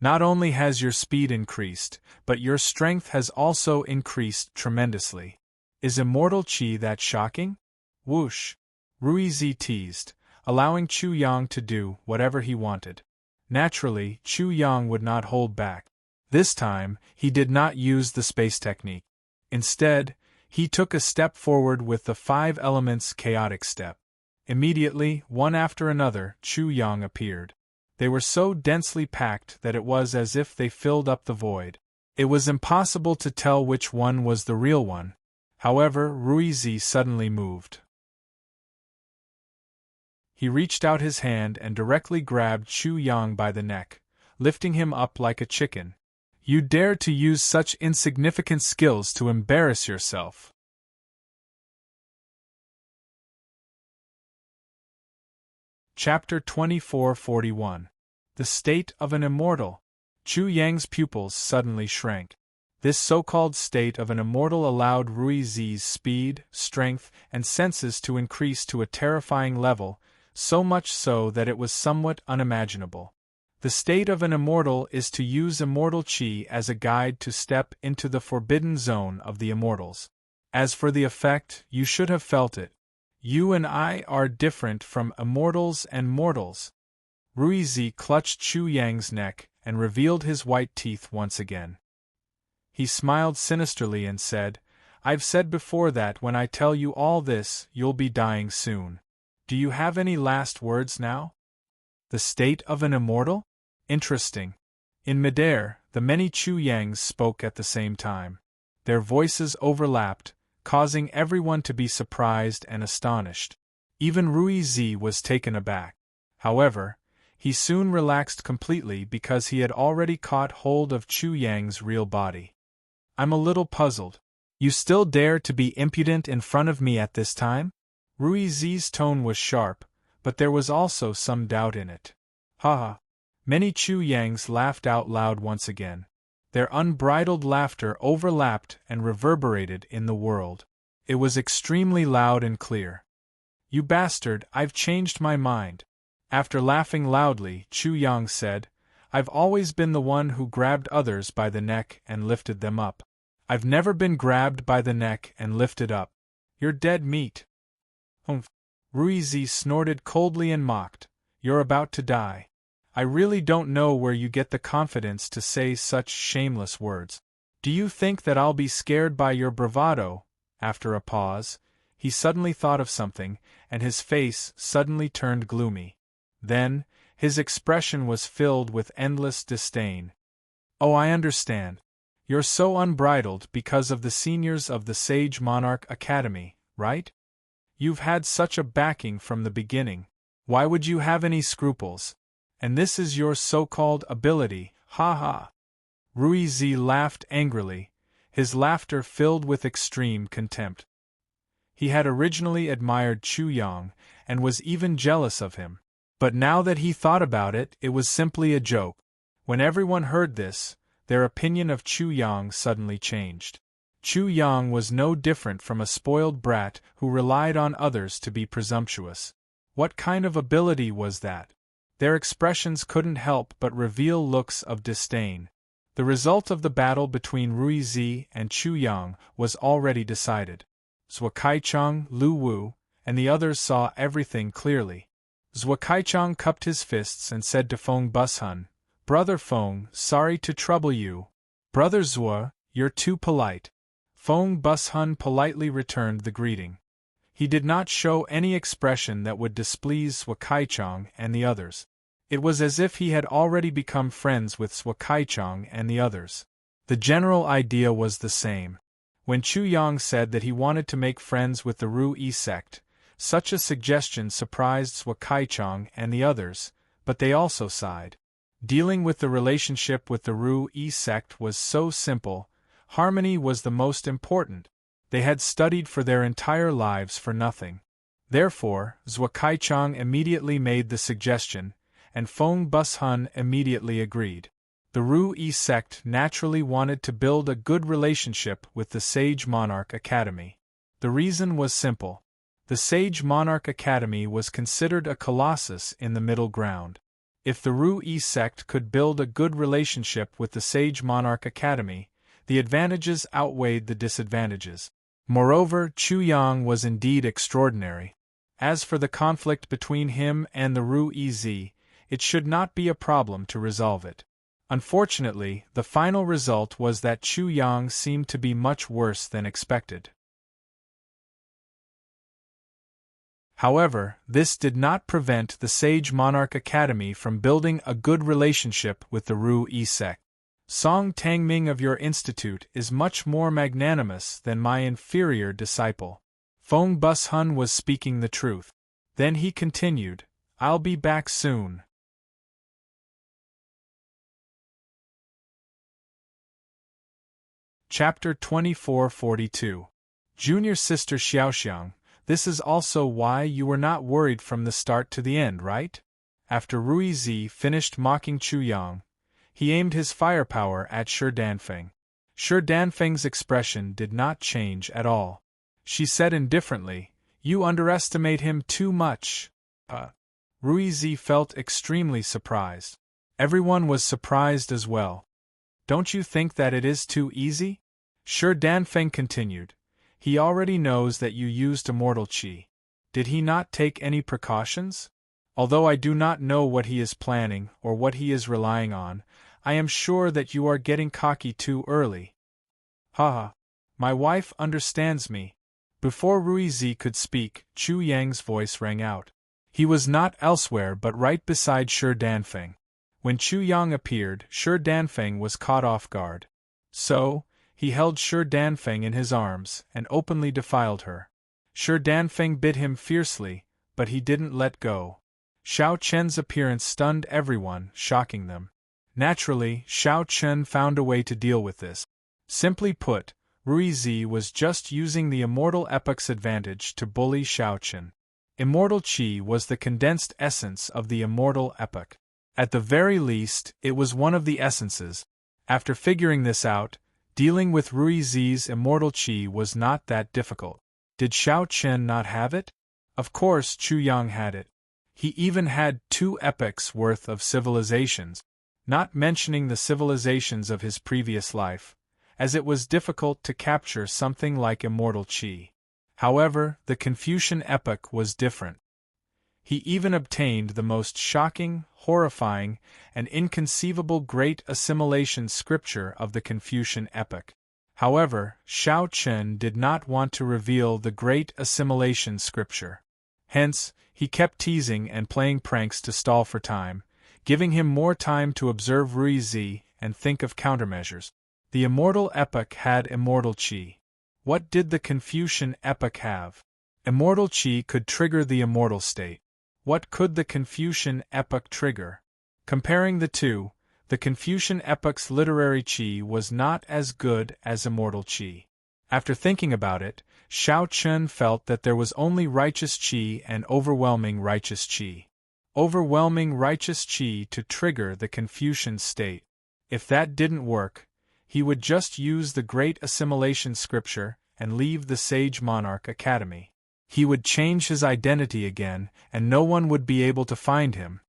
"Not only has your speed increased, but your strength has also increased tremendously. Is immortal chi that shocking?" Whoosh! Ruizi teased, allowing Chu Yang to do whatever he wanted. Naturally, Chu Yang would not hold back. This time, he did not use the space technique. Instead, he took a step forward with the five elements chaotic step. Immediately, one after another, Chu Yang appeared. They were so densely packed that it was as if they filled up the void. It was impossible to tell which one was the real one. However, Ruizi suddenly moved. He reached out his hand and directly grabbed Chu Yang by the neck, lifting him up like a chicken. "You dare to use such insignificant skills to embarrass yourself." Chapter 2441. The State of an Immortal. Chu Yang's pupils suddenly shrank. This so-called state of an immortal allowed Ruizi's speed, strength, and senses to increase to a terrifying level, so much so that it was somewhat unimaginable. The state of an immortal is to use immortal chi as a guide to step into the forbidden zone of the immortals. As for the effect, you should have felt it. You and I are different from immortals and mortals. Ruizi clutched Chu Yang's neck and revealed his white teeth once again. He smiled sinisterly and said, "I've said before that when I tell you all this, you'll be dying soon. Do you have any last words now?" The state of an immortal? Interesting. In midair, the many Chu Yangs spoke at the same time. Their voices overlapped, causing everyone to be surprised and astonished. Even Ruizi was taken aback. However, he soon relaxed completely because he had already caught hold of Chu Yang's real body. "I'm a little puzzled. You still dare to be impudent in front of me at this time?" Ruizi's tone was sharp, but there was also some doubt in it. Ha ha. Many Chu Yangs laughed out loud once again. Their unbridled laughter overlapped and reverberated in the world. It was extremely loud and clear. You bastard, I've changed my mind. After laughing loudly, Chu Yang said, I've always been the one who grabbed others by the neck and lifted them up. I've never been grabbed by the neck and lifted up. You're dead meat. Humph. Ruizi snorted coldly and mocked, You're about to die. I really don't know where you get the confidence to say such shameless words. Do you think that I'll be scared by your bravado? After a pause, he suddenly thought of something, and his face suddenly turned gloomy. Then, his expression was filled with endless disdain. Oh, I understand. You're so unbridled because of the seniors of the Sage Monarch Academy, right? You've had such a backing from the beginning. Why would you have any scruples? And this is your so-called ability, ha ha. Ruizi laughed angrily, his laughter filled with extreme contempt. He had originally admired Chu Yang, and was even jealous of him. But now that he thought about it, it was simply a joke. When everyone heard this, their opinion of Chu Yang suddenly changed. Chu Yang was no different from a spoiled brat who relied on others to be presumptuous. What kind of ability was that? Their expressions couldn't help but reveal looks of disdain. The result of the battle between Ruizi and Chu Yang was already decided. Zhuo Kaichang, Lu Wu, and the others saw everything clearly. Zhuo Kaichang cupped his fists and said to Feng Bushun, Brother Feng, sorry to trouble you. Brother Zhuo, you're too polite. Feng Bushun politely returned the greeting. He did not show any expression that would displease Zhuo Kaichang and the others. It was as if he had already become friends with Zhuo Kaichang and the others. The general idea was the same. When Chu Yang said that he wanted to make friends with the Ru-Yi sect, such a suggestion surprised Zhuo Kaichang and the others, but they also sighed. Dealing with the relationship with the Ru-Yi sect was so simple, harmony was the most important. They had studied for their entire lives for nothing. Therefore, Zhuo Kaichang immediately made the suggestion, and Feng Bushun immediately agreed. The Ru-Yi sect naturally wanted to build a good relationship with the Sage Monarch Academy. The reason was simple. The Sage Monarch Academy was considered a colossus in the middle ground. If the Ru-Yi sect could build a good relationship with the Sage Monarch Academy, the advantages outweighed the disadvantages. Moreover, Chu Yang was indeed extraordinary. As for the conflict between him and the Ru-Yi, it should not be a problem to resolve it. Unfortunately, the final result was that Chu Yang seemed to be much worse than expected. However, this did not prevent the Sage Monarch Academy from building a good relationship with the Ru-Yi sect. Song Tangming of your institute is much more magnanimous than my inferior disciple. Feng Bushun was speaking the truth. Then he continued, I'll be back soon. Chapter 2442. Junior Sister Xiaoxiang, this is also why you were not worried from the start to the end, right? After Ruizi finished mocking Chu Yang, he aimed his firepower at Shi Danfeng. Shi Danfeng's expression did not change at all. She said indifferently, You underestimate him too much. Ruizi felt extremely surprised. Everyone was surprised as well. Don't you think that it is too easy? Shi Danfeng continued. He already knows that you used immortal qi. Did he not take any precautions? Although I do not know what he is planning or what he is relying on, I am sure that you are getting cocky too early. Haha. My wife understands me. Before Ruizi could speak, Chu Yang's voice rang out. He was not elsewhere but right beside Shi Danfeng. When Chu Yang appeared, Shi Danfeng was caught off guard. So, he held Shi Danfeng in his arms and openly defiled her. Shi Danfeng bit him fiercely, but he didn't let go. Xiao Chen's appearance stunned everyone, shocking them. Naturally, Xiao Chen found a way to deal with this. Simply put, Ruizi was just using the Immortal Epoch's advantage to bully Shao Chen. Immortal Qi was the condensed essence of the Immortal Epoch. At the very least, it was one of the essences. After figuring this out, dealing with Ruizi's Immortal Qi was not that difficult. Did Shao Chen not have it? Of course Chu Yang had it. He even had 2 epochs worth of civilizations, not mentioning the civilizations of his previous life, as it was difficult to capture something like Immortal Qi. However, the Confucian epoch was different. He even obtained the most shocking, horrifying, and inconceivable great assimilation scripture of the Confucian epoch. However, Shao Chen did not want to reveal the great assimilation scripture. Hence, he kept teasing and playing pranks to stall for time, giving him more time to observe Ruizi and think of countermeasures. The Immortal Epoch had Immortal Qi. What did the Confucian Epoch have? Immortal Qi could trigger the immortal state. What could the Confucian Epoch trigger? Comparing the two, the Confucian Epoch's literary Qi was not as good as Immortal Qi. After thinking about it, Shao Chen felt that there was only righteous Qi and overwhelming righteous Qi. Overwhelming righteous Qi to trigger the Confucian state. If that didn't work, he would just use the Great Assimilation Scripture and leave the Sage Monarch Academy. He would change his identity again, and no one would be able to find him.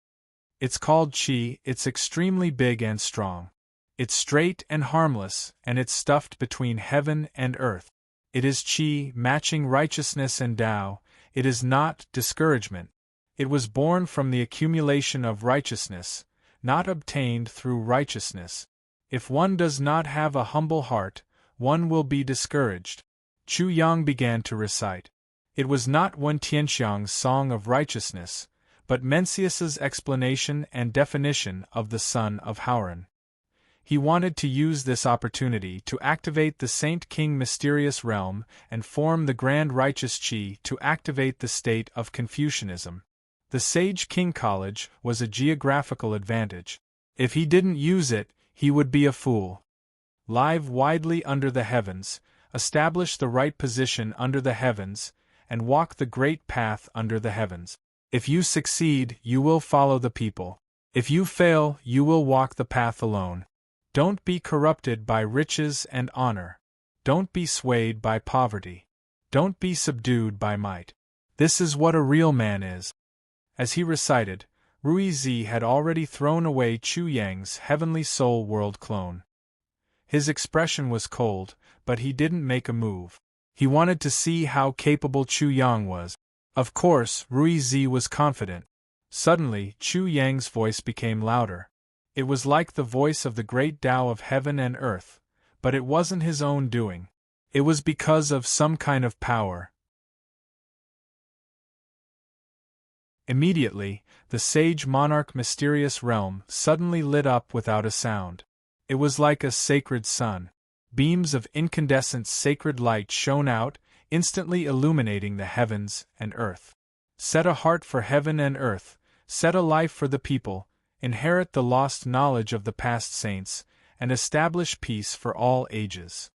It's called Qi, it's extremely big and strong. It's straight and harmless, and it's stuffed between heaven and earth. It is Qi matching righteousness and Tao, it is not discouragement. It was born from the accumulation of righteousness, not obtained through righteousness. If one does not have a humble heart, one will be discouraged. Chu Yang began to recite. It was not Wen Tianxiang's song of righteousness, but Mencius's explanation and definition of the son of Hauran. He wanted to use this opportunity to activate the Saint King mysterious realm and form the Grand Righteous Qi to activate the state of Confucianism. The Sage King College was a geographical advantage. If he didn't use it, he would be a fool. Live widely under the heavens, establish the right position under the heavens, and walk the great path under the heavens. If you succeed, you will follow the people. If you fail, you will walk the path alone. Don't be corrupted by riches and honor. Don't be swayed by poverty. Don't be subdued by might. This is what a real man is. As he recited, Ruizi had already thrown away Chu Yang's Heavenly Soul World clone. His expression was cold, but he didn't make a move. He wanted to see how capable Chu Yang was. Of course, Ruizi was confident. Suddenly, Chu Yang's voice became louder. It was like the voice of the great Tao of heaven and earth, but it wasn't his own doing. It was because of some kind of power. Immediately, the Sage Monarch mysterious realm suddenly lit up without a sound. It was like a sacred sun. Beams of incandescent sacred light shone out, instantly illuminating the heavens and earth. Set a heart for heaven and earth, set a life for the people, inherit the lost knowledge of the past saints, and establish peace for all ages.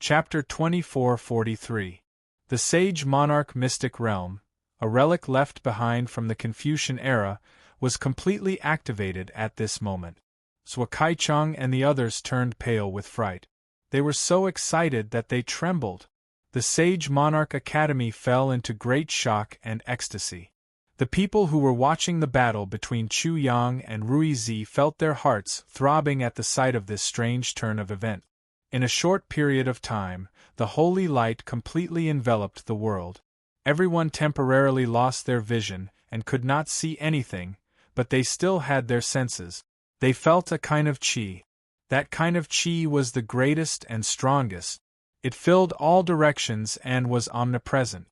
Chapter 2443. The Sage Monarch Mystic Realm, a relic left behind from the Confucian era, was completely activated at this moment. Sua Kaichang and the others turned pale with fright. They were so excited that they trembled. The Sage Monarch Academy fell into great shock and ecstasy. The people who were watching the battle between Chu Yang and Ruizi felt their hearts throbbing at the sight of this strange turn of events. In a short period of time, the holy light completely enveloped the world. Everyone temporarily lost their vision and could not see anything, but they still had their senses. They felt a kind of qi. That kind of qi was the greatest and strongest. It filled all directions and was omnipresent.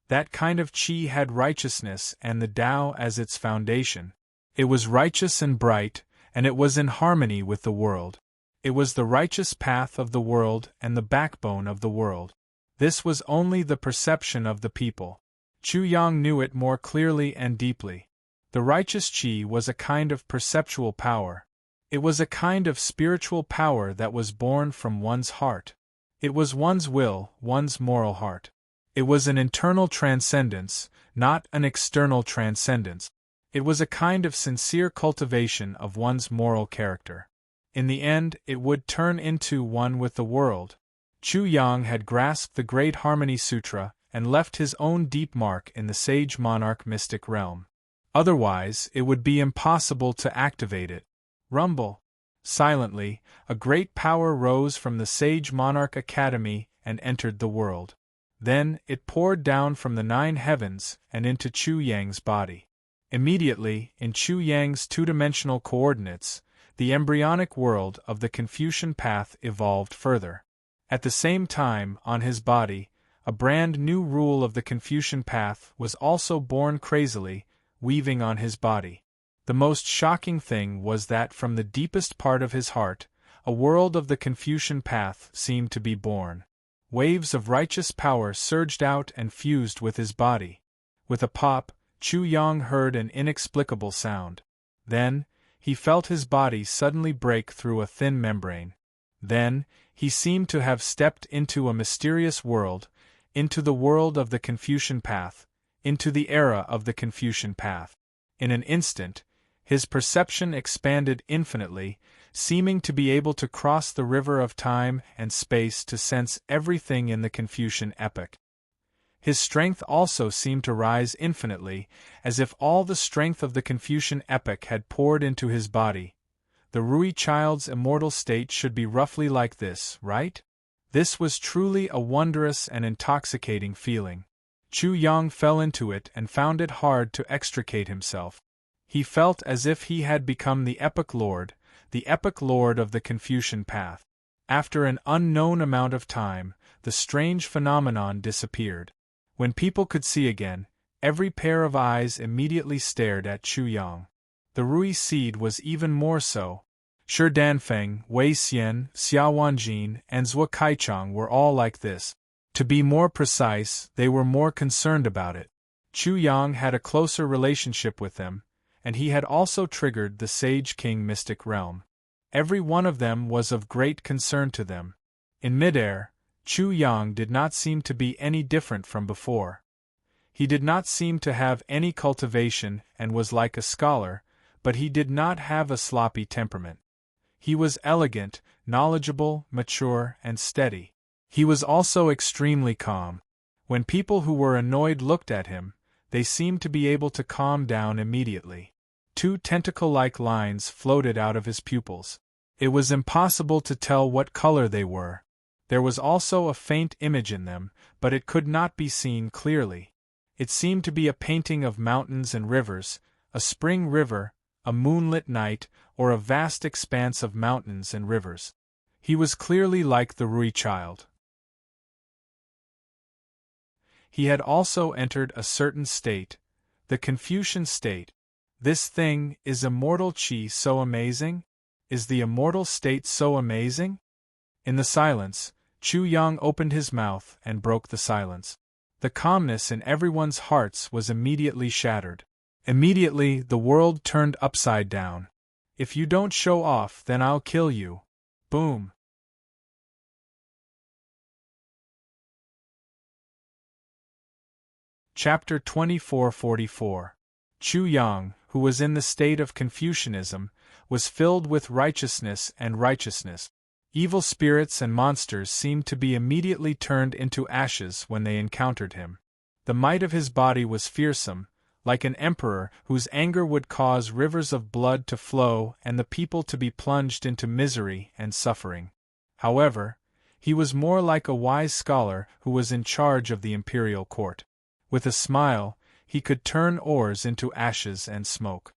That kind of qi had righteousness and the Tao as its foundation. It was righteous and bright, and it was in harmony with the world. It was the righteous path of the world and the backbone of the world. This was only the perception of the people. Chu Yang knew it more clearly and deeply. The righteous qi was a kind of perceptual power. It was a kind of spiritual power that was born from one's heart. It was one's will, one's moral heart. It was an internal transcendence, not an external transcendence. It was a kind of sincere cultivation of one's moral character. In the end, it would turn into one with the world. Chu Yang had grasped the Great Harmony Sutra and left his own deep mark in the sage monarch mystic realm. Otherwise, it would be impossible to activate it. Rumble. Silently, a great power rose from the Sage Monarch Academy and entered the world. Then, it poured down from the 9 heavens and into Chu Yang's body. Immediately, in Chu Yang's two-dimensional coordinates, the embryonic world of the Confucian path evolved further. At the same time, on his body, a brand new rule of the Confucian path was also born crazily, weaving on his body. The most shocking thing was that from the deepest part of his heart, a world of the Confucian path seemed to be born. Waves of righteous power surged out and fused with his body. With a pop, Chu Yang heard an inexplicable sound. Then, he felt his body suddenly break through a thin membrane. Then, he seemed to have stepped into a mysterious world, into the world of the Confucian path, into the era of the Confucian path. In an instant, his perception expanded infinitely, seeming to be able to cross the river of time and space to sense everything in the Confucian epoch. His strength also seemed to rise infinitely, as if all the strength of the Confucian epoch had poured into his body. The Rui child's immortal state should be roughly like this, right? This was truly a wondrous and intoxicating feeling. Chu Yang fell into it and found it hard to extricate himself. He felt as if he had become the epoch lord of the Confucian path. After an unknown amount of time, the strange phenomenon disappeared. When people could see again, every pair of eyes immediately stared at Chu Yang. The Rui seed was even more so. Shi Danfeng, Wei Xian, Xia Wanjin, and Zhuo Kaichang were all like this. To be more precise, they were more concerned about it. Chu Yang had a closer relationship with them, and he had also triggered the Sage King mystic realm. Every one of them was of great concern to them. In midair, Chu Yang did not seem to be any different from before. He did not seem to have any cultivation and was like a scholar, but he did not have a sloppy temperament. He was elegant, knowledgeable, mature, and steady. He was also extremely calm. When people who were annoyed looked at him, they seemed to be able to calm down immediately. 2 tentacle-like lines floated out of his pupils. It was impossible to tell what color they were. There was also a faint image in them, but it could not be seen clearly. It seemed to be a painting of mountains and rivers, a spring river, a moonlit night, or a vast expanse of mountains and rivers. He was clearly like the Rui child. He had also entered a certain state, the Confucian state. This thing, is immortal qi so amazing? Is the immortal state so amazing? In the silence, Chu Yang opened his mouth and broke the silence. The calmness in everyone's hearts was immediately shattered. Immediately, the world turned upside down. If you don't show off, then I'll kill you. Boom. Chapter 2444. Chu Yang, who was in the state of Confucianism, was filled with righteousness and righteousness. Evil spirits and monsters seemed to be immediately turned into ashes when they encountered him. The might of his body was fearsome, like an emperor whose anger would cause rivers of blood to flow and the people to be plunged into misery and suffering. However, he was more like a wise scholar who was in charge of the imperial court. With a smile, he could turn ores into ashes and smoke.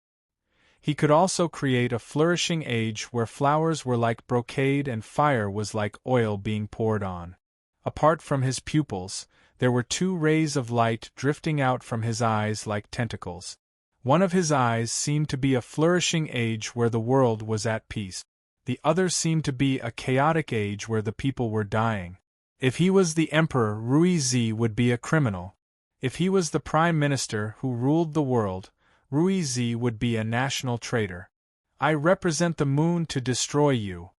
He could also create a flourishing age where flowers were like brocade and fire was like oil being poured on. Apart from his pupils, there were 2 rays of light drifting out from his eyes like tentacles. One of his eyes seemed to be a flourishing age where the world was at peace. The other seemed to be a chaotic age where the people were dying. If he was the emperor, Rui Zi would be a criminal. If he was the prime minister who ruled the world, Ruizi would be a national traitor. I represent the moon to destroy you.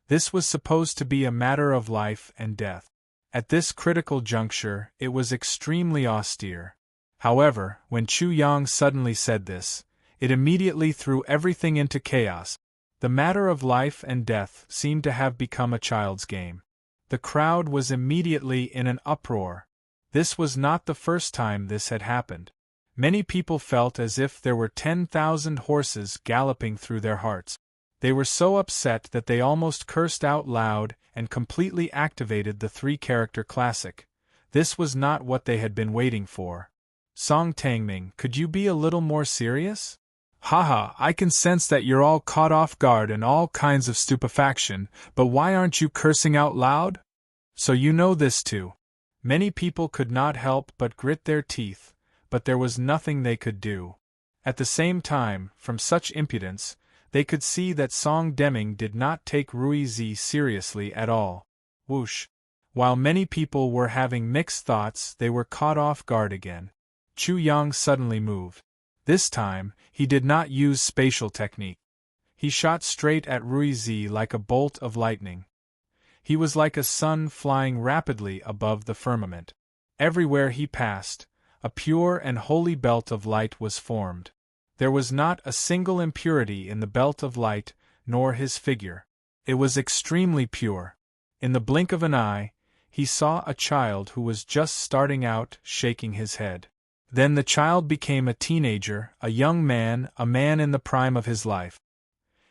This was supposed to be a matter of life and death. At this critical juncture, it was extremely austere. However, when Chu Yang suddenly said this, it immediately threw everything into chaos. The matter of life and death seemed to have become a child's game. The crowd was immediately in an uproar. This was not the first time this had happened. Many people felt as if there were 10,000 horses galloping through their hearts. They were so upset that they almost cursed out loud and completely activated the three-character classic. This was not what they had been waiting for. Song Tangming, could you be a little more serious? Haha, I can sense that you're all caught off guard and all kinds of stupefaction, but why aren't you cursing out loud? So you know this too. Many people could not help but grit their teeth, but there was nothing they could do. At the same time, from such impudence, they could see that Song Deming did not take Ruizi seriously at all. Whoosh! While many people were having mixed thoughts, they were caught off guard again. Chu Yang suddenly moved. This time, he did not use spatial technique. He shot straight at Ruizi like a bolt of lightning. He was like a sun flying rapidly above the firmament. Everywhere he passed, a pure and holy belt of light was formed. There was not a single impurity in the belt of light, nor his figure. It was extremely pure. In the blink of an eye, he saw a child who was just starting out, shaking his head. Then the child became a teenager, a young man, a man in the prime of his life.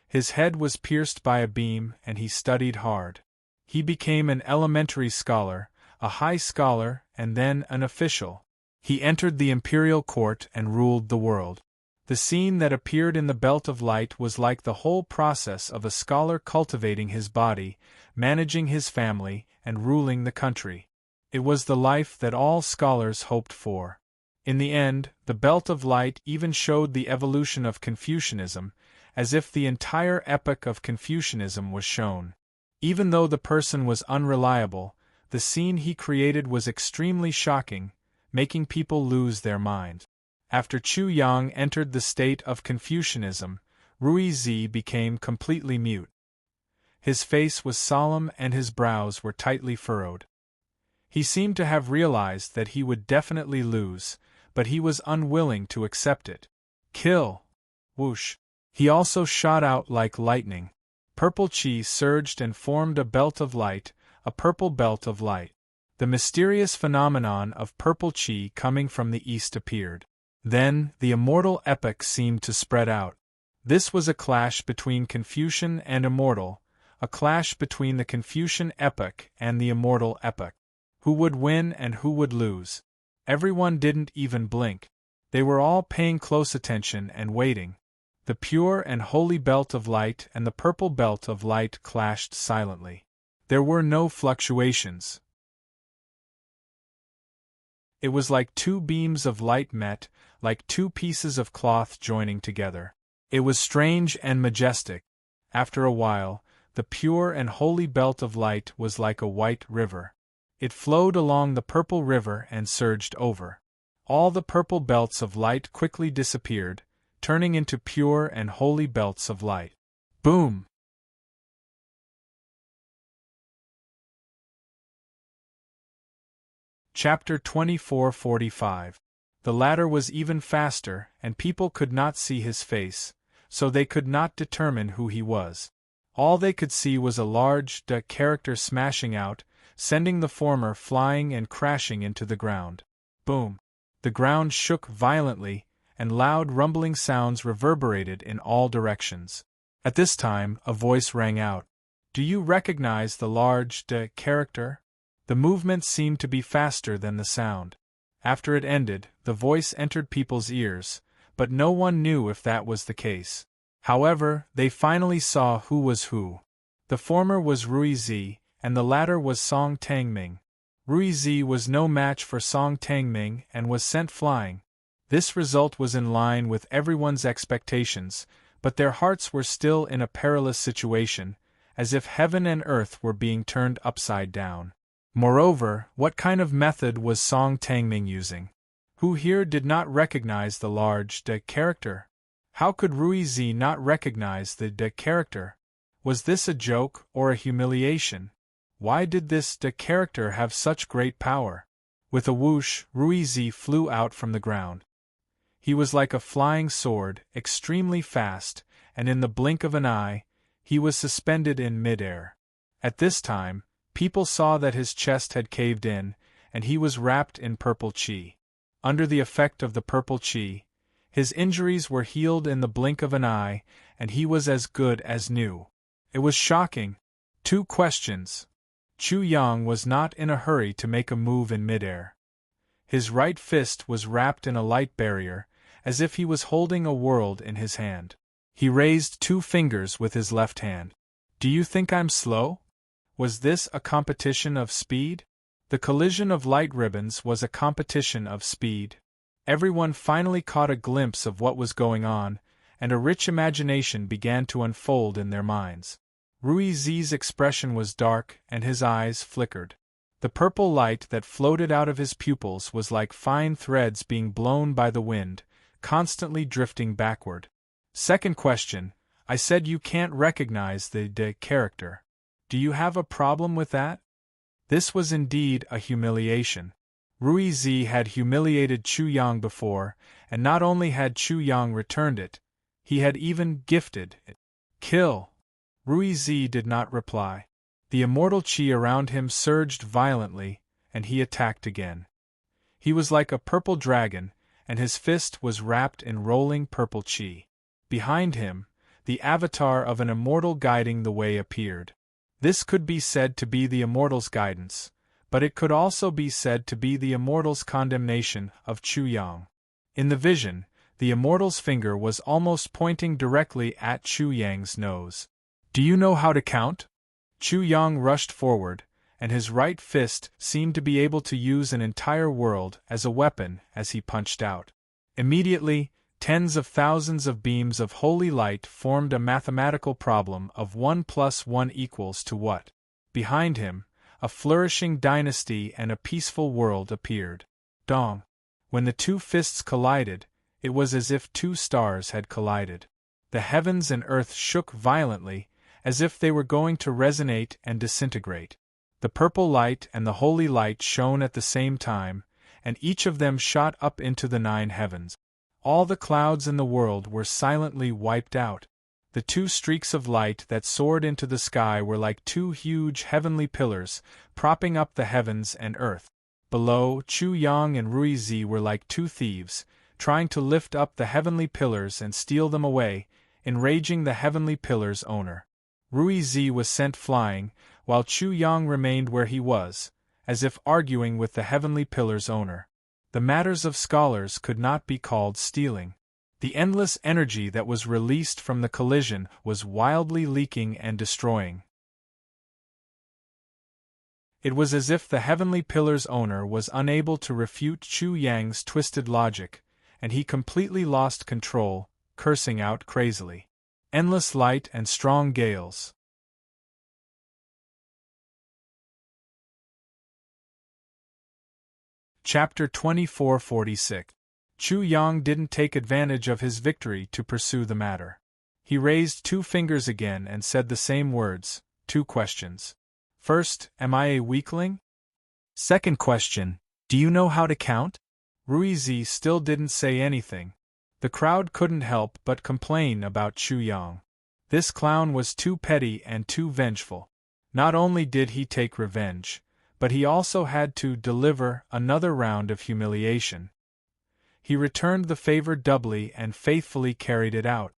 His head was pierced by a beam, and he studied hard. He became an elementary scholar, a high scholar, and then an official. He entered the imperial court and ruled the world. The scene that appeared in the belt of light was like the whole process of a scholar cultivating his body, managing his family, and ruling the country. It was the life that all scholars hoped for. In the end, the belt of light even showed the evolution of Confucianism, as if the entire epoch of Confucianism was shown. Even though the person was unreliable, the scene he created was extremely shocking, making people lose their mind. After Chu Yang entered the state of Confucianism, Ruizi became completely mute. His face was solemn and his brows were tightly furrowed. He seemed to have realized that he would definitely lose, but he was unwilling to accept it. Kill! Whoosh! He also shot out like lightning. Purple chi surged and formed a belt of light, a purple belt of light. The mysterious phenomenon of purple chi coming from the east appeared. Then, the immortal epoch seemed to spread out. This was a clash between Confucian and immortal, a clash between the Confucian epoch and the immortal epoch. Who would win and who would lose? Everyone didn't even blink. They were all paying close attention and waiting. The pure and holy belt of light and the purple belt of light clashed silently. There were no fluctuations. It was like two beams of light met, like two pieces of cloth joining together. It was strange and majestic. After a while, the pure and holy belt of light was like a white river. It flowed along the purple river and surged over. All the purple belts of light quickly disappeared, turning into pure and holy belts of light. Boom! Chapter 2445. The latter was even faster, and people could not see his face, so they could not determine who he was. All they could see was a large character smashing out, sending the former flying and crashing into the ground. Boom! The ground shook violently, and loud rumbling sounds reverberated in all directions. At this time, a voice rang out. Do you recognize the large character? The movement seemed to be faster than the sound. After it ended, the voice entered people's ears, but no one knew if that was the case. However, they finally saw who was who. The former was Ruizi, and the latter was Song Tangming. Ruizi was no match for Song Tangming and was sent flying. This result was in line with everyone's expectations, but their hearts were still in a perilous situation, as if heaven and earth were being turned upside down. Moreover, what kind of method was Song Tangming using? Who here did not recognize the large de character? How could Ruizi not recognize the de character? Was this a joke or a humiliation? Why did this de character have such great power? With a whoosh, Ruizi flew out from the ground. He was like a flying sword, extremely fast, and in the blink of an eye, he was suspended in mid-air. At this time, people saw that his chest had caved in, and he was wrapped in purple chi. Under the effect of the purple chi, his injuries were healed in the blink of an eye, and he was as good as new. It was shocking. 2 questions. Chu Yang was not in a hurry to make a move in midair. His right fist was wrapped in a light barrier, as if he was holding a world in his hand. He raised 2 fingers with his left hand. Do you think I'm slow? Was this a competition of speed? The collision of light ribbons was a competition of speed. Everyone finally caught a glimpse of what was going on, and a rich imagination began to unfold in their minds. Ruizi's expression was dark, and his eyes flickered. The purple light that floated out of his pupils was like fine threads being blown by the wind, constantly drifting backward. Second question, I said you can't recognize the de character. Do you have a problem with that? This was indeed a humiliation. Ruizi had humiliated Chu Yang before, and not only had Chu Yang returned it, he had even gifted it. Kill! Ruizi did not reply. The immortal chi around him surged violently, and he attacked again. He was like a purple dragon, and his fist was wrapped in rolling purple chi. Behind him, the avatar of an immortal guiding the way appeared. This could be said to be the immortal's guidance, but it could also be said to be the immortal's condemnation of Chu Yang. In the vision, the immortal's finger was almost pointing directly at Chu Yang's nose. Do you know how to count? Chu Yang rushed forward, and his right fist seemed to be able to use an entire world as a weapon as he punched out. Immediately, tens of thousands of beams of holy light formed a mathematical problem of 1 + 1 = what? Behind him, a flourishing dynasty and a peaceful world appeared. Dong! When the 2 fists collided, it was as if 2 stars had collided. The heavens and earth shook violently, as if they were going to resonate and disintegrate. The purple light and the holy light shone at the same time, and each of them shot up into the 9 heavens. All the clouds in the world were silently wiped out. The 2 streaks of light that soared into the sky were like 2 huge heavenly pillars, propping up the heavens and earth. Below, Chu Yang and Ruizi were like 2 thieves, trying to lift up the heavenly pillars and steal them away, enraging the heavenly pillars' owner. Ruizi was sent flying, while Chu Yang remained where he was, as if arguing with the heavenly pillars' owner. The matters of scholars could not be called stealing. The endless energy that was released from the collision was wildly leaking and destroying. It was as if the heavenly pillar's owner was unable to refute Chu Yang's twisted logic, and he completely lost control, cursing out crazily. Endless light and strong gales. Chapter 2446. Chu Yang didn't take advantage of his victory to pursue the matter. He raised 2 fingers again and said the same words, 2 questions. First, am I a weakling? Second question, do you know how to count? Ruizi still didn't say anything. The crowd couldn't help but complain about Chu Yang. This clown was too petty and too vengeful. Not only did he take revenge, but he also had to deliver another round of humiliation. He returned the favor doubly and faithfully carried it out.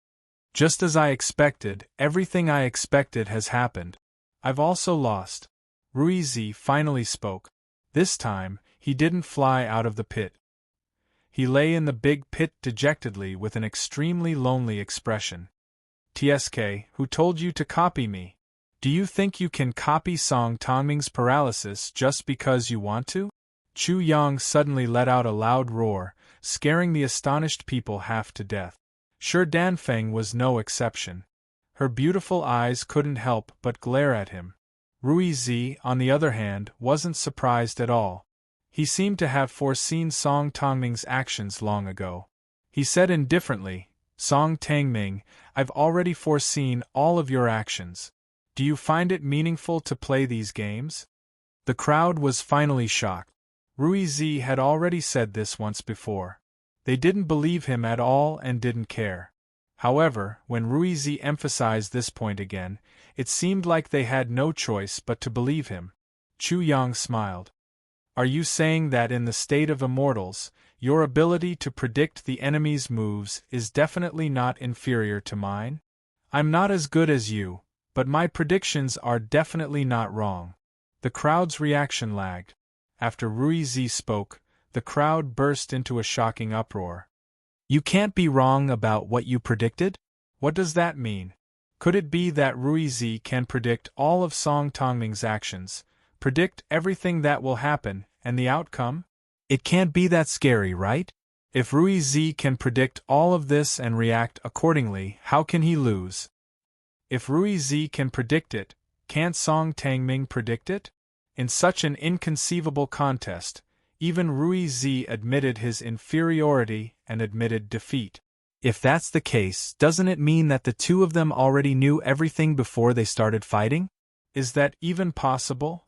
Just as I expected, everything I expected has happened. I've also lost. Ruizi finally spoke. This time, he didn't fly out of the pit. He lay in the big pit dejectedly with an extremely lonely expression. TSK, who told you to copy me? Do you think you can copy Song Tongming's paralysis just because you want to? Chu Yang suddenly let out a loud roar, scaring the astonished people half to death. Sure, Danfeng was no exception. Her beautiful eyes couldn't help but glare at him. Ruizi, on the other hand, wasn't surprised at all. He seemed to have foreseen Song Tongming's actions long ago. He said indifferently, "Song Tangming, I've already foreseen all of your actions. Do you find it meaningful to play these games?" The crowd was finally shocked. Ruizi had already said this once before. They didn't believe him at all and didn't care. However, when Ruizi emphasized this point again, it seemed like they had no choice but to believe him. Chu Yang smiled. "Are you saying that in the state of immortals, your ability to predict the enemy's moves is definitely not inferior to mine? I'm not as good as you, but my predictions are definitely not wrong." The crowd's reaction lagged. After Ruizi spoke, the crowd burst into a shocking uproar. "You can't be wrong about what you predicted? What does that mean? Could it be that Ruizi can predict all of Song Tongming's actions, predict everything that will happen, and the outcome? It can't be that scary, right? If Ruizi can predict all of this and react accordingly, how can he lose? If Ruizi can predict it, can't Song Tangming predict it?" In such an inconceivable contest, even Ruizi admitted his inferiority and admitted defeat. If that's the case, doesn't it mean that the two of them already knew everything before they started fighting? Is that even possible?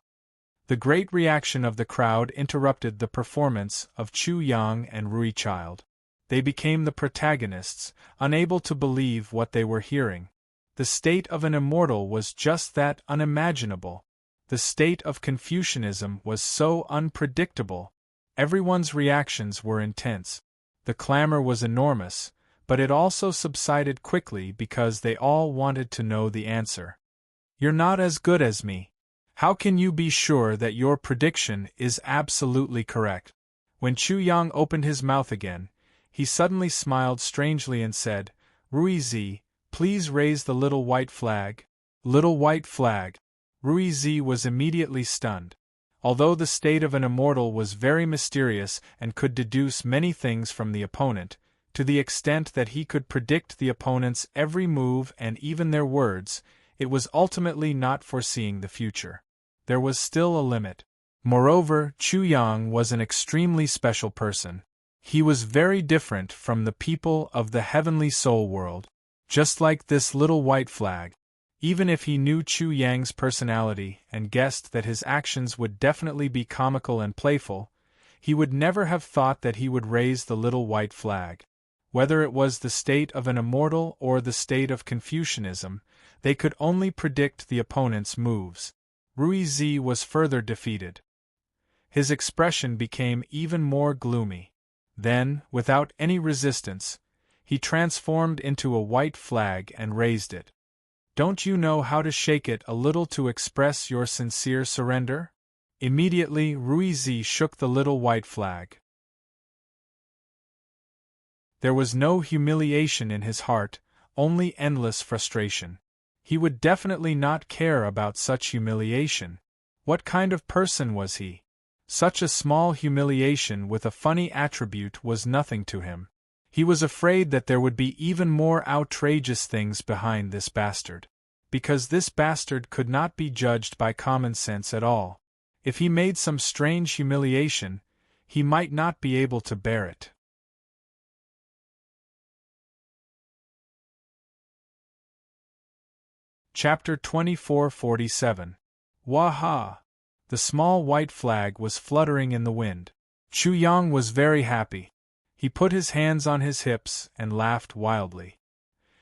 The great reaction of the crowd interrupted the performance of Chu Yang and Ruichild. They became the protagonists, unable to believe what they were hearing. The state of an immortal was just that unimaginable. The state of Confucianism was so unpredictable. Everyone's reactions were intense. The clamor was enormous, but it also subsided quickly because they all wanted to know the answer. "You're not as good as me. How can you be sure that your prediction is absolutely correct?" When Chu Yang opened his mouth again, he suddenly smiled strangely and said, "Ruizi, please raise the little white flag." Little white flag. Ruizi was immediately stunned. Although the state of an immortal was very mysterious and could deduce many things from the opponent, to the extent that he could predict the opponent's every move and even their words, it was ultimately not foreseeing the future. There was still a limit. Moreover, Chu Yang was an extremely special person. He was very different from the people of the heavenly soul world, just like this little white flag. Even if he knew Chu Yang's personality and guessed that his actions would definitely be comical and playful, he would never have thought that he would raise the little white flag. Whether it was the state of an immortal or the state of Confucianism, they could only predict the opponent's moves. Ruizi was further defeated. His expression became even more gloomy. Then, without any resistance, he transformed into a white flag and raised it. "Don't you know how to shake it a little to express your sincere surrender?" Immediately, Ruizi shook the little white flag. There was no humiliation in his heart, only endless frustration. He would definitely not care about such humiliation. What kind of person was he? Such a small humiliation with a funny attribute was nothing to him. He was afraid that there would be even more outrageous things behind this bastard. Because this bastard could not be judged by common sense at all. If he made some strange humiliation, he might not be able to bear it. Chapter 2447. Waha! The small white flag was fluttering in the wind. Chu Yang was very happy. He put his hands on his hips and laughed wildly.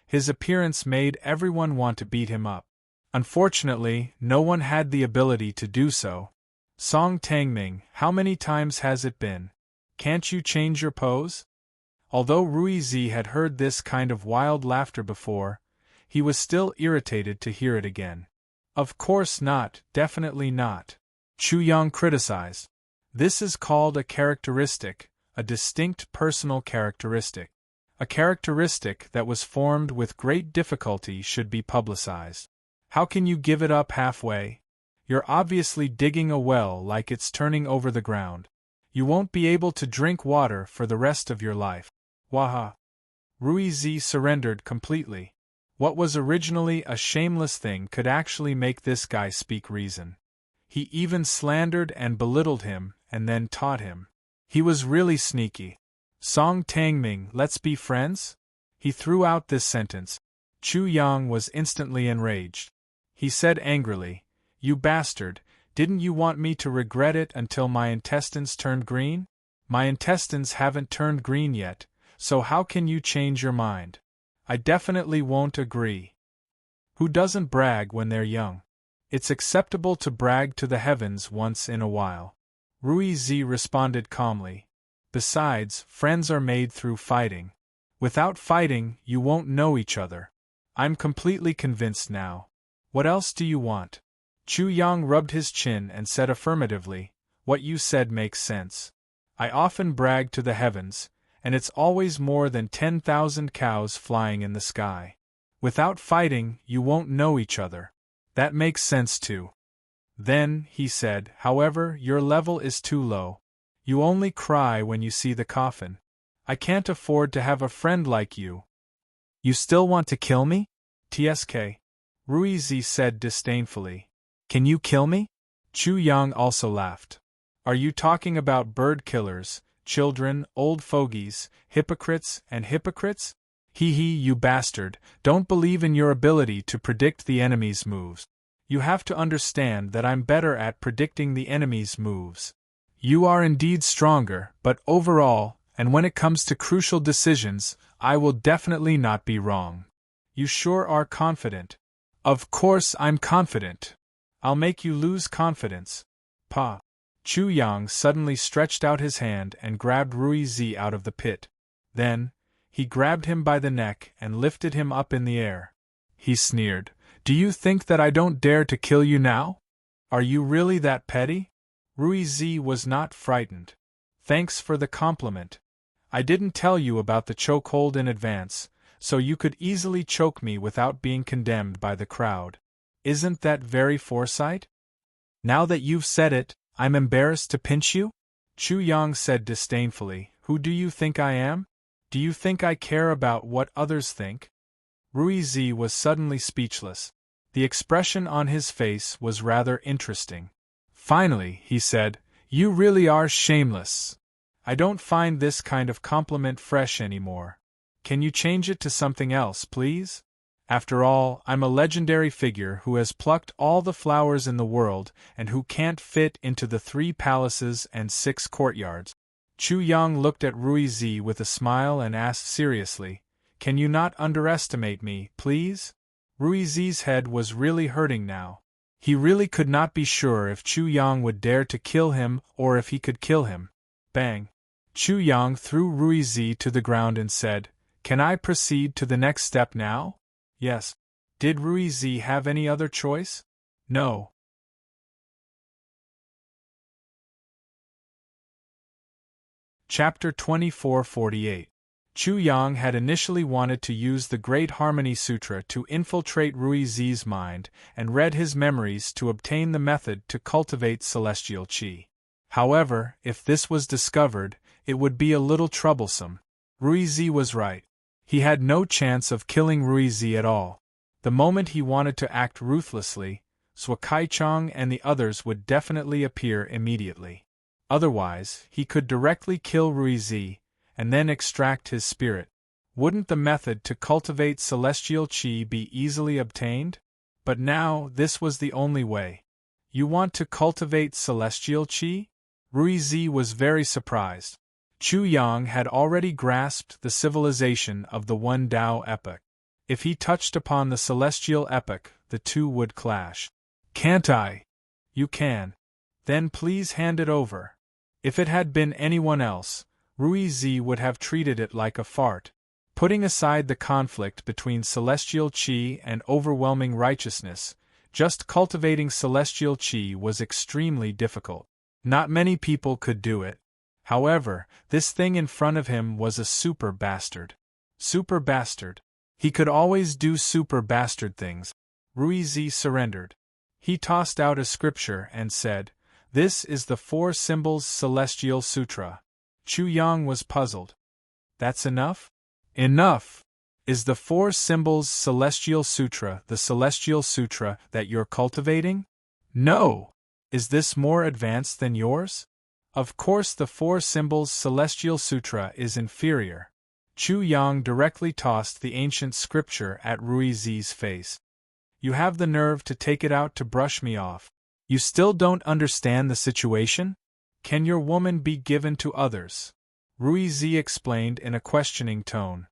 His appearance made everyone want to beat him up. Unfortunately, no one had the ability to do so. "Song Tangming, how many times has it been? Can't you change your pose?" Although Ruizi had heard this kind of wild laughter before, he was still irritated to hear it again. "Of course not, definitely not," Chu Yang criticized. "This is called a characteristic, a distinct personal characteristic. A characteristic that was formed with great difficulty should be publicized. How can you give it up halfway? You're obviously digging a well like it's turning over the ground. You won't be able to drink water for the rest of your life." Waha! Ruizi surrendered completely. What was originally a shameless thing could actually make this guy speak reason. He even slandered and belittled him, and then taught him. He was really sneaky. Song Tangming, let's be friends? He threw out this sentence. Chu Yang was instantly enraged. He said angrily, "You bastard, didn't you want me to regret it until my intestines turned green? My intestines haven't turned green yet, so how can you change your mind? I definitely won't agree." Who doesn't brag when they're young? It's acceptable to brag to the heavens once in a while. Rui Zi responded calmly. Besides, friends are made through fighting. Without fighting, you won't know each other. I'm completely convinced now. What else do you want? Chu Yang rubbed his chin and said affirmatively, "What you said makes sense. I often brag to the heavens, and it's always more than 10,000 cows flying in the sky. Without fighting, you won't know each other. That makes sense too." Then, he said, "However, your level is too low. You only cry when you see the coffin. I can't afford to have a friend like you." "You still want to kill me?" "Tsk. Rui Zi said disdainfully. "Can you kill me?" Chu Yang also laughed. "Are you talking about bird killers, children, old fogies, hypocrites, and hypocrites? Hee hee, you bastard, don't believe in your ability to predict the enemy's moves. You have to understand that I'm better at predicting the enemy's moves. You are indeed stronger, but overall, and when it comes to crucial decisions, I will definitely not be wrong. You sure are confident." "Of course I'm confident. I'll make you lose confidence." Pa. Chu Yang suddenly stretched out his hand and grabbed Rui Zi out of the pit. Then, he grabbed him by the neck and lifted him up in the air. He sneered, "Do you think that I don't dare to kill you now? Are you really that petty?" Rui Zi was not frightened. "Thanks for the compliment. I didn't tell you about the chokehold in advance, so you could easily choke me without being condemned by the crowd. Isn't that very foresight? Now that you've said it, I'm embarrassed to pinch you?" Chu Yang said disdainfully, "Who do you think I am? Do you think I care about what others think?" Rui Zi was suddenly speechless. The expression on his face was rather interesting. Finally, he said, "You really are shameless. I don't find this kind of compliment fresh anymore. Can you change it to something else, please? After all, I'm a legendary figure who has plucked all the flowers in the world and who can't fit into the 3 palaces and 6 courtyards." Chu Yang looked at Rui Zi with a smile and asked seriously, "Can you not underestimate me, please?" Rui Zi's head was really hurting now. He really could not be sure if Chu Yang would dare to kill him or if he could kill him. Bang! Chu Yang threw Rui Zi to the ground and said, "Can I proceed to the next step now?" Yes. Did Rui Zi have any other choice? No. Chapter 2448. Chu Yang had initially wanted to use the Great Harmony Sutra to infiltrate Rui Zi's mind and read his memories to obtain the method to cultivate celestial qi. However, if this was discovered, it would be a little troublesome. Rui Zi was right. He had no chance of killing Rui Zi at all. The moment he wanted to act ruthlessly, Sua Kaichang and the others would definitely appear immediately. Otherwise, he could directly kill Rui Zi, and then extract his spirit. Wouldn't the method to cultivate celestial qi be easily obtained? But now, this was the only way. "You want to cultivate celestial qi?" Rui Zi was very surprised. Chu Yang had already grasped the civilization of the One Dao epoch. If he touched upon the celestial epoch, the two would clash. "Can't I?" "You can." "Then please hand it over." If it had been anyone else, Rui Zi would have treated it like a fart. Putting aside the conflict between celestial qi and overwhelming righteousness, just cultivating celestial qi was extremely difficult. Not many people could do it. However, this thing in front of him was a super bastard. Super bastard. He could always do super bastard things. Rui Zi surrendered. He tossed out a scripture and said, "This is the 4 Symbols Celestial Sutra." Chu Yang was puzzled. "That's enough?" "Enough! Is the 4 Symbols Celestial Sutra the Celestial Sutra that you're cultivating?" "No! Is this more advanced than yours?" Of course, the Four Symbols Celestial Sutra is inferior. Chu Yang directly tossed the ancient scripture at Rui Zi's face. You have the nerve to take it out to brush me off. You still don't understand the situation? Can your woman be given to others? Rui Zi explained in a questioning tone.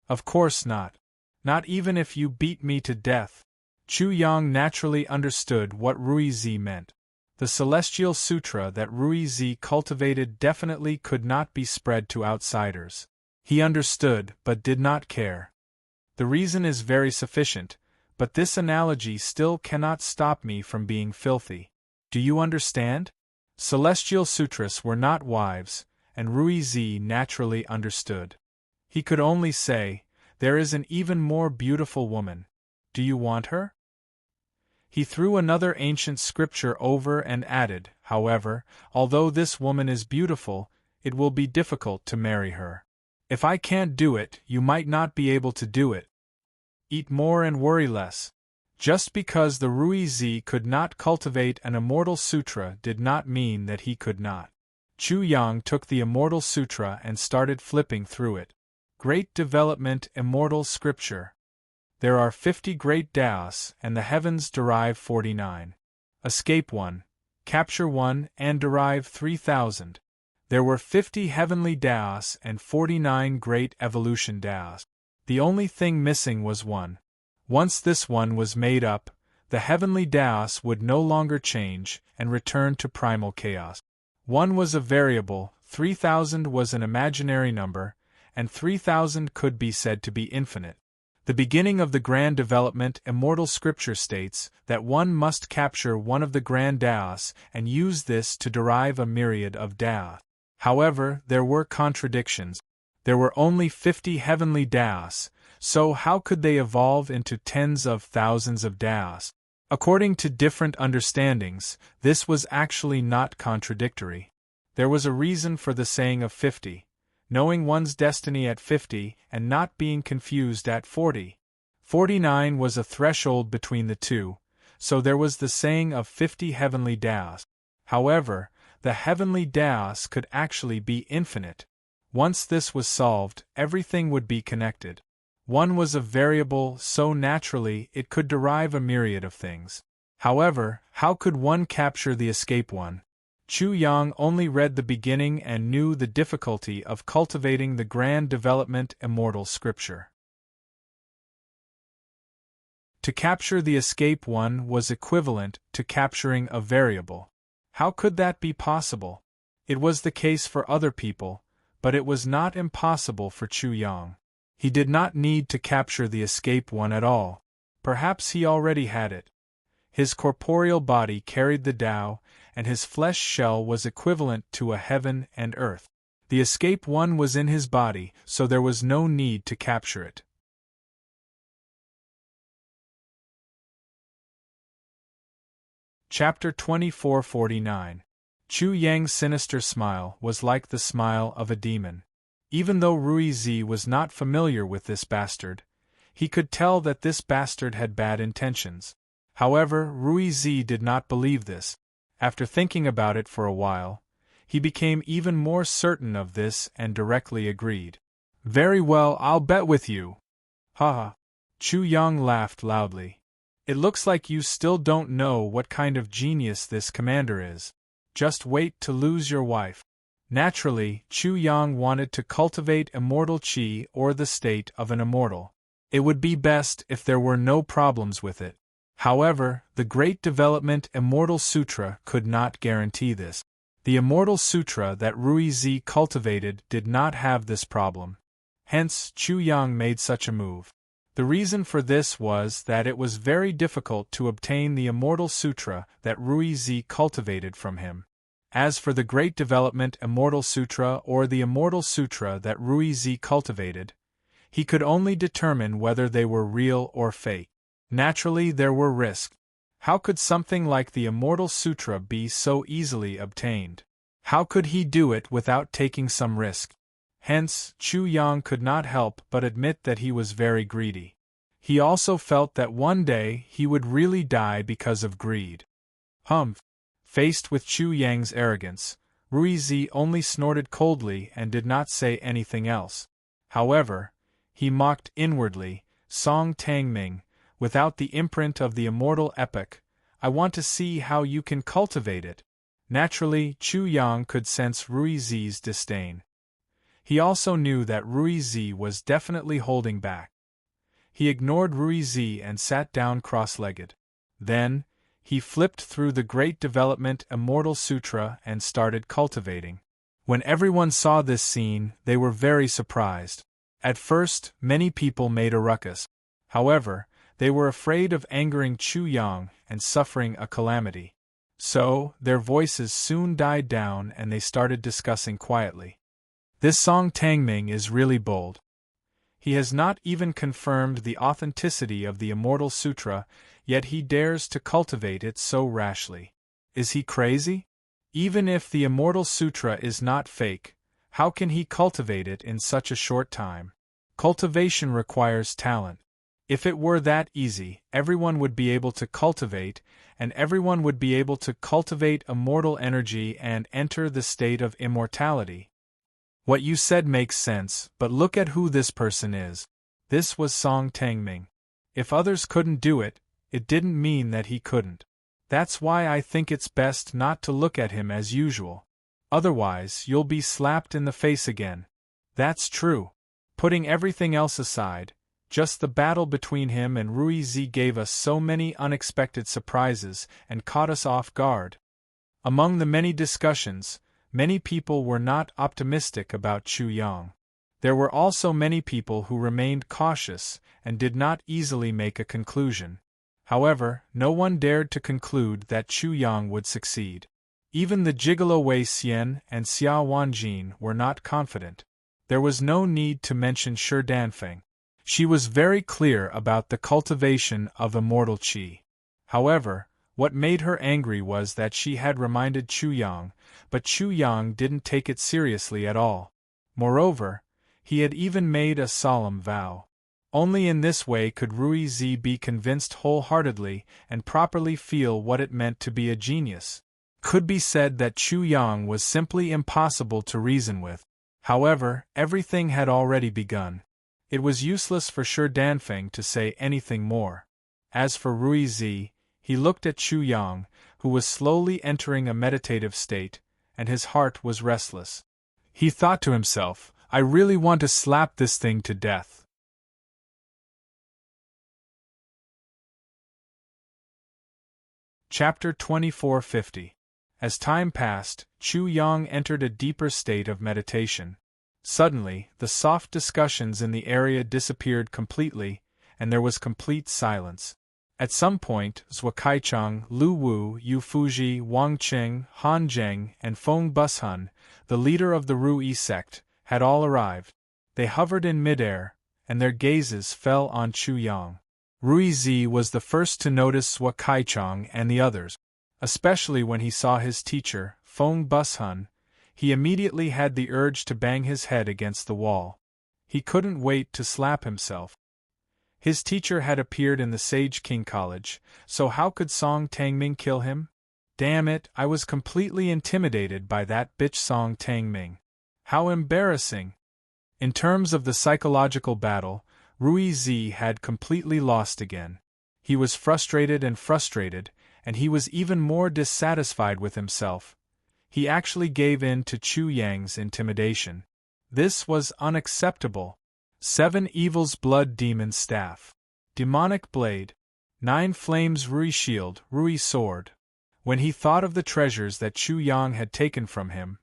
Of course not. Not even if you beat me to death. Chu Yang naturally understood what Rui Zi meant. The Celestial Sutra that Rui Zi cultivated definitely could not be spread to outsiders. He understood, but did not care. The reason is very sufficient, but this analogy still cannot stop me from being filthy. Do you understand? Celestial Sutras were not wives, and Rui Zi naturally understood. He could only say, there is an even more beautiful woman. Do you want her? He threw another ancient scripture over and added, however, although this woman is beautiful, it will be difficult to marry her. If I can't do it, you might not be able to do it. Eat more and worry less. Just because the Rui Zi could not cultivate an immortal sutra did not mean that he could not. Chu Yang took the immortal sutra and started flipping through it. Great Development Immortal Scripture. There are 50 great Taos, and the heavens derive 49. Escape 1, capture 1, and derive 3,000. There were 50 heavenly Taos and 49 great evolution Taos. The only thing missing was 1. Once this one was made up, the heavenly Taos would no longer change and return to primal chaos. 1 was a variable, 3,000 was an imaginary number, and 3,000 could be said to be infinite. The beginning of the Grand Development Immortal Scripture states that one must capture one of the Grand Taos and use this to derive a myriad of Taos. However, there were contradictions. There were only 50 heavenly Taos, so how could they evolve into tens of thousands of Taos? According to different understandings, this was actually not contradictory. There was a reason for the saying of 50. Knowing one's destiny at 50 and not being confused at 40. 49 was a threshold between the two, so there was the saying of 50 heavenly Taos. However, the heavenly Taos could actually be infinite. Once this was solved, everything would be connected. 1 was a variable, so naturally it could derive a myriad of things. However, how could one capture the escape 1? Chu Yang only read the beginning and knew the difficulty of cultivating the Grand Development Immortal Scripture. To capture the escape 1 was equivalent to capturing a variable. How could that be possible? It was the case for other people, but it was not impossible for Chu Yang. He did not need to capture the escape 1 at all. Perhaps he already had it. His corporeal body carried the Tao, and his flesh shell was equivalent to a heaven and earth. The escape 1 was in his body, so there was no need to capture it. Chapter 2449. Chu Yang's sinister smile was like the smile of a demon. Even though Rui Zi was not familiar with this bastard, he could tell that this bastard had bad intentions. However, Rui Zi did not believe this. After thinking about it for a while, he became even more certain of this and directly agreed. Very well, I'll bet with you. Haha. Chu Yang laughed loudly. It looks like you still don't know what kind of genius this commander is. Just wait to lose your wife. Naturally, Chu Yang wanted to cultivate immortal qi or the state of an immortal. It would be best if there were no problems with it. However, the Great Development Immortal Sutra could not guarantee this. The Immortal Sutra that Rui Zi cultivated did not have this problem. Hence, Chu Yang made such a move. The reason for this was that it was very difficult to obtain the Immortal Sutra that Rui Zi cultivated from him. As for the Great Development Immortal Sutra or the Immortal Sutra that Rui Zi cultivated, he could only determine whether they were real or fake. Naturally, there were risks. How could something like the Immortal Sutra be so easily obtained? How could he do it without taking some risk? Hence, Chu Yang could not help but admit that he was very greedy. He also felt that one day he would really die because of greed. Faced with Chu Yang's arrogance, Ruizi only snorted coldly and did not say anything else. However, he mocked inwardly, Song Tangming, without the imprint of the immortal epic, I want to see how you can cultivate it. Naturally, Chu Yang could sense Ruizi's disdain. He also knew that Ruizi was definitely holding back. He ignored Ruizi and sat down cross-legged. Then, he flipped through the Great Development Immortal Sutra and started cultivating. When everyone saw this scene, they were very surprised. At first, many people made a ruckus. However, they were afraid of angering Chu Yang and suffering a calamity. So, their voices soon died down and they started discussing quietly. This Song Tangming is really bold. He has not even confirmed the authenticity of the Immortal Sutra, yet he dares to cultivate it so rashly. Is he crazy? Even if the Immortal Sutra is not fake, how can he cultivate it in such a short time? Cultivation requires talent. If it were that easy, everyone would be able to cultivate, and everyone would be able to cultivate immortal energy and enter the state of immortality. What you said makes sense, but look at who this person is. This was Song Tangming. If others couldn't do it, it didn't mean that he couldn't. That's why I think it's best not to look at him as usual. Otherwise, you'll be slapped in the face again. That's true. Putting everything else aside, just the battle between him and Ruizi gave us so many unexpected surprises and caught us off guard. Among the many discussions, many people were not optimistic about Chu Yang. There were also many people who remained cautious and did not easily make a conclusion. However, no one dared to conclude that Chu Yang would succeed. Even the gigolo Wei Xian and Xia Wanjin were not confident. There was no need to mention Shi Danfeng. She was very clear about the cultivation of immortal qi. However, what made her angry was that she had reminded Chu Yang, but Chu Yang didn't take it seriously at all. Moreover, he had even made a solemn vow. Only in this way could Ruizi be convinced wholeheartedly and properly feel what it meant to be a genius. Could be said that Chu Yang was simply impossible to reason with. However, everything had already begun. It was useless for Shi Danfeng to say anything more. As for Ruizi, he looked at Chu Yang, who was slowly entering a meditative state, and his heart was restless. He thought to himself, I really want to slap this thing to death. Chapter 2450. As time passed, Chu Yang entered a deeper state of meditation. Suddenly, the soft discussions in the area disappeared completely, and there was complete silence. At some point, Zhou Kaicheng, Lu Wu, Yu Fuji, Wang Qing, Han Zheng, and Feng Bushun, the leader of the Ruyi sect, had all arrived. They hovered in midair, and their gazes fell on Chu Yang. Ruizi was the first to notice Zhou Kaicheng and the others. Especially when he saw his teacher, Feng Bushun, he immediately had the urge to bang his head against the wall. He couldn't wait to slap himself. His teacher had appeared in the Sage King College, so how could Song Tangming kill him? Damn it, I was completely intimidated by that bitch Song Tangming. How embarrassing! In terms of the psychological battle, Ruizi had completely lost again. He was frustrated, and he was even more dissatisfied with himself. He actually gave in to Chu Yang's intimidation. This was unacceptable. 7 Evils Blood Demon Staff. Demonic Blade. 9 Flames Rui Shield, Rui Sword. When he thought of the treasures that Chu Yang had taken from him,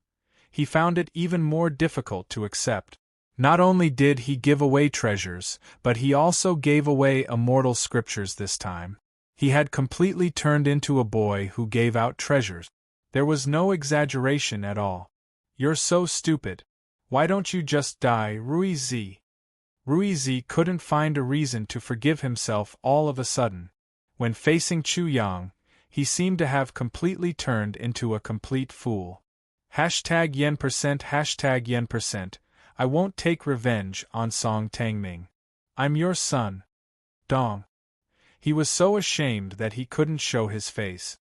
he found it even more difficult to accept. Not only did he give away treasures, but he also gave away immortal scriptures this time. He had completely turned into a boy who gave out treasures. There was no exaggeration at all. You're so stupid. Why don't you just die, Ruizi? Ruizi couldn't find a reason to forgive himself all of a sudden. When facing Chu Yang, he seemed to have completely turned into a complete fool. #yen%, I won't take revenge on Song Tangming. I'm your son. Dong. He was so ashamed that he couldn't show his face.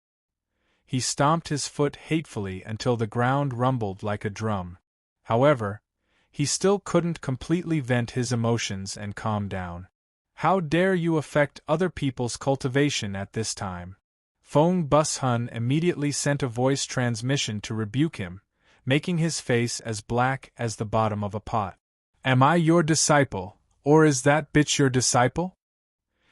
He stomped his foot hatefully until the ground rumbled like a drum. However, he still couldn't completely vent his emotions and calm down. How dare you affect other people's cultivation at this time? Fong Bus-hun immediately sent a voice transmission to rebuke him, making his face as black as the bottom of a pot. Am I your disciple, or is that bitch your disciple?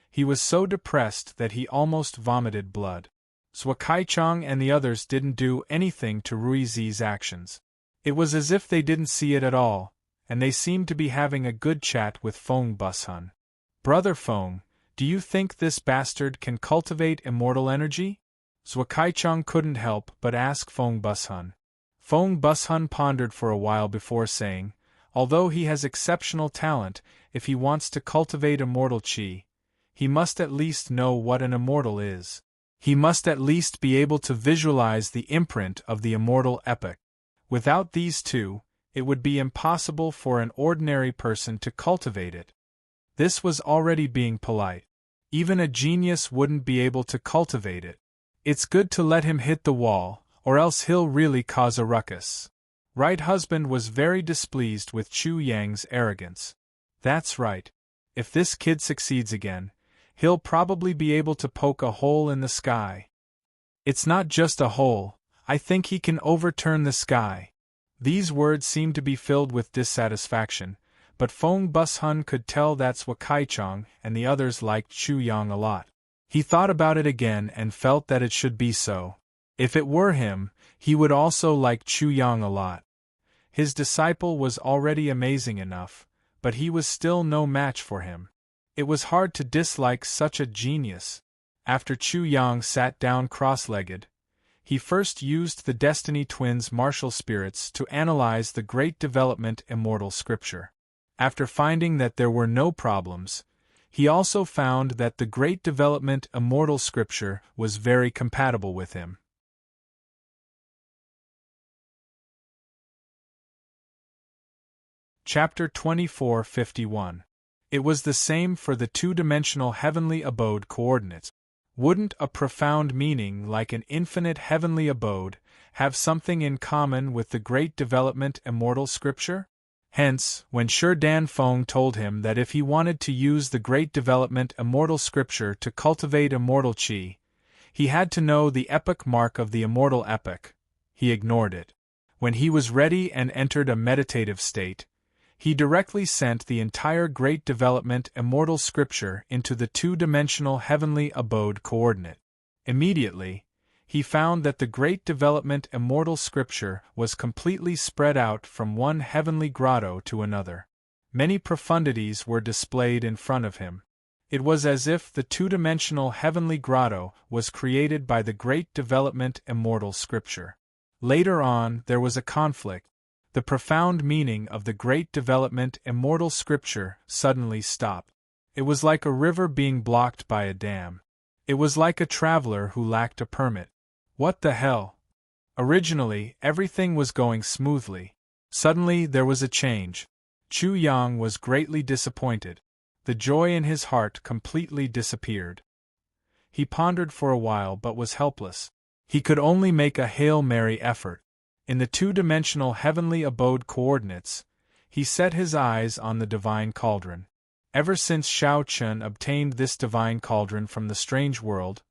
He was so depressed that he almost vomited blood. Zhuo Kaichang and the others didn't do anything to Rui Zi's actions. It was as if they didn't see it at all, and they seemed to be having a good chat with Fong Bus-hun. Brother Fong, do you think this bastard can cultivate immortal energy? Zhuo Kaichang couldn't help but ask Fong Bus-hun. Fong Bus-hun pondered for a while before saying, although he has exceptional talent, if he wants to cultivate immortal qi, he must at least know what an immortal is. He must at least be able to visualize the imprint of the immortal epoch. Without these two, it would be impossible for an ordinary person to cultivate it. This was already being polite. Even a genius wouldn't be able to cultivate it. It's good to let him hit the wall, or else he'll really cause a ruckus. Right husband was very displeased with Chu Yang's arrogance. That's right. If this kid succeeds again, he'll probably be able to poke a hole in the sky. It's not just a hole, I think he can overturn the sky. These words seemed to be filled with dissatisfaction, but Fong Bus-hun could tell that Zhuo Kaichang and the others liked Chu Yang a lot. He thought about it again and felt that it should be so. If it were him, he would also like Chu Yang a lot. His disciple was already amazing enough, but he was still no match for him. It was hard to dislike such a genius. After Chu Yang sat down cross-legged, he first used the Destiny Twins' martial spirits to analyze the Great Development Immortal Scripture. After finding that there were no problems, he also found that the Great Development Immortal Scripture was very compatible with him. Chapter 2451. It was the same for the two-dimensional heavenly abode coordinates. Wouldn't a profound meaning like an infinite heavenly abode have something in common with the Great Development Immortal Scripture? Hence, when Shi Danfeng told him that if he wanted to use the Great Development Immortal Scripture to cultivate immortal qi, he had to know the epoch mark of the immortal epoch, he ignored it. When he was ready and entered a meditative state, he directly sent the entire Great Development Immortal Scripture into the two-dimensional heavenly abode coordinate. Immediately, he found that the Great Development Immortal Scripture was completely spread out from one heavenly grotto to another. Many profundities were displayed in front of him. It was as if the two-dimensional heavenly grotto was created by the Great Development Immortal Scripture. Later on, there was a conflict. The profound meaning of the Great Development Immortal Scripture suddenly stopped. It was like a river being blocked by a dam. It was like a traveler who lacked a permit. What the hell? Originally, everything was going smoothly. Suddenly, there was a change. Chu Yang was greatly disappointed. The joy in his heart completely disappeared. He pondered for a while but was helpless. He could only make a Hail Mary effort. In the two-dimensional heavenly abode coordinates, he set his eyes on the divine cauldron. Ever since Shao Chun obtained this divine cauldron from the strange world,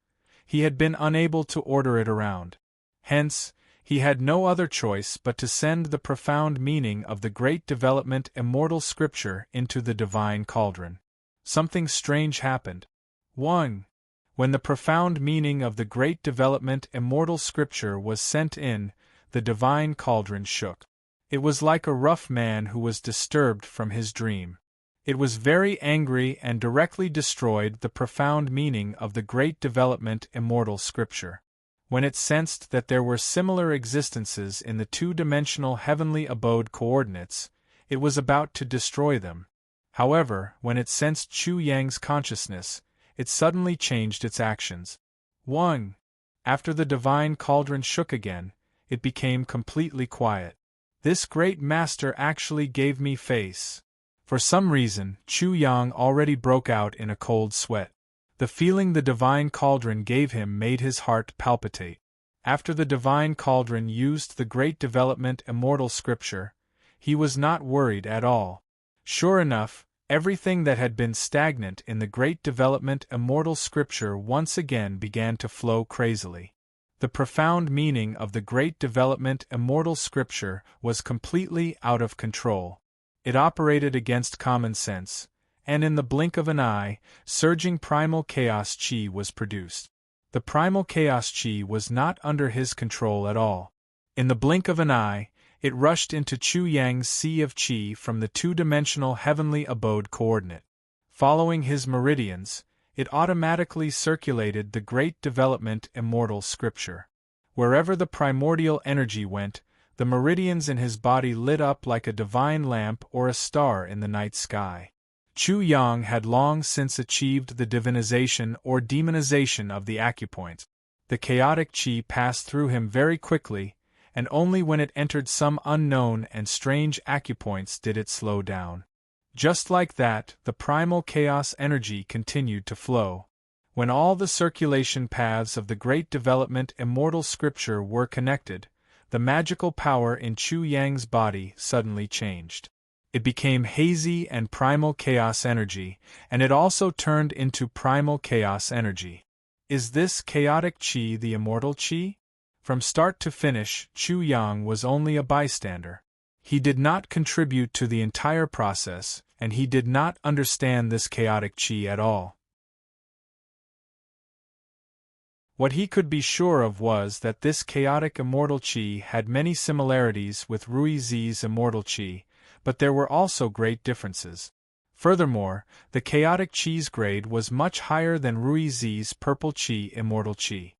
he had been unable to order it around. Hence, he had no other choice but to send the profound meaning of the Great Development Immortal Scripture into the divine cauldron. Something strange happened. 1. When the profound meaning of the Great Development Immortal Scripture was sent in, the divine cauldron shook. It was like a rough man who was disturbed from his dream. It was very angry and directly destroyed the profound meaning of the Great Development Immortal Scripture. When it sensed that there were similar existences in the two-dimensional heavenly abode coordinates, it was about to destroy them. However, when it sensed Chu Yang's consciousness, it suddenly changed its actions. 1. After the divine cauldron shook again, it became completely quiet. This great master actually gave me face. For some reason, Chu Yang already broke out in a cold sweat. The feeling the divine cauldron gave him made his heart palpitate. After the divine cauldron used the Great Development Immortal Scripture, he was not worried at all. Sure enough, everything that had been stagnant in the Great Development Immortal Scripture once again began to flow crazily. The profound meaning of the Great Development Immortal Scripture was completely out of control. It operated against common sense, and in the blink of an eye, surging primal chaos chi was produced. The primal chaos chi was not under his control at all. In the blink of an eye, it rushed into Chu Yang's sea of chi from the two-dimensional heavenly abode coordinate. Following his meridians, it automatically circulated the Great Development Immortal Scripture. Wherever the primordial energy went, the meridians in his body lit up like a divine lamp or a star in the night sky. Chu Yang had long since achieved the divinization or demonization of the acupoint. The chaotic chi passed through him very quickly, and only when it entered some unknown and strange acupoints did it slow down. Just like that, the primal chaos energy continued to flow. When all the circulation paths of the Great Development Immortal Scripture were connected, the magical power in Chu Yang's body suddenly changed. It became hazy and primal chaos energy, and it also turned into primal chaos energy. Is this chaotic chi the immortal chi? From start to finish, Chu Yang was only a bystander. He did not contribute to the entire process, and he did not understand this chaotic chi at all. What he could be sure of was that this chaotic immortal chi had many similarities with Rui Zi's immortal chi, but there were also great differences. Furthermore, the chaotic chi's grade was much higher than Rui Zi's purple chi immortal chi.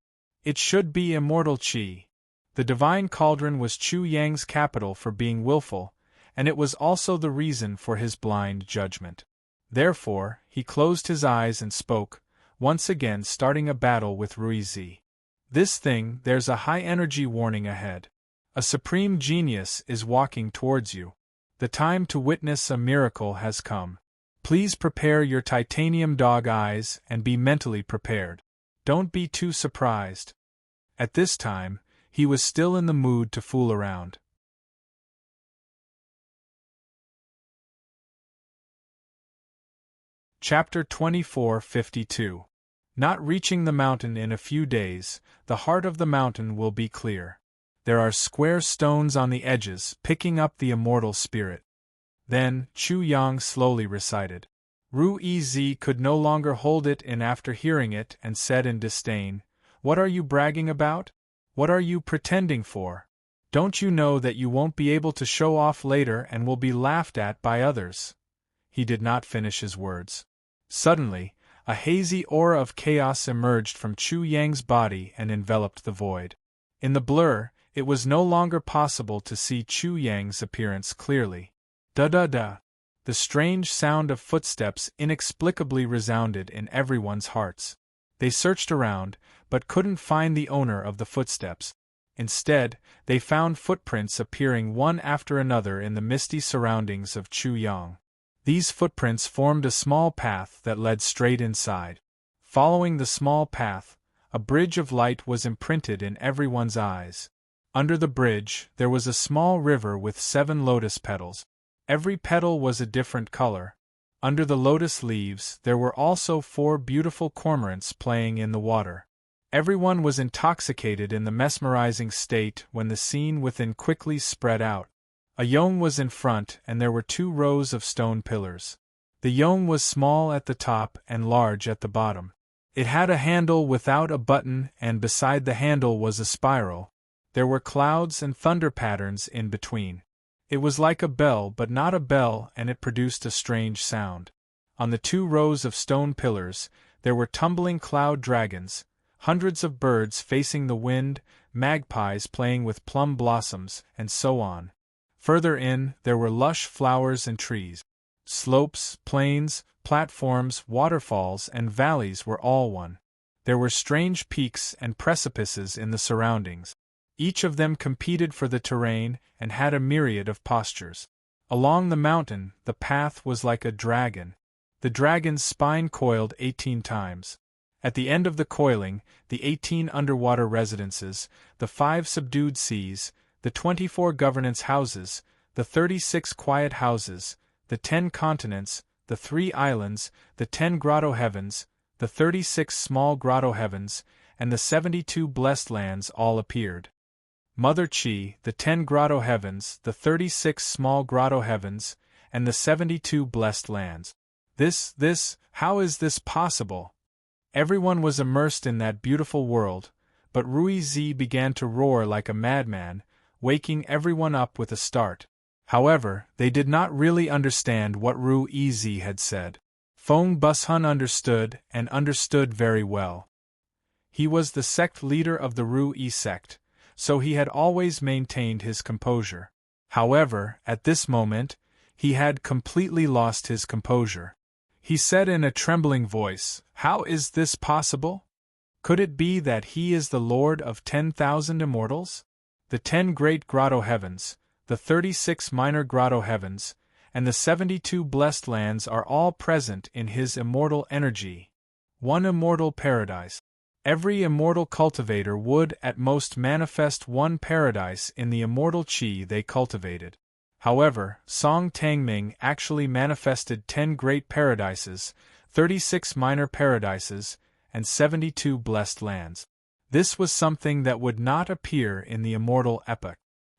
It should be immortal chi. The divine cauldron was Chu Yang's capital for being willful, and it was also the reason for his blind judgment. Therefore, he closed his eyes and spoke, once again starting a battle with Rui Zi. This thing, there's a high-energy warning ahead. A supreme genius is walking towards you. The time to witness a miracle has come. Please prepare your titanium dog eyes and be mentally prepared. Don't be too surprised. At this time, he was still in the mood to fool around. Chapter 24:52. Not reaching the mountain in a few days, the heart of the mountain will be clear. There are square stones on the edges, picking up the immortal spirit. Then, Chu Yang slowly recited. Rui Zi could no longer hold it in after hearing it and said in disdain, "What are you bragging about? What are you pretending for? Don't you know that you won't be able to show off later and will be laughed at by others?" He did not finish his words. Suddenly, a hazy aura of chaos emerged from Chu Yang's body and enveloped the void. In the blur, it was no longer possible to see Chu Yang's appearance clearly. Da-da-da! The strange sound of footsteps inexplicably resounded in everyone's hearts. They searched around, but couldn't find the owner of the footsteps. Instead, they found footprints appearing one after another in the misty surroundings of Chu Yang. These footprints formed a small path that led straight inside. Following the small path, a bridge of light was imprinted in everyone's eyes. Under the bridge, there was a small river with 7 lotus petals. Every petal was a different color. Under the lotus leaves, there were also 4 beautiful cormorants playing in the water. Everyone was intoxicated in the mesmerizing state when the scene within quickly spread out. A yong was in front and there were 2 rows of stone pillars. The yong was small at the top and large at the bottom. It had a handle without a button and beside the handle was a spiral. There were clouds and thunder patterns in between. It was like a bell but not a bell and it produced a strange sound. On the 2 rows of stone pillars, there were tumbling cloud dragons, hundreds of birds facing the wind, magpies playing with plum blossoms, and so on. Further in, there were lush flowers and trees. Slopes, plains, platforms, waterfalls, and valleys were all one. There were strange peaks and precipices in the surroundings. Each of them competed for the terrain and had a myriad of postures. Along the mountain, the path was like a dragon. The dragon's spine coiled 18 times. At the end of the coiling, the 18 underwater residences, the 5 subdued seas, the 24 governance houses, the 36 quiet houses, the 10 continents, the 3 islands, the 10 grotto heavens, the 36 small grotto heavens, and the 72 blessed lands all appeared. Mother Chi, the 10 grotto heavens, the 36 small grotto heavens, and the 72 blessed lands. How is this possible? Everyone was immersed in that beautiful world, but Rui Zi began to roar like a madman, waking everyone up with a start. However, they did not really understand what Rui Zi had said. Feng Bushun understood, and understood very well. He was the sect leader of the Rui sect, so he had always maintained his composure. However, at this moment, he had completely lost his composure. He said in a trembling voice, "How is this possible? Could it be that he is the Lord of 10,000 immortals? The 10 great grotto heavens, the 36 minor grotto heavens, and the 72 blessed lands are all present in his immortal energy. One immortal paradise. Every immortal cultivator would at most manifest one paradise in the immortal chi they cultivated. However, Song Tangming actually manifested 10 great paradises, 36 minor paradises, and 72 blessed lands. This was something that would not appear in the immortal epoch.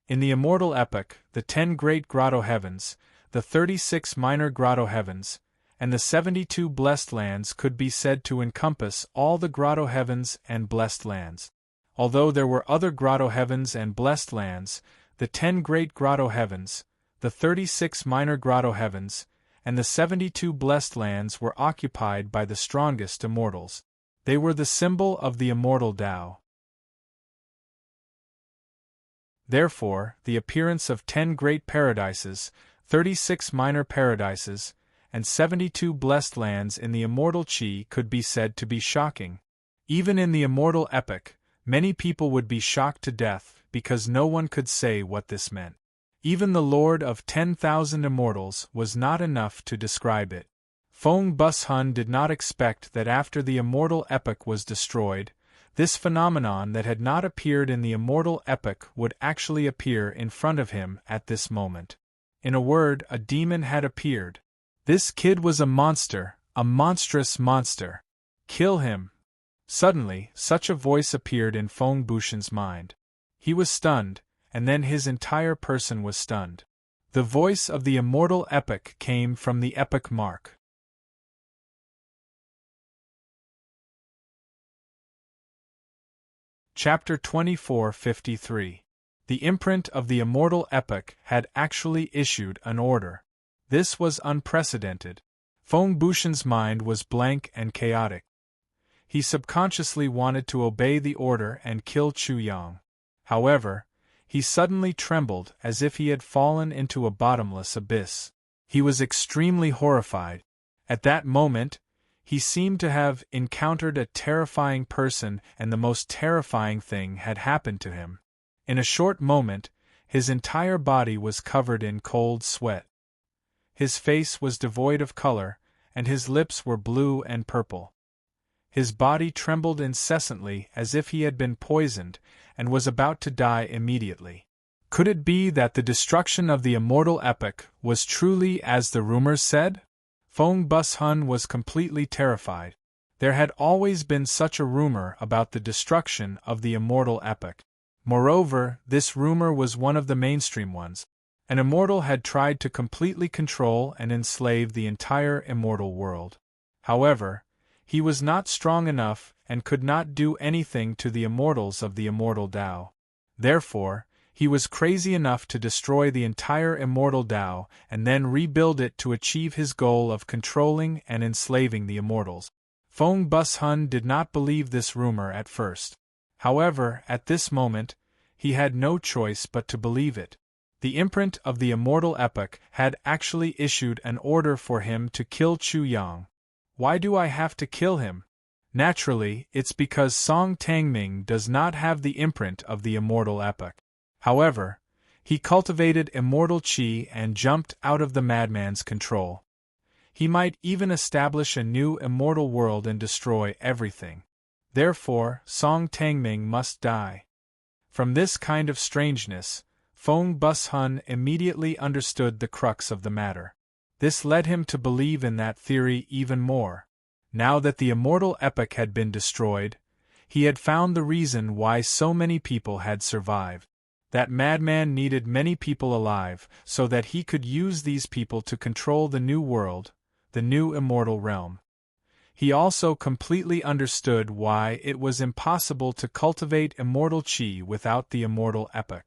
In the immortal epoch, the 10 great grotto heavens, the 36 minor grotto heavens, and the 72 blessed lands could be said to encompass all the grotto heavens and blessed lands. Although there were other grotto heavens and blessed lands, the 10 great grotto heavens, the 36 minor grotto heavens, and the 72 blessed lands were occupied by the strongest immortals. They were the symbol of the immortal Tao. Therefore, the appearance of 10 great paradises, 36 minor paradises, and 72 blessed lands in the immortal Chi could be said to be shocking. Even in the immortal epoch, many people would be shocked to death because no one could say what this meant. Even the Lord of 10,000 immortals was not enough to describe it. Feng Bushun did not expect that after the immortal epoch was destroyed, this phenomenon that had not appeared in the immortal epoch would actually appear in front of him at this moment. In a word, a demon had appeared. This kid was a monster, a monstrous monster. Kill him. Suddenly, such a voice appeared in Feng Bushun's mind. He was stunned, and then his entire person was stunned. The voice of the immortal epoch came from the epoch mark. Chapter 2453. The imprint of the immortal epoch had actually issued an order. This was unprecedented. Feng Bushun's mind was blank and chaotic. He subconsciously wanted to obey the order and kill Chu Yang. However, he suddenly trembled as if he had fallen into a bottomless abyss. He was extremely horrified. At that moment, he seemed to have encountered a terrifying person, and the most terrifying thing had happened to him. In a short moment, his entire body was covered in cold sweat. His face was devoid of color, and his lips were blue and purple. His body trembled incessantly as if he had been poisoned, and was about to die immediately. Could it be that the destruction of the immortal epoch was truly as the rumors said? Feng Bushun was completely terrified. There had always been such a rumor about the destruction of the immortal epoch. Moreover, this rumor was one of the mainstream ones. An immortal had tried to completely control and enslave the entire immortal world. However, he was not strong enough and could not do anything to the immortals of the immortal Tao. Therefore, he was crazy enough to destroy the entire immortal Tao and then rebuild it to achieve his goal of controlling and enslaving the immortals. Feng Bushun did not believe this rumor at first. However, at this moment, he had no choice but to believe it. The imprint of the immortal epoch had actually issued an order for him to kill Chu Yang. Why do I have to kill him? Naturally, it's because Song Tangming does not have the imprint of the immortal epoch. However, he cultivated immortal chi and jumped out of the madman's control. He might even establish a new immortal world and destroy everything. Therefore, Song Tangming must die. From this kind of strangeness, Fong Bus-hun immediately understood the crux of the matter. This led him to believe in that theory even more. Now that the immortal epoch had been destroyed, he had found the reason why so many people had survived. That madman needed many people alive so that he could use these people to control the new world, the new immortal realm. He also completely understood why it was impossible to cultivate immortal qi without the immortal epoch.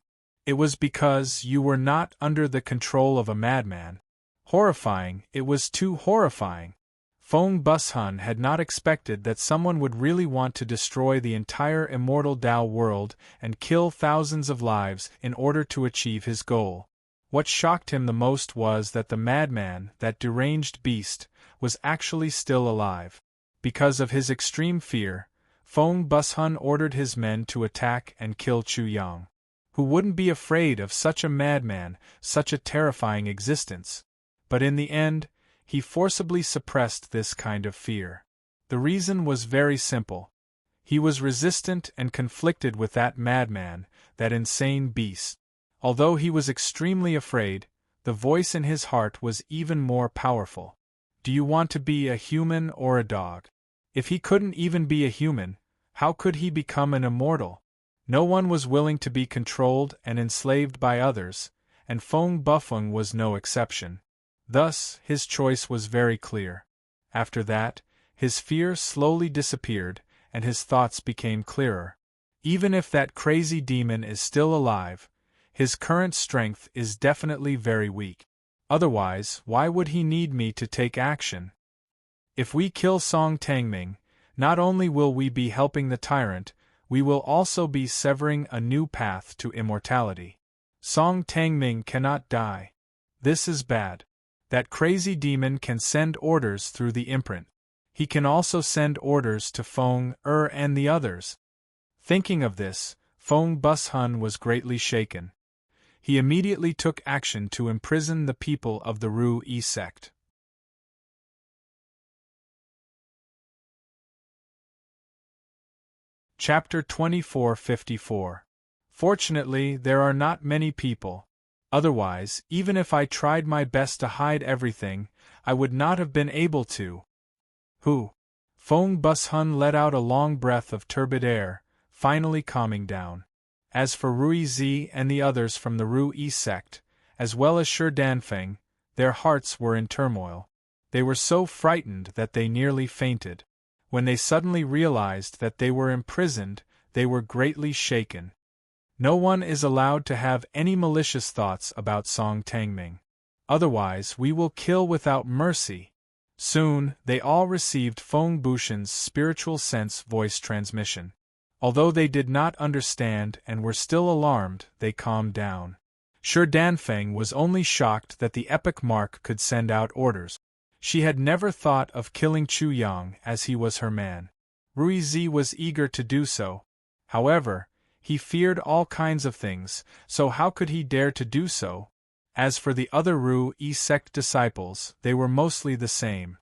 It was because you were not under the control of a madman. Horrifying, it was too horrifying. Fong Bus-hun had not expected that someone would really want to destroy the entire immortal Tao world and kill thousands of lives in order to achieve his goal. What shocked him the most was that the madman, that deranged beast, was actually still alive. Because of his extreme fear, Fong Bus-hun ordered his men to attack and kill Chu Yang. Who wouldn't be afraid of such a madman, such a terrifying existence? But in the end, he forcibly suppressed this kind of fear. The reason was very simple. He was resistant and conflicted with that madman, that insane beast. Although he was extremely afraid, the voice in his heart was even more powerful. Do you want to be a human or a dog? If he couldn't even be a human, how could he become an immortal? No one was willing to be controlled and enslaved by others, and Fong Bufeng was no exception. Thus, his choice was very clear. After that, his fear slowly disappeared, and his thoughts became clearer. Even if that crazy demon is still alive, his current strength is definitely very weak. Otherwise, why would he need me to take action? If we kill Song Tangming, not only will we be helping the tyrant, we will also be severing a new path to immortality. Song Tangming cannot die. This is bad. That crazy demon can send orders through the imprint. He can also send orders to Fong and the others. Thinking of this, Fong Bus-hun was greatly shaken. He immediately took action to imprison the people of the Ru-yi sect. Chapter 2454. Fortunately, there are not many people. Otherwise, even if I tried my best to hide everything, I would not have been able to. Who? Fong Bus-hun let out a long breath of turbid air, finally calming down. As for Rui-zi and the others from the Ru-yi sect, as well as Shi Danfeng, their hearts were in turmoil. They were so frightened that they nearly fainted. When they suddenly realized that they were imprisoned, they were greatly shaken. No one is allowed to have any malicious thoughts about Song Tangming. Otherwise, we will kill without mercy. Soon, they all received Fong Bushen's spiritual sense voice transmission. Although they did not understand and were still alarmed, they calmed down. Shi Danfeng was only shocked that the epic mark could send out orders. She had never thought of killing Chu Yang as he was her man. Rui-zi was eager to do so. However, he feared all kinds of things, so how could he dare to do so? As for the other Ru-yi sect disciples, they were mostly the same.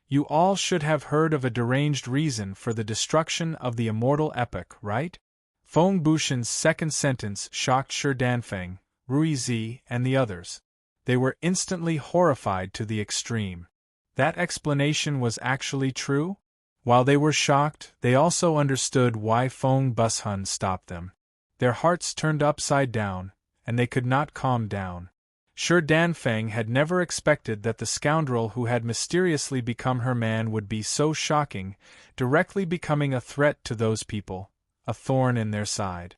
You all should have heard of a deranged reason for the destruction of the immortal epoch, right? Fong Bushen's second sentence shocked Shi Danfeng, Rui-zi, and the others. They were instantly horrified to the extreme. That explanation was actually true? While they were shocked, they also understood why Fong Bus-hun stopped them. Their hearts turned upside down, and they could not calm down. Shi Danfeng had never expected that the scoundrel who had mysteriously become her man would be so shocking, directly becoming a threat to those people, a thorn in their side.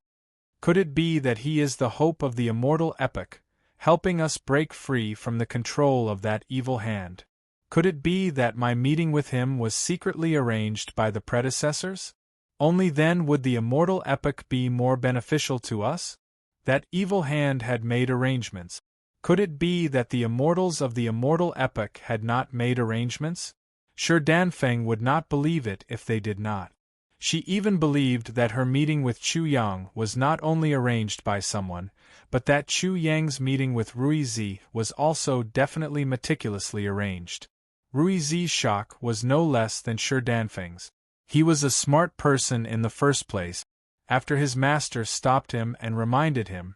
Could it be that he is the hope of the immortal epoch, helping us break free from the control of that evil hand? Could it be that my meeting with him was secretly arranged by the predecessors? Only then would the immortal epoch be more beneficial to us? That evil hand had made arrangements. Could it be that the immortals of the immortal epoch had not made arrangements? Shi Danfeng would not believe it if they did not. She even believed that her meeting with Chu Yang was not only arranged by someone, but that Chu Yang's meeting with Rui-zi was also definitely meticulously arranged. Ruizi's shock was no less than Sir Danfeng's. He was a smart person in the first place. After his master stopped him and reminded him,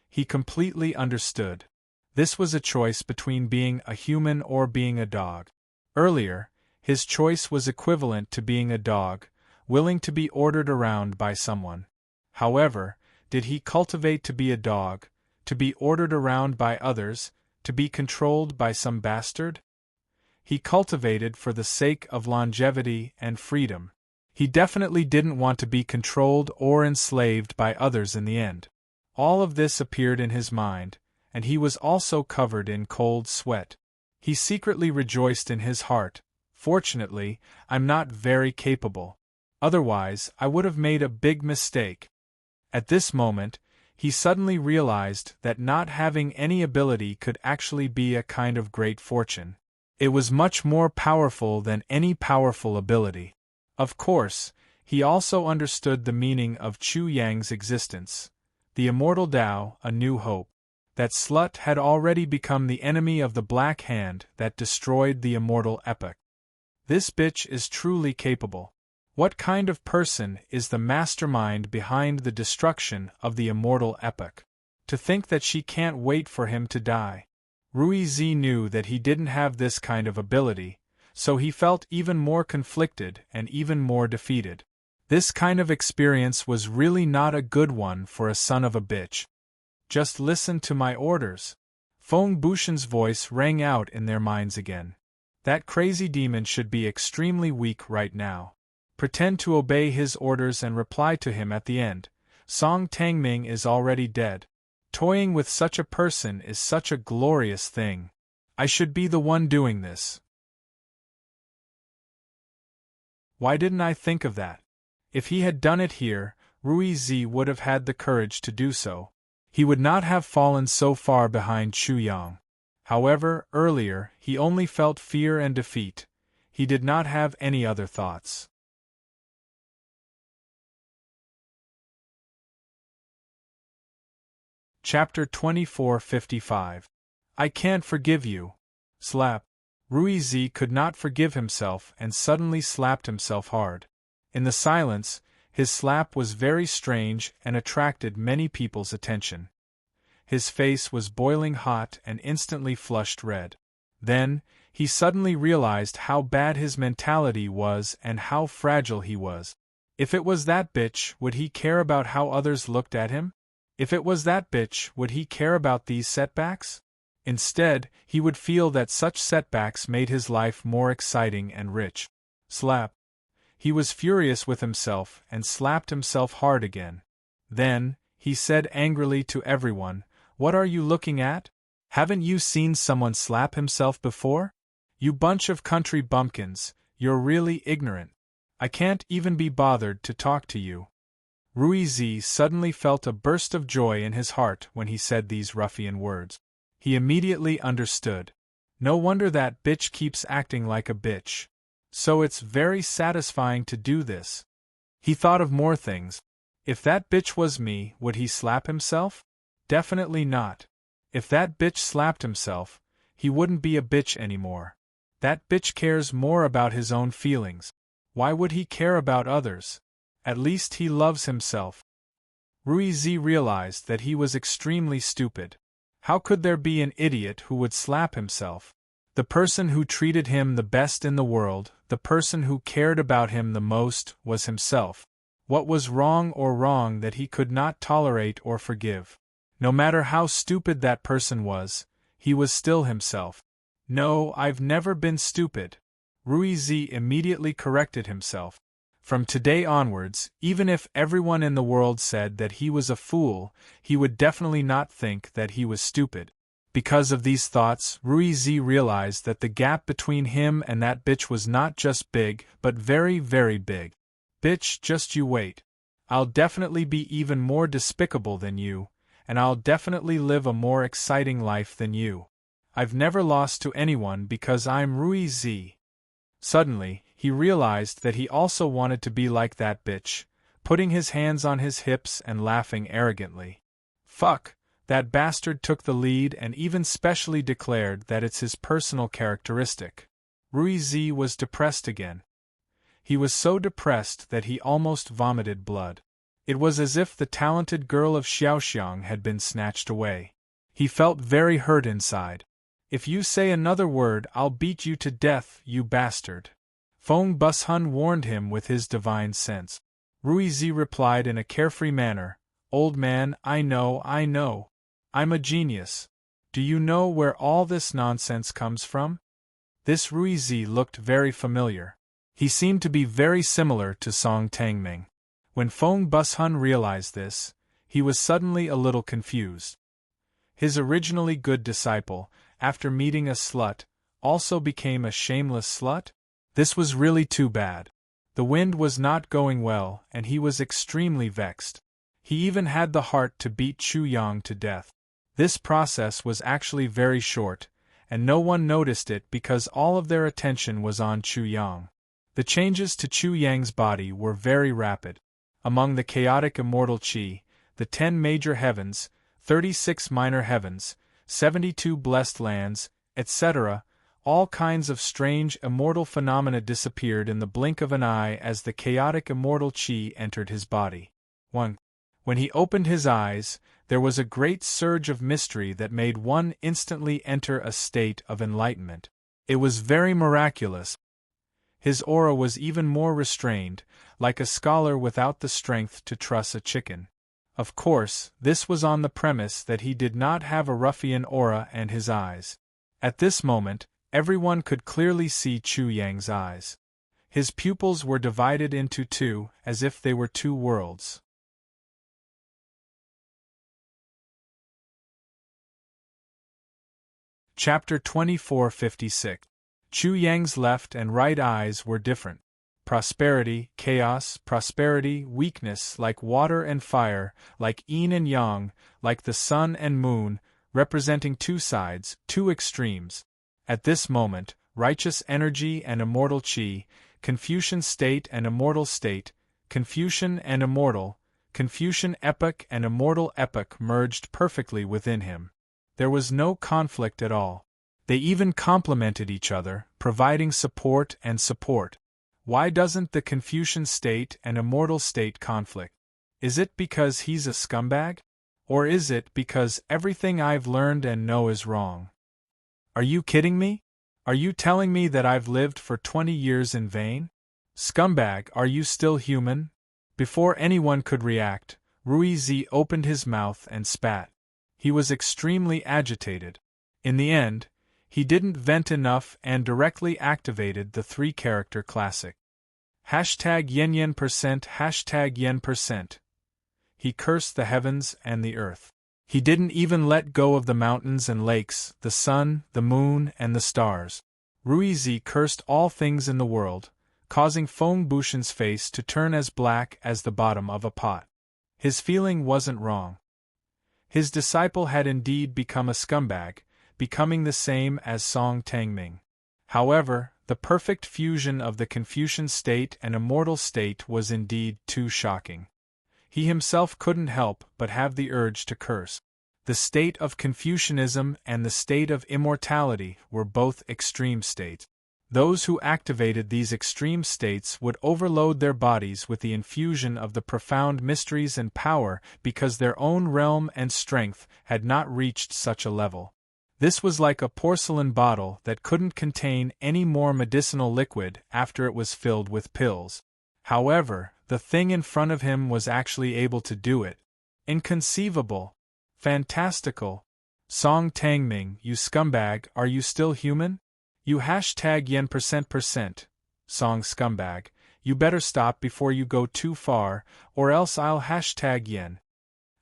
he completely understood. This was a choice between being a human or being a dog. Earlier, his choice was equivalent to being a dog, willing to be ordered around by someone. However, did he cultivate to be a dog, to be ordered around by others, to be controlled by some bastard? He cultivated for the sake of longevity and freedom. He definitely didn't want to be controlled or enslaved by others in the end. All of this appeared in his mind, and he was also covered in cold sweat. He secretly rejoiced in his heart. Fortunately, I'm not very capable. Otherwise, I would have made a big mistake. At this moment, he suddenly realized that not having any ability could actually be a kind of great fortune. It was much more powerful than any powerful ability. Of course, he also understood the meaning of Chu Yang's existence. The immortal Tao, a new hope. That slut had already become the enemy of the Black Hand that destroyed the immortal epoch. This bitch is truly capable. What kind of person is the mastermind behind the destruction of the immortal epoch? To think that she can't wait for him to die. Ruizi knew that he didn't have this kind of ability, so he felt even more conflicted and even more defeated. This kind of experience was really not a good one for a son of a bitch. Just listen to my orders. Feng Bushen's voice rang out in their minds again. That crazy demon should be extremely weak right now. Pretend to obey his orders and reply to him at the end. Song Tangming is already dead. Toying with such a person is such a glorious thing. I should be the one doing this. Why didn't I think of that? If he had done it here, Ruizi would have had the courage to do so. He would not have fallen so far behind Chu Yang. However, earlier, he only felt fear and defeat. He did not have any other thoughts. Chapter 24:55. I can't forgive you. Slap. Ruizi could not forgive himself and suddenly slapped himself hard. In the silence, his slap was very strange and attracted many people's attention. His face was boiling hot and instantly flushed red. Then, he suddenly realized how bad his mentality was and how fragile he was. If it was that bitch, would he care about how others looked at him? If it was that bitch, would he care about these setbacks? Instead, he would feel that such setbacks made his life more exciting and rich. Slap. He was furious with himself and slapped himself hard again. Then, he said angrily to everyone, "What are you looking at? Haven't you seen someone slap himself before? You bunch of country bumpkins, you're really ignorant. I can't even be bothered to talk to you." Ruizi suddenly felt a burst of joy in his heart when he said these ruffian words. He immediately understood. No wonder that bitch keeps acting like a bitch. So it's very satisfying to do this. He thought of more things. If that bitch was me, would he slap himself? Definitely not. If that bitch slapped himself, he wouldn't be a bitch anymore. That bitch cares more about his own feelings. Why would he care about others? At least he loves himself. Ruizi realized that he was extremely stupid. How could there be an idiot who would slap himself? The person who treated him the best in the world, the person who cared about him the most, was himself. What was wrong that he could not tolerate or forgive? No matter how stupid that person was, he was still himself. No, I've never been stupid. Ruizi immediately corrected himself. From today onwards, even if everyone in the world said that he was a fool, he would definitely not think that he was stupid. Because of these thoughts, Ruizi realized that the gap between him and that bitch was not just big, but very, very big. Bitch, just you wait. I'll definitely be even more despicable than you, and I'll definitely live a more exciting life than you. I've never lost to anyone because I'm Ruizi. Suddenly, he realized that he also wanted to be like that bitch, putting his hands on his hips and laughing arrogantly. Fuck, that bastard took the lead and even specially declared that it's his personal characteristic. Ruizi was depressed again. He was so depressed that he almost vomited blood. It was as if the talented girl of Xiaoxiang had been snatched away. He felt very hurt inside. "If you say another word, I'll beat you to death, you bastard," Feng Bushun warned him with his divine sense. Ruizi replied in a carefree manner, "Old man, I know. I'm a genius. Do you know where all this nonsense comes from?" This Ruizi looked very familiar. He seemed to be very similar to Song Tangming. When Feng Bushun realized this, he was suddenly a little confused. His originally good disciple, after meeting a slut, also became a shameless slut? This was really too bad. The wind was not going well, and he was extremely vexed. He even had the heart to beat Chu Yang to death. This process was actually very short, and no one noticed it because all of their attention was on Chu Yang. The changes to Chu Yang's body were very rapid. Among the chaotic immortal Qi, the 10 major heavens, 36 minor heavens, 72 blessed lands, etc., all kinds of strange immortal phenomena disappeared in the blink of an eye as the chaotic immortal Qi entered his body. 1. When he opened his eyes, there was a great surge of mystery that made one instantly enter a state of enlightenment. It was very miraculous. His aura was even more restrained, like a scholar without the strength to truss a chicken. Of course, this was on the premise that he did not have a ruffian aura and his eyes. At this moment, everyone could clearly see Chu Yang's eyes. His pupils were divided into two, as if they were two worlds. Chapter 2456. Chu Yang's left and right eyes were different. Prosperity, chaos, prosperity, weakness, like water and fire, like yin and yang, like the sun and moon, representing two sides, two extremes. At this moment, righteous energy and immortal Qi, Confucian state and immortal state, Confucian and immortal, Confucian epoch and immortal epoch merged perfectly within him. There was no conflict at all. They even complemented each other, providing support and support. Why doesn't the Confucian state and immortal state conflict? Is it because he's a scumbag? Or is it because everything I've learned and know is wrong? Are you kidding me? Are you telling me that I've lived for 20 years in vain? Scumbag, are you still human? Before anyone could react, Ruizi opened his mouth and spat. He was extremely agitated. In the end, he didn't vent enough and directly activated the 3-character classic. #yen%, #yen%. He cursed the heavens and the earth. He didn't even let go of the mountains and lakes, the sun, the moon, and the stars. Ruizi cursed all things in the world, causing Feng Bushun's face to turn as black as the bottom of a pot. His feeling wasn't wrong. His disciple had indeed become a scumbag, becoming the same as Song Tangming. However, the perfect fusion of the Confucian state and immortal state was indeed too shocking. He himself couldn't help but have the urge to curse. The state of Confucianism and the state of immortality were both extreme states. Those who activated these extreme states would overload their bodies with the infusion of the profound mysteries and power because their own realm and strength had not reached such a level. This was like a porcelain bottle that couldn't contain any more medicinal liquid after it was filled with pills. However, the thing in front of him was actually able to do it. Inconceivable. Fantastical. Song Tangming, you scumbag, are you still human? You #yen%%. Song scumbag, you better stop before you go too far, or else I'll #yen.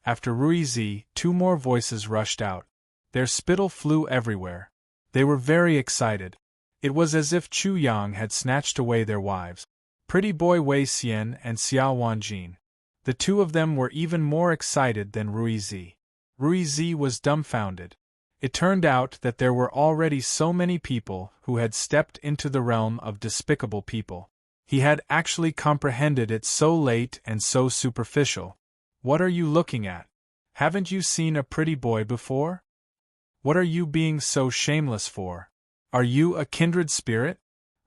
After Ruizi, 2 more voices rushed out. Their spittle flew everywhere. They were very excited. It was as if Chu Yang had snatched away their wives. Pretty boy Wei Xian and Xiao Wanjin. The two of them were even more excited than Ruizi. Ruizi was dumbfounded. It turned out that there were already so many people who had stepped into the realm of despicable people. He had actually comprehended it so late and so superficial. What are you looking at? Haven't you seen a pretty boy before? What are you being so shameless for? Are you a kindred spirit?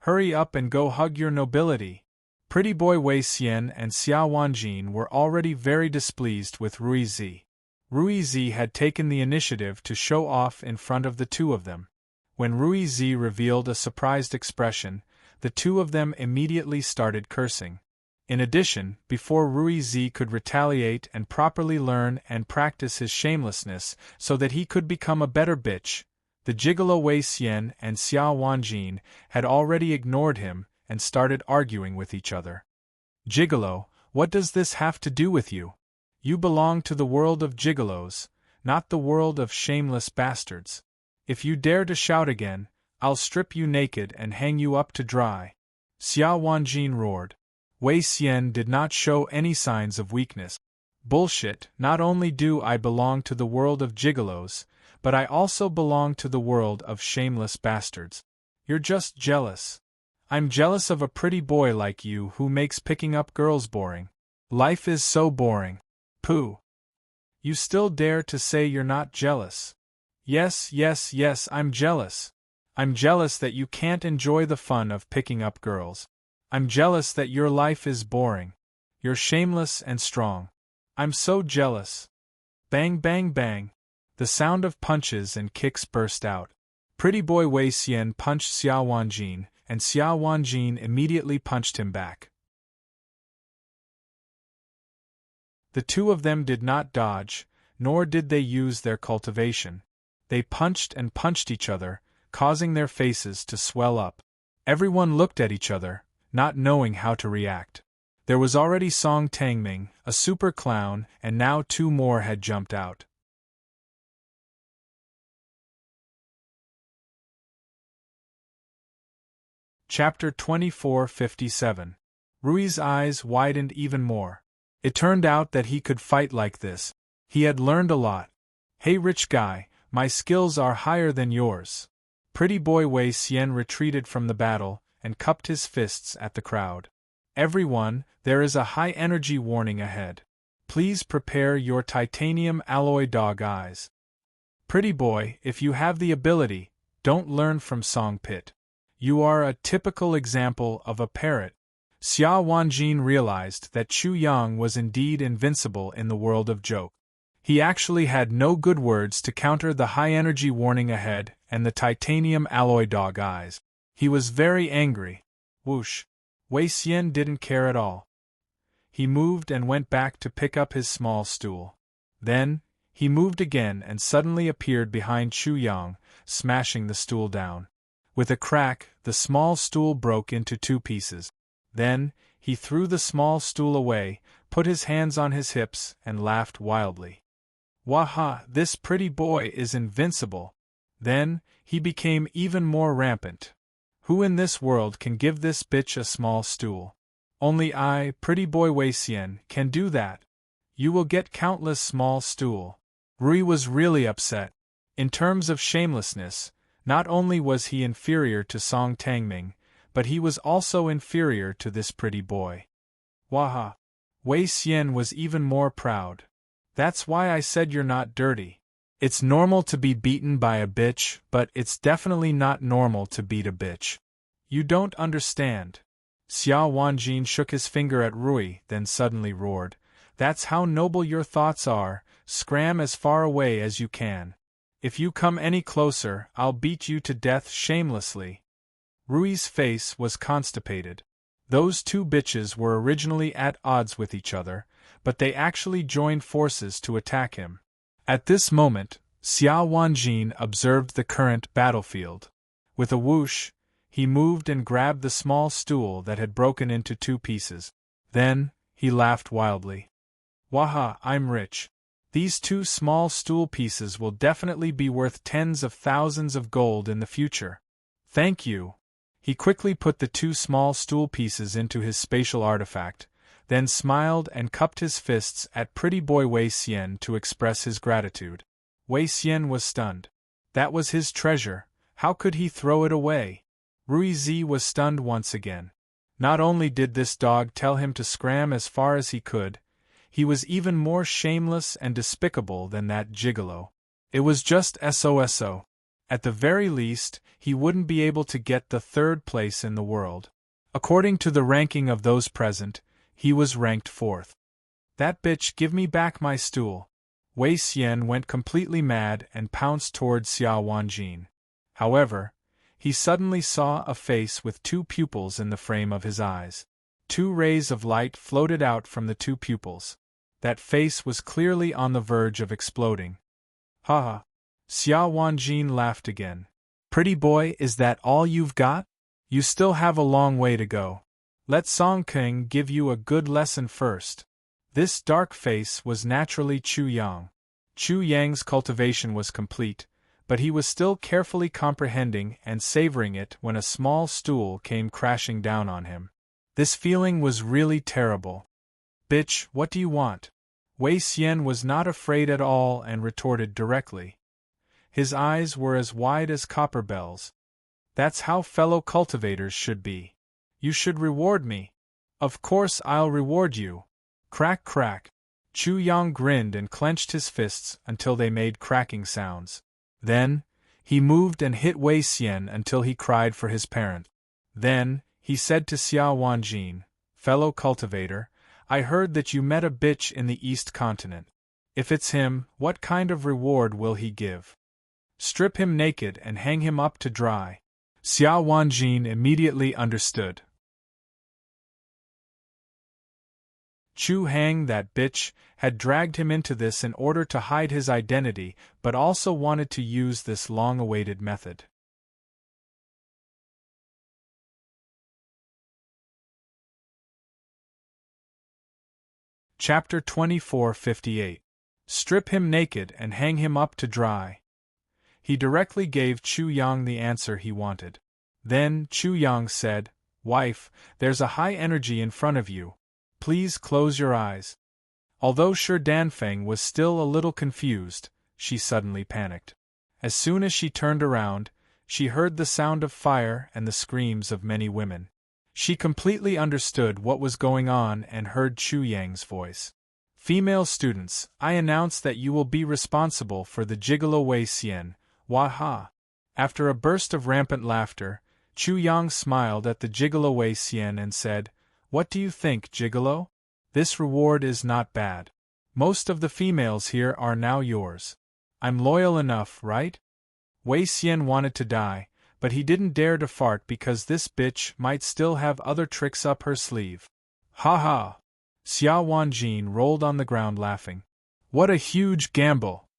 Hurry up and go hug your nobility. Pretty boy Wei Xian and Xiao Wanjin were already very displeased with Rui Zi. Rui Zi had taken the initiative to show off in front of the two of them. When Rui Zi revealed a surprised expression, the two of them immediately started cursing. In addition, before Rui Zi could retaliate and properly learn and practice his shamelessness so that he could become a better bitch, the gigolo Wei Xian and Xiao Wanjin had already ignored him and started arguing with each other. Gigolo, what does this have to do with you? You belong to the world of gigolos, not the world of shameless bastards. If you dare to shout again, I'll strip you naked and hang you up to dry. Xiao Wanjin roared. Wei Xian did not show any signs of weakness. Bullshit, not only do I belong to the world of gigolos, but I also belong to the world of shameless bastards. You're just jealous. I'm jealous of a pretty boy like you who makes picking up girls boring. Life is so boring. Pooh. You still dare to say you're not jealous? Yes, yes, yes, I'm jealous. I'm jealous that you can't enjoy the fun of picking up girls. I'm jealous that your life is boring. You're shameless and strong. I'm so jealous. Bang, bang, bang. The sound of punches and kicks burst out. Pretty boy Wei Xian punched Xiao Wanjin, and Xiao Wanjin immediately punched him back. The two of them did not dodge, nor did they use their cultivation. They punched and punched each other, causing their faces to swell up. Everyone looked at each other, not knowing how to react. There was already Song Tangming, a super clown, and now two more had jumped out. Chapter 2457. Rui's eyes widened even more. It turned out that he could fight like this. He had learned a lot. Hey rich guy, my skills are higher than yours. Pretty boy Wei Xian retreated from the battle and cupped his fists at the crowd. Everyone, there is a high-energy warning ahead. Please prepare your titanium alloy dog eyes. Pretty boy, if you have the ability, don't learn from Song Pit. You are a typical example of a parrot. Xiao Wanjin realized that Chu Yang was indeed invincible in the world of joke. He actually had no good words to counter the high-energy warning ahead and the titanium alloy dog eyes. He was very angry. Whoosh. Wei Xian didn't care at all. He moved and went back to pick up his small stool. Then, he moved again and suddenly appeared behind Chu Yang, smashing the stool down. With a crack, the small stool broke into two pieces. Then, he threw the small stool away, put his hands on his hips, and laughed wildly. Waha, this pretty boy is invincible. Then, he became even more rampant. Who in this world can give this bitch a small stool? Only I, pretty boy Wei Xian, can do that. You will get countless small stool. Rui was really upset. In terms of shamelessness, not only was he inferior to Song Tangming, but he was also inferior to this pretty boy. Waha. Wei Xian was even more proud. That's why I said you're not dirty. It's normal to be beaten by a bitch, but it's definitely not normal to beat a bitch. You don't understand. Xiao Wanjin shook his finger at Rui, then suddenly roared. That's how noble your thoughts are, scram as far away as you can. If you come any closer, I'll beat you to death shamelessly. Rui's face was constipated. Those two bitches were originally at odds with each other, but they actually joined forces to attack him. At this moment, Xiao Wanjin observed the current battlefield. With a whoosh, he moved and grabbed the small stool that had broken into two pieces. Then, he laughed wildly. Waha, I'm rich. These two small stool pieces will definitely be worth tens of thousands of gold in the future. Thank you. He quickly put the two small stool pieces into his spatial artifact, then smiled and cupped his fists at pretty boy Wei Xian to express his gratitude. Wei Xian was stunned. That was his treasure. How could he throw it away? Rui Zi was stunned once again. Not only did this dog tell him to scram as far as he could, he was even more shameless and despicable than that gigolo. It was just SOSO. At the very least, he wouldn't be able to get the third place in the world. According to the ranking of those present, he was ranked fourth. That bitch, give me back my stool. Wei Xian went completely mad and pounced toward Xiao Wanjin. However, he suddenly saw a face with two pupils in the frame of his eyes. Two rays of light floated out from the two pupils. That face was clearly on the verge of exploding. Ha ha! Xiao Wanjin laughed again. Pretty boy, is that all you've got? You still have a long way to go. Let Song King give you a good lesson first. This dark face was naturally Chu Yang. Chu Yang's cultivation was complete, but he was still carefully comprehending and savoring it when a small stool came crashing down on him. This feeling was really terrible. Bitch, what do you want? Wei Xian was not afraid at all and retorted directly. His eyes were as wide as copper bells. That's how fellow cultivators should be. You should reward me. Of course I'll reward you. Crack crack. Chu Yang grinned and clenched his fists until they made cracking sounds. Then, he moved and hit Wei Xian until he cried for his parent. Then, he said to Xiao Wanjin, fellow cultivator, I heard that you met a bitch in the East Continent. If it's him, what kind of reward will he give? Strip him naked and hang him up to dry. Xiao Wanjin immediately understood. Chu Hang, that bitch, had dragged him into this in order to hide his identity, but also wanted to use this long-awaited method. Chapter 2458. Strip him naked and hang him up to dry. He directly gave Chu Yang the answer he wanted. Then Chu Yang said, Wife, there's a high energy in front of you. Please close your eyes. Although Shi Danfeng was still a little confused, she suddenly panicked. As soon as she turned around, she heard the sound of fire and the screams of many women. She completely understood what was going on and heard Chu Yang's voice. Female students, I announce that you will be responsible for the gigolo Wei Xian. Wah-ha! After a burst of rampant laughter, Chu Yang smiled at the gigolo Wei Xian and said, What do you think, gigolo? This reward is not bad. Most of the females here are now yours. I'm loyal enough, right? Wei Xian wanted to die, but he didn't dare to fart because this bitch might still have other tricks up her sleeve. Ha ha! Xiao Wanjin rolled on the ground laughing. What a huge gamble!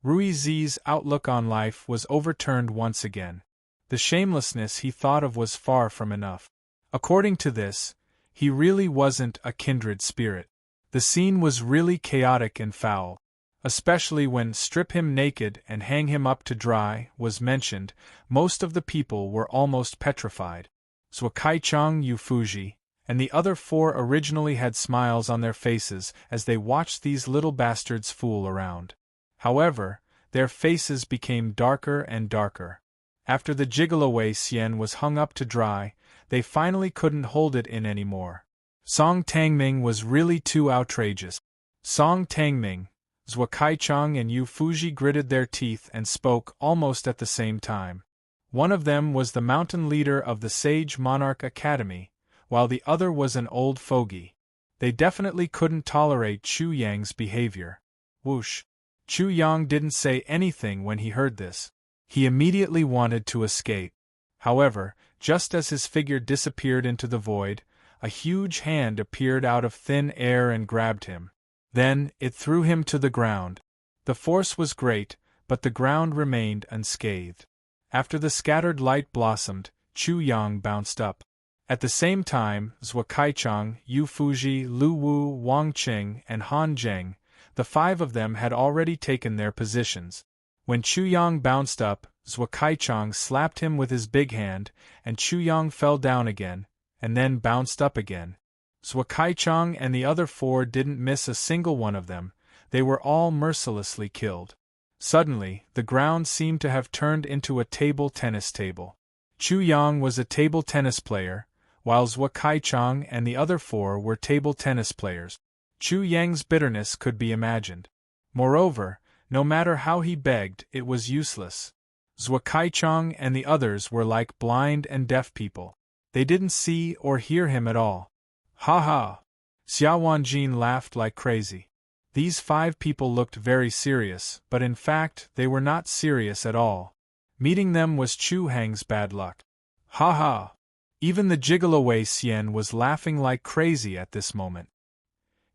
Rui Zi's outlook on life was overturned once again. The shamelessness he thought of was far from enough. According to this, he really wasn't a kindred spirit. The scene was really chaotic and foul. Especially when strip him naked and hang him up to dry was mentioned, most of the people were almost petrified. Zhou Kaichang, Yu Fuji, and the other four originally had smiles on their faces as they watched these little bastards fool around. However, their faces became darker and darker. After the gigolo Wei Xian was hung up to dry, they finally couldn't hold it in anymore. Song Tangming was really too outrageous. Song Tangming, Zhou Kaichang and Yu Fuji gritted their teeth and spoke almost at the same time. One of them was the mountain leader of the Sage Monarch Academy, while the other was an old fogey. They definitely couldn't tolerate Chu Yang's behavior. Whoosh! Chu Yang didn't say anything when he heard this. He immediately wanted to escape. However, just as his figure disappeared into the void, a huge hand appeared out of thin air and grabbed him. Then, it threw him to the ground. The force was great, but the ground remained unscathed. After the scattered light blossomed, Chu Yang bounced up. At the same time, Zhou Kaichang, Yu Fuji, Lu Wu, Wang Qing, and Han Zheng, the five of them had already taken their positions. When Chu Yang bounced up, Zhou Kaichang slapped him with his big hand, and Chu Yang fell down again, and then bounced up again. Zhou Kaichang and the other four didn't miss a single one of them, they were all mercilessly killed. Suddenly, the ground seemed to have turned into a table tennis table. Chu Yang was a table tennis player, while Zhou Kaichang and the other four were table tennis players. Chu Yang's bitterness could be imagined. Moreover, no matter how he begged, it was useless. Zhuo Kaichang and the others were like blind and deaf people. They didn't see or hear him at all. Ha ha! Xia Wanjin laughed like crazy. These 5 people looked very serious, but in fact they were not serious at all. Meeting them was Chu Hang's bad luck. Ha ha! Even the gigolo Wei Xian was laughing like crazy at this moment.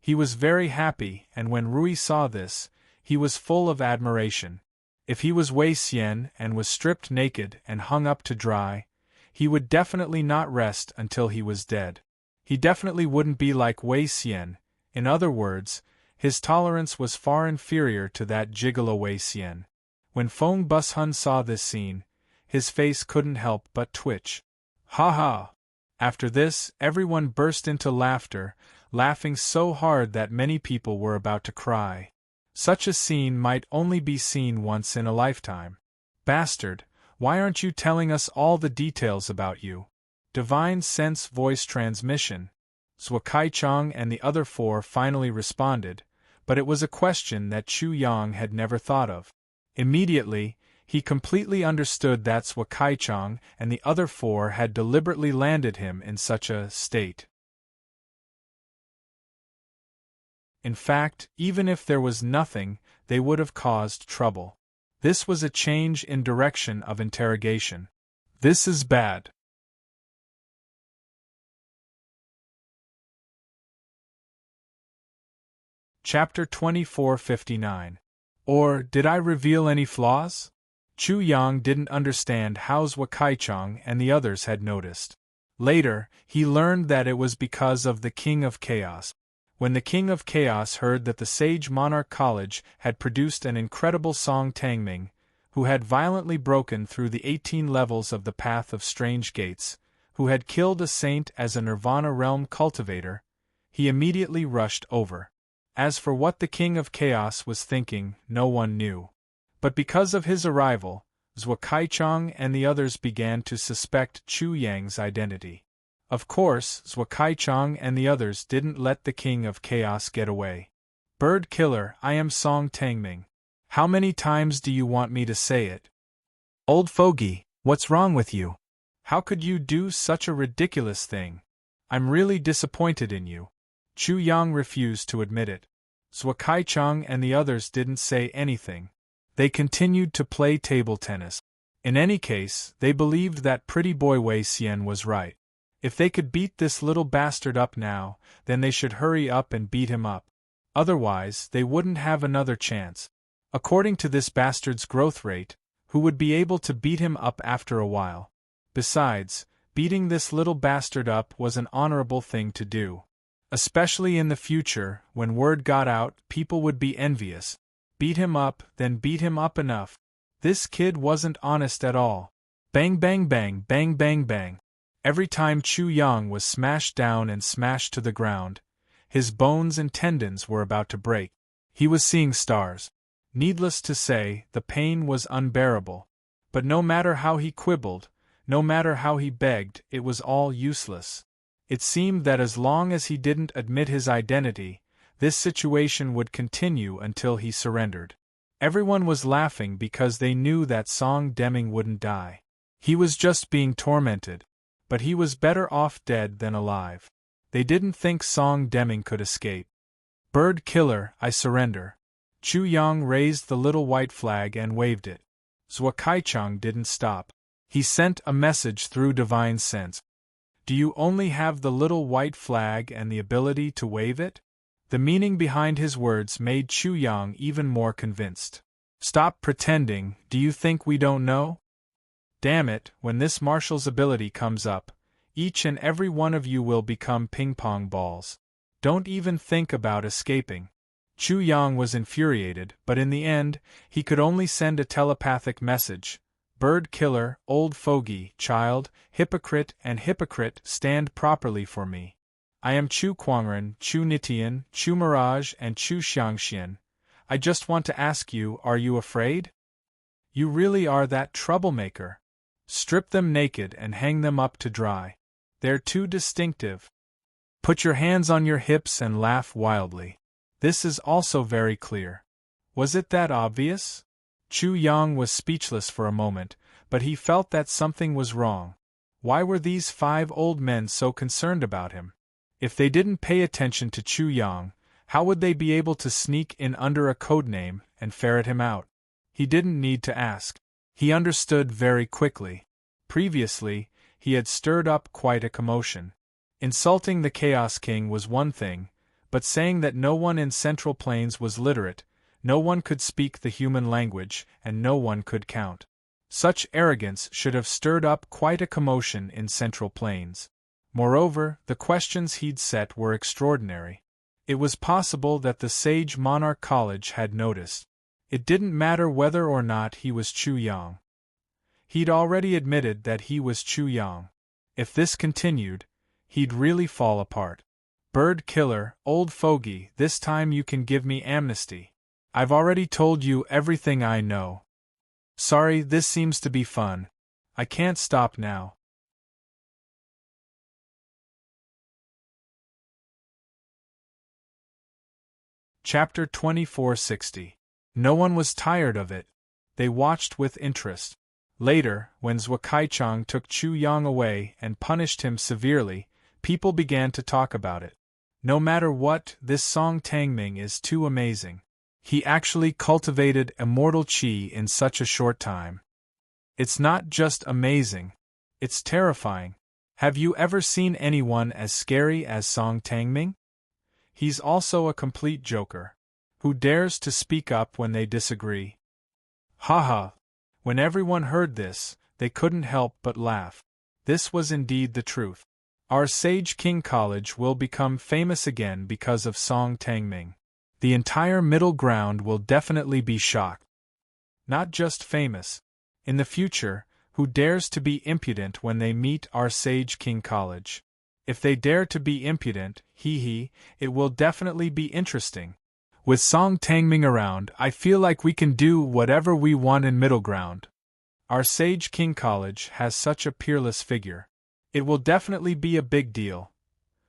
He was very happy, and when Rui saw this, he was full of admiration. If he was Wei Xian and was stripped naked and hung up to dry, he would definitely not rest until he was dead. He definitely wouldn't be like Wei Xian. In other words, his tolerance was far inferior to that gigolo Wei Xian. When Feng Bushun saw this scene, his face couldn't help but twitch. Ha ha! After this, everyone burst into laughter, laughing so hard that many people were about to cry. Such a scene might only be seen once in a lifetime. Bastard, why aren't you telling us all the details about you? Divine Sense Voice Transmission. Zhuo Kaichang and the other 4 finally responded, but it was a question that Chu Yang had never thought of. Immediately, he completely understood that Zhuo Kaichang and the other 4 had deliberately landed him in such a state. In fact, even if there was nothing, they would have caused trouble. This was a change in direction of interrogation. This is bad. Chapter 2459. Or, did I reveal any flaws? Chu Yang didn't understand how Zhuo Kaichang and the others had noticed. Later, he learned that it was because of the King of Chaos. When the King of Chaos heard that the Sage Monarch College had produced an incredible Song Tangming, who had violently broken through the 18 levels of the Path of Strange Gates, who had killed a saint as a Nirvana realm cultivator, he immediately rushed over. As for what the King of Chaos was thinking, no one knew. But because of his arrival, Zhuo Kaichang and the others began to suspect Chu Yang's identity. Of course, Zhuo Kaichang and the others didn't let the King of Chaos get away. Bird killer, I am Song Tangming. How many times do you want me to say it? Old fogey, what's wrong with you? How could you do such a ridiculous thing? I'm really disappointed in you. Chu Yang refused to admit it. Zhuo Kaichang and the others didn't say anything. They continued to play table tennis. In any case, they believed that pretty boy Wei Xian was right. If they could beat this little bastard up now, then they should hurry up and beat him up. Otherwise, they wouldn't have another chance. According to this bastard's growth rate, who would be able to beat him up after a while? Besides, beating this little bastard up was an honorable thing to do. Especially in the future, when word got out, people would be envious. Beat him up, then beat him up enough. This kid wasn't honest at all. Bang bang bang bang bang bang. Every time Chu Yang was smashed down and smashed to the ground, his bones and tendons were about to break. He was seeing stars. Needless to say, the pain was unbearable. But no matter how he quibbled, no matter how he begged, it was all useless. It seemed that as long as he didn't admit his identity, this situation would continue until he surrendered. Everyone was laughing because they knew that Song Deming wouldn't die. He was just being tormented. But he was better off dead than alive. They didn't think Song Deming could escape. Bird killer, I surrender. Chu Yang raised the little white flag and waved it. Zhuo Kaichang didn't stop. He sent a message through Divine Sense. Do you only have the little white flag and the ability to wave it? The meaning behind his words made Chu Yang even more convinced. Stop pretending, do you think we don't know? Damn it, when this marshal's ability comes up, each and every one of you will become ping-pong balls. Don't even think about escaping. Chu Yang was infuriated, but in the end, he could only send a telepathic message. Bird killer, old fogey, child, hypocrite, stand properly for me. I am Chu Kuangren, Chu Nitian, Chu Mirage, and Chu Xiangxian. I just want to ask you, are you afraid? You really are that troublemaker. Strip them naked and hang them up to dry. They're too distinctive. Put your hands on your hips and laugh wildly. This is also very clear. Was it that obvious? Chu Yang was speechless for a moment, but he felt that something was wrong. Why were these 5 old men so concerned about him? If they didn't pay attention to Chu Yang, how would they be able to sneak in under a code name and ferret him out? He didn't need to ask. He understood very quickly. Previously, he had stirred up quite a commotion. Insulting the Chaos King was one thing, but saying that no one in Central Plains was literate, no one could speak the human language, and no one could count. Such arrogance should have stirred up quite a commotion in Central Plains. Moreover, the questions he'd set were extraordinary. It was possible that the Sage Monarch College had noticed. It didn't matter whether or not he was Chu Yang. He'd already admitted that he was Chu Yang. If this continued, he'd really fall apart. Bird killer, old fogey, this time you can give me amnesty. I've already told you everything I know. Sorry, this seems to be fun. I can't stop now. Chapter 2460. No one was tired of it. They watched with interest. Later, when Zhuo Kaichang took Chu Yang away and punished him severely, people began to talk about it. No matter what, this Song Tangming is too amazing. He actually cultivated immortal qi in such a short time. It's not just amazing. It's terrifying. Have you ever seen anyone as scary as Song Tangming? He's also a complete joker. Who dares to speak up when they disagree? Haha! When everyone heard this, they couldn't help but laugh. This was indeed the truth. Our Sage King College will become famous again because of Song Tangming. The entire middle ground will definitely be shocked. Not just famous. In the future, who dares to be impudent when they meet our Sage King College? If they dare to be impudent, it will definitely be interesting. With Song Tangming around, I feel like we can do whatever we want in middle ground. Our Sage King College has such a peerless figure. It will definitely be a big deal.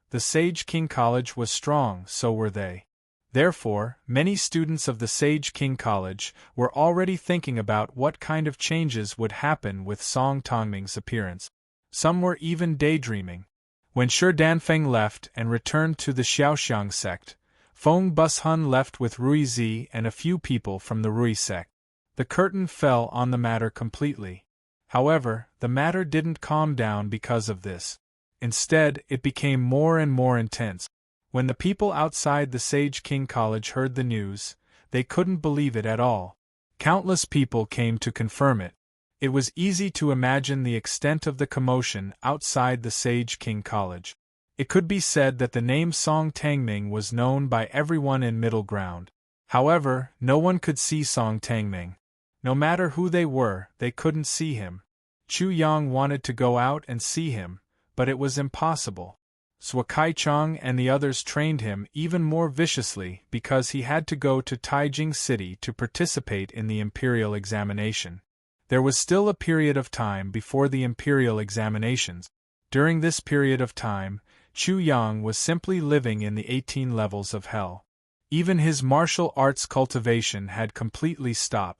The Sage King College was strong, so were they. Therefore, many students of the Sage King College were already thinking about what kind of changes would happen with Song Tangming's appearance. Some were even daydreaming. When Shi Danfeng left and returned to the Xiaoxiang sect, Feng Bushun left with Rui Zi and a few people from the Rui sect. The curtain fell on the matter completely. However, the matter didn't calm down because of this. Instead, it became more and more intense. When the people outside the Sage King College heard the news, they couldn't believe it at all. Countless people came to confirm it. It was easy to imagine the extent of the commotion outside the Sage King College. It could be said that the name Song Tangming was known by everyone in Middle Ground. However, no one could see Song Tangming. No matter who they were, they couldn't see him. Chu Yang wanted to go out and see him, but it was impossible. Zhuo Kaichang and the others trained him even more viciously because he had to go to Taijing City to participate in the imperial examination. There was still a period of time before the imperial examinations. During this period of time, Chu Yang was simply living in the 18 levels of hell. Even his martial arts cultivation had completely stopped.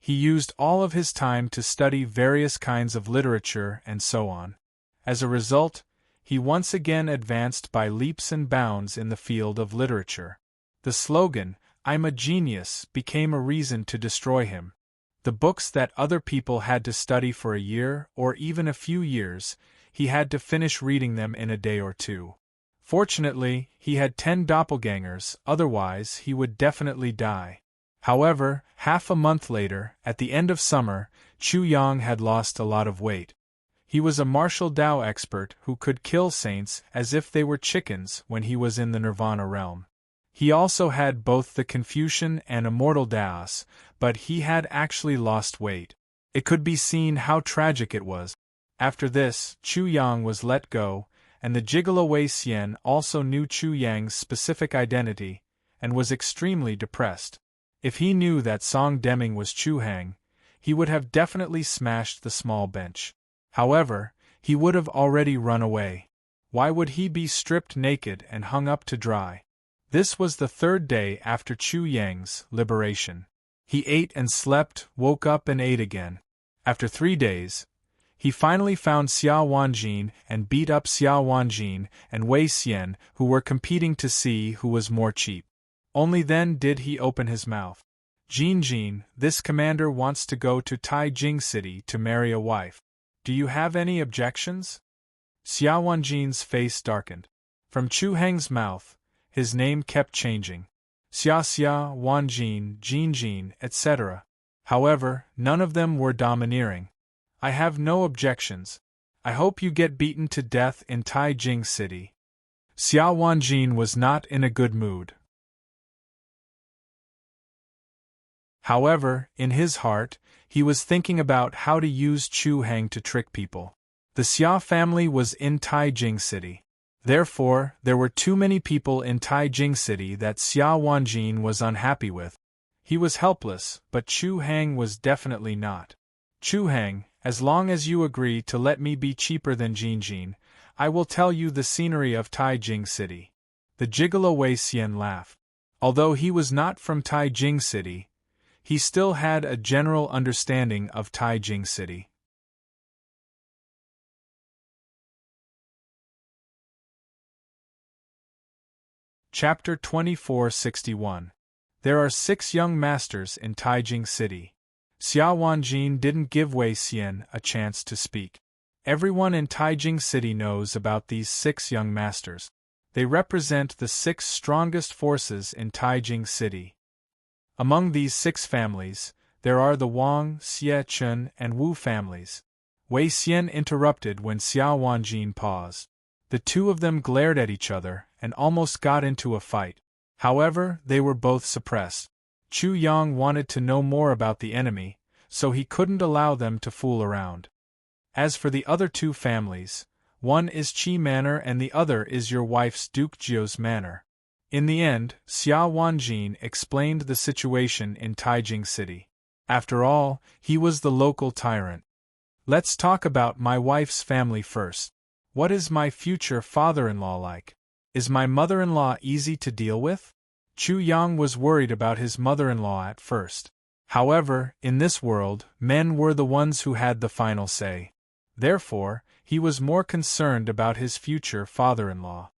He used all of his time to study various kinds of literature and so on. As a result, he once again advanced by leaps and bounds in the field of literature. The slogan, "I'm a genius," became a reason to destroy him. The books that other people had to study for a year or even a few years, he had to finish reading them in a day or two. Fortunately, he had 10 doppelgangers, otherwise he would definitely die. However, half a month later, at the end of summer, Chu Yang had lost a lot of weight. He was a martial Dao expert who could kill saints as if they were chickens when he was in the Nirvana realm. He also had both the Confucian and Immortal Daos, but he had actually lost weight. It could be seen how tragic it was. After this, Chu Yang was let go, and the Gigolo Wei Xian also knew Chu Yang's specific identity, and was extremely depressed. If he knew that Song Deming was Chu Hang, he would have definitely smashed the small bench. However, he would have already run away. Why would he be stripped naked and hung up to dry? This was the 3rd day after Chu Yang's liberation. He ate and slept, woke up and ate again. After 3 days, he finally found Xia Wanjin and beat up Xia Wanjin and Wei Xian, who were competing to see who was more cheap. Only then did he open his mouth. Jin, this commander wants to go to Taijing City to marry a wife. Do you have any objections? Xia Wanjin's face darkened. From Chu Heng's mouth, his name kept changing. Xia, Wanjin, Jin, etc. However, none of them were domineering. I have no objections. I hope you get beaten to death in Taijing City. Xia Wanjin was not in a good mood. However, in his heart, he was thinking about how to use Chu Heng to trick people. The Xia family was in Taijing City. Therefore, there were too many people in Taijing City that Xia Wanjin was unhappy with. He was helpless, but Chu Heng was definitely not. Chu Heng, as long as you agree to let me be cheaper than Jin, I will tell you the scenery of Taijing City. The gigolo Wei Xian laughed. Although he was not from Taijing City, he still had a general understanding of Taijing City. Chapter 2461. There are 6 young masters in Taijing City. Xia Wanjin didn't give Wei Xian a chance to speak. Everyone in Taijing City knows about these 6 young masters. They represent the 6 strongest forces in Taijing City. Among these 6 families, there are the Wang, Xie Chen, and Wu families. Wei Xian interrupted when Xia Wanjin paused. The two of them glared at each other and almost got into a fight. However, they were both suppressed. Chu Yang wanted to know more about the enemy, so he couldn't allow them to fool around. As for the other 2 families, one is Qi Manor and the other is your wife's Duke Jiu's manor. In the end, Xia Wanjin explained the situation in Taijing City. After all, he was the local tyrant. Let's talk about my wife's family first. What is my future father-in-law like? Is my mother-in-law easy to deal with? Chu Yang was worried about his mother-in-law at first. However, in this world, men were the ones who had the final say. Therefore, he was more concerned about his future father-in-law.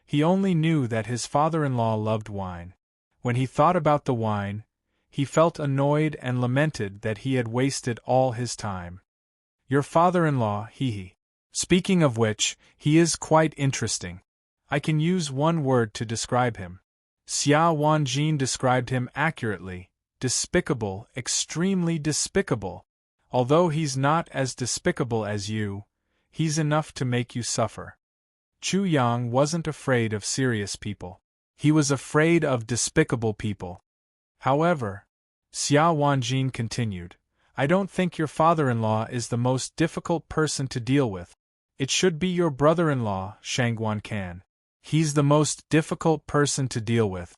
He only knew that his father-in-law loved wine. When he thought about the wine, he felt annoyed and lamented that he had wasted all his time. Your father-in-law, he. Speaking of which, he is quite interesting. I can use one word to describe him. Xia Wanjin described him accurately: despicable, extremely despicable. Although he's not as despicable as you, he's enough to make you suffer. Chu Yang wasn't afraid of serious people. He was afraid of despicable people. However, Xia Wanjin continued, I don't think your father-in-law is the most difficult person to deal with. It should be your brother-in-law, Shangguan Can. He's the most difficult person to deal with.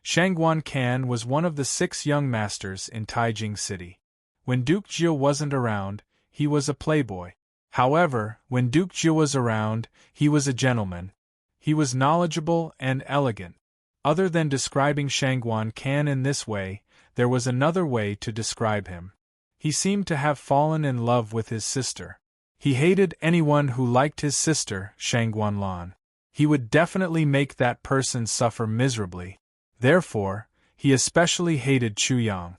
Shangguan Can was one of the 6 young masters in Taijing City. When Duke Jiu wasn't around, he was a playboy. However, when Duke Jiu was around, he was a gentleman. He was knowledgeable and elegant. Other than describing Shangguan Can in this way, there was another way to describe him. He seemed to have fallen in love with his sister. He hated anyone who liked his sister, Shangguan Lan. He would definitely make that person suffer miserably. Therefore, he especially hated Chu Yang.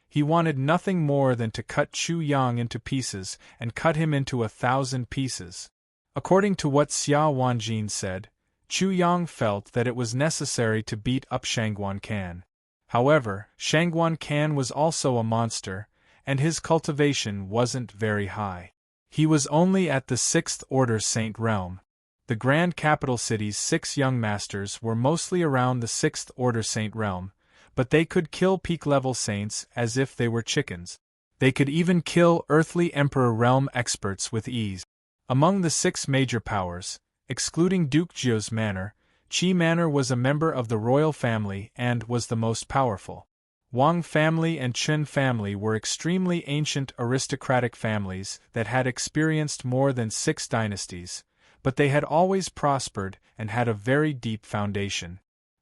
He wanted nothing more than to cut Chu Yang into pieces and cut him into 1,000 pieces. According to what Xia Wanjin said, Chu Yang felt that it was necessary to beat up Shangguan Can. However, Shangguan Can was also a monster, and his cultivation wasn't very high. He was only at the 6th Order Saint realm. The Grand Capital City's 6 young masters were mostly around the 6th Order Saint realm, but they could kill peak-level saints as if they were chickens. They could even kill earthly Emperor realm experts with ease. Among the 6 major powers, excluding Duke Jiu's manor, Qi Manor was a member of the royal family and was the most powerful. Wang family and Chen family were extremely ancient aristocratic families that had experienced more than 6 dynasties, but they had always prospered and had a very deep foundation.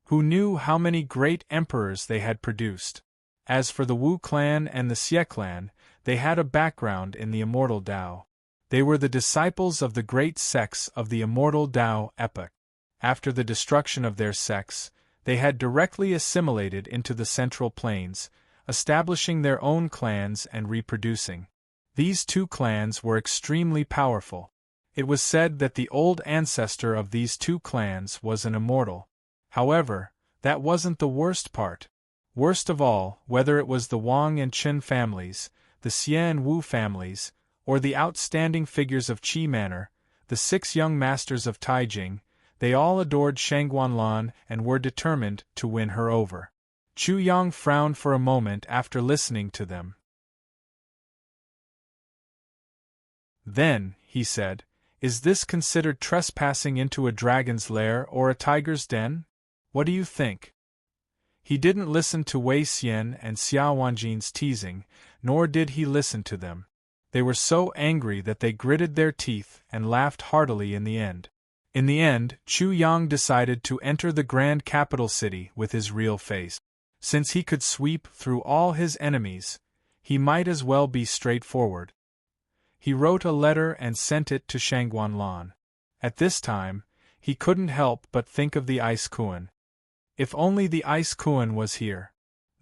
Who knew how many great emperors they had produced? As for the Wu clan and the Xie clan, they had a background in the immortal Tao. They were the disciples of the great sects of the immortal Tao epoch. After the destruction of their sects, they had directly assimilated into the Central Plains, establishing their own clans and reproducing. These two clans were extremely powerful. It was said that the old ancestor of these two clans was an immortal. However, that wasn't the worst part. Worst of all, whether it was the Wang and Qin families, the Xie and Wu families, or the outstanding figures of Qi Manor, the 6 young masters of Taijing, they all adored Shangguanlan and were determined to win her over. Chu Yang frowned for a moment after listening to them. Then, he said, "Is this considered trespassing into a dragon's lair or a tiger's den? What do you think?" He didn't listen to Wei Xian and Xia Wanjin's teasing, nor did he listen to them. They were so angry that they gritted their teeth and laughed heartily in the end. In the end, Chu Yang decided to enter the grand capital city with his real face. Since he could sweep through all his enemies, he might as well be straightforward. He wrote a letter and sent it to Shangguanlan. At this time, he couldn't help but think of the Ice Kuan. If only the Ice Kuan was here.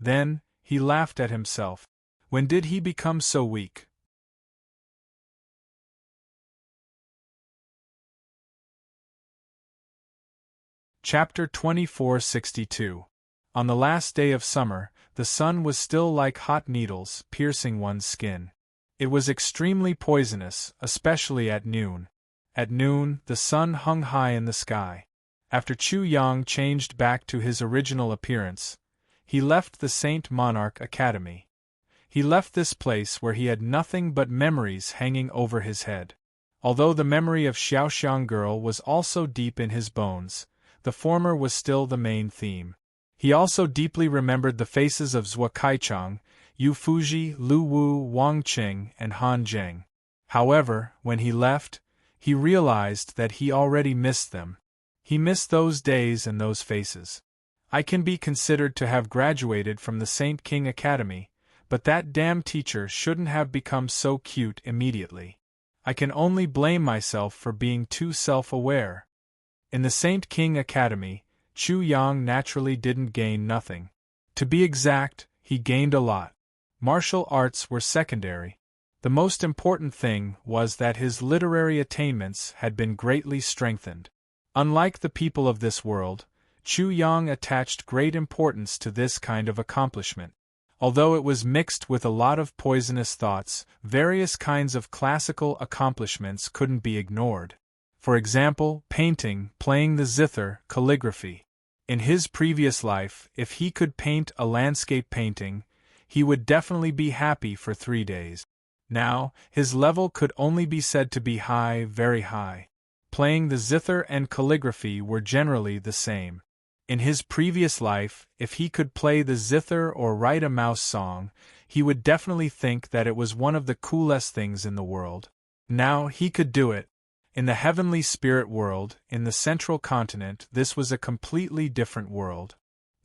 Then, he laughed at himself. When did he become so weak? Chapter 2462. On the last day of summer, the sun was still like hot needles, piercing one's skin. It was extremely poisonous, especially at noon. At noon, the sun hung high in the sky. After Chu Yang changed back to his original appearance, he left the Saint Monarch Academy. He left this place where he had nothing but memories hanging over his head. Although the memory of Xiaoxiang girl was also deep in his bones, the former was still the main theme. He also deeply remembered the faces of Zhuo Kaichang, Yu Fuji, Lu Wu, Wang Qing, and Han Zheng. However, when he left, he realized that he already missed them. He missed those days and those faces. I can be considered to have graduated from the Saint King Academy, but that damn teacher shouldn't have become so cute immediately. I can only blame myself for being too self-aware. In the Saint King Academy, Chu Yang naturally didn't gain nothing. To be exact, he gained a lot. Martial arts were secondary. The most important thing was that his literary attainments had been greatly strengthened. Unlike the people of this world, Chu Yang attached great importance to this kind of accomplishment. Although it was mixed with a lot of poisonous thoughts, various kinds of classical accomplishments couldn't be ignored. For example, painting, playing the zither, calligraphy. In his previous life, if he could paint a landscape painting, he would definitely be happy for 3 days. Now, his level could only be said to be high, very high. Playing the zither and calligraphy were generally the same. In his previous life, if he could play the zither or write a mouse song, he would definitely think that it was one of the coolest things in the world. Now he could do it. In the heavenly spirit world, in the central continent, this was a completely different world.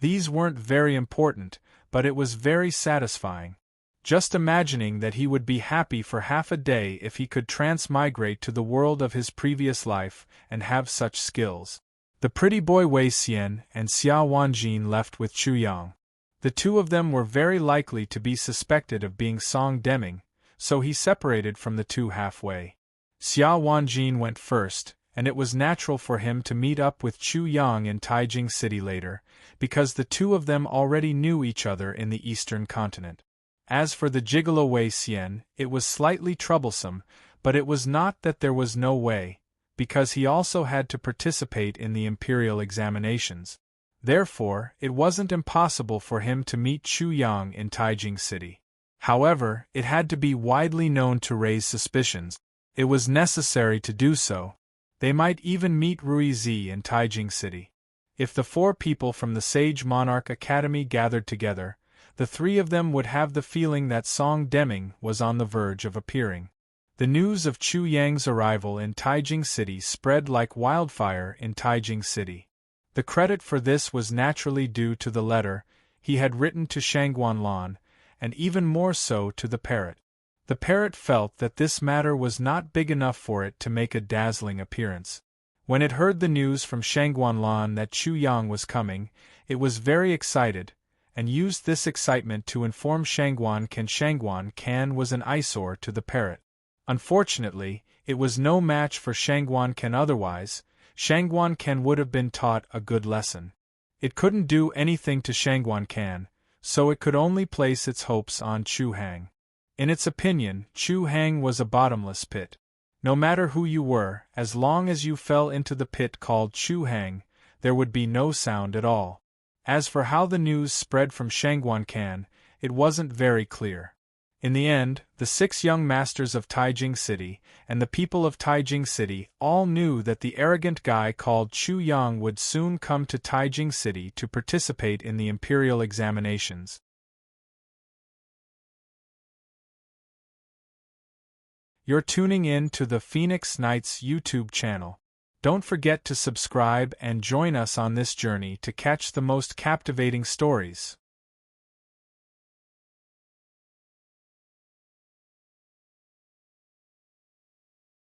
These weren't very important, but it was very satisfying. Just imagining that he would be happy for half a day if he could transmigrate to the world of his previous life and have such skills. The pretty boy Wei Xian and Xia Wanjin left with Chu Yang. The two of them were very likely to be suspected of being Song Deming, so he separated from the two halfway. Xia Wanjin went first, and it was natural for him to meet up with Chu Yang in Taijing City later, because the two of them already knew each other in the eastern continent. As for the gigolo Wei Xian, it was slightly troublesome, but it was not that there was no way, because he also had to participate in the imperial examinations. Therefore, it wasn't impossible for him to meet Chu Yang in Taijing City. However, it had to be widely known to raise suspicions. It was necessary to do so. They might even meet Rui Zi in Taijing City. If the 4 people from the Sage Monarch Academy gathered together, the 3 of them would have the feeling that Song Deming was on the verge of appearing. The news of Chu Yang's arrival in Taijing City spread like wildfire in Taijing City. The credit for this was naturally due to the letter he had written to Shangguanlan, and even more so to the parrot. The parrot felt that this matter was not big enough for it to make a dazzling appearance. When it heard the news from Shangguanlan that Chu Yang was coming, it was very excited, and used this excitement to inform Shangguan Can was an eyesore to the parrot. Unfortunately, it was no match for Shangguan Can otherwise. Shangguan Can would have been taught a good lesson. It couldn't do anything to Shangguan Can, so it could only place its hopes on Chu Hang. In its opinion, Chu Hang was a bottomless pit. No matter who you were, as long as you fell into the pit called Chu Hang, there would be no sound at all. As for how the news spread from Shangguan Can, it wasn't very clear. In the end, the 6 young masters of Taijing City, and the people of Taijing City, all knew that the arrogant guy called Chu Yang would soon come to Taijing City to participate in the imperial examinations. You're tuning in to the Phoenix Knights YouTube channel. Don't forget to subscribe and join us on this journey to catch the most captivating stories.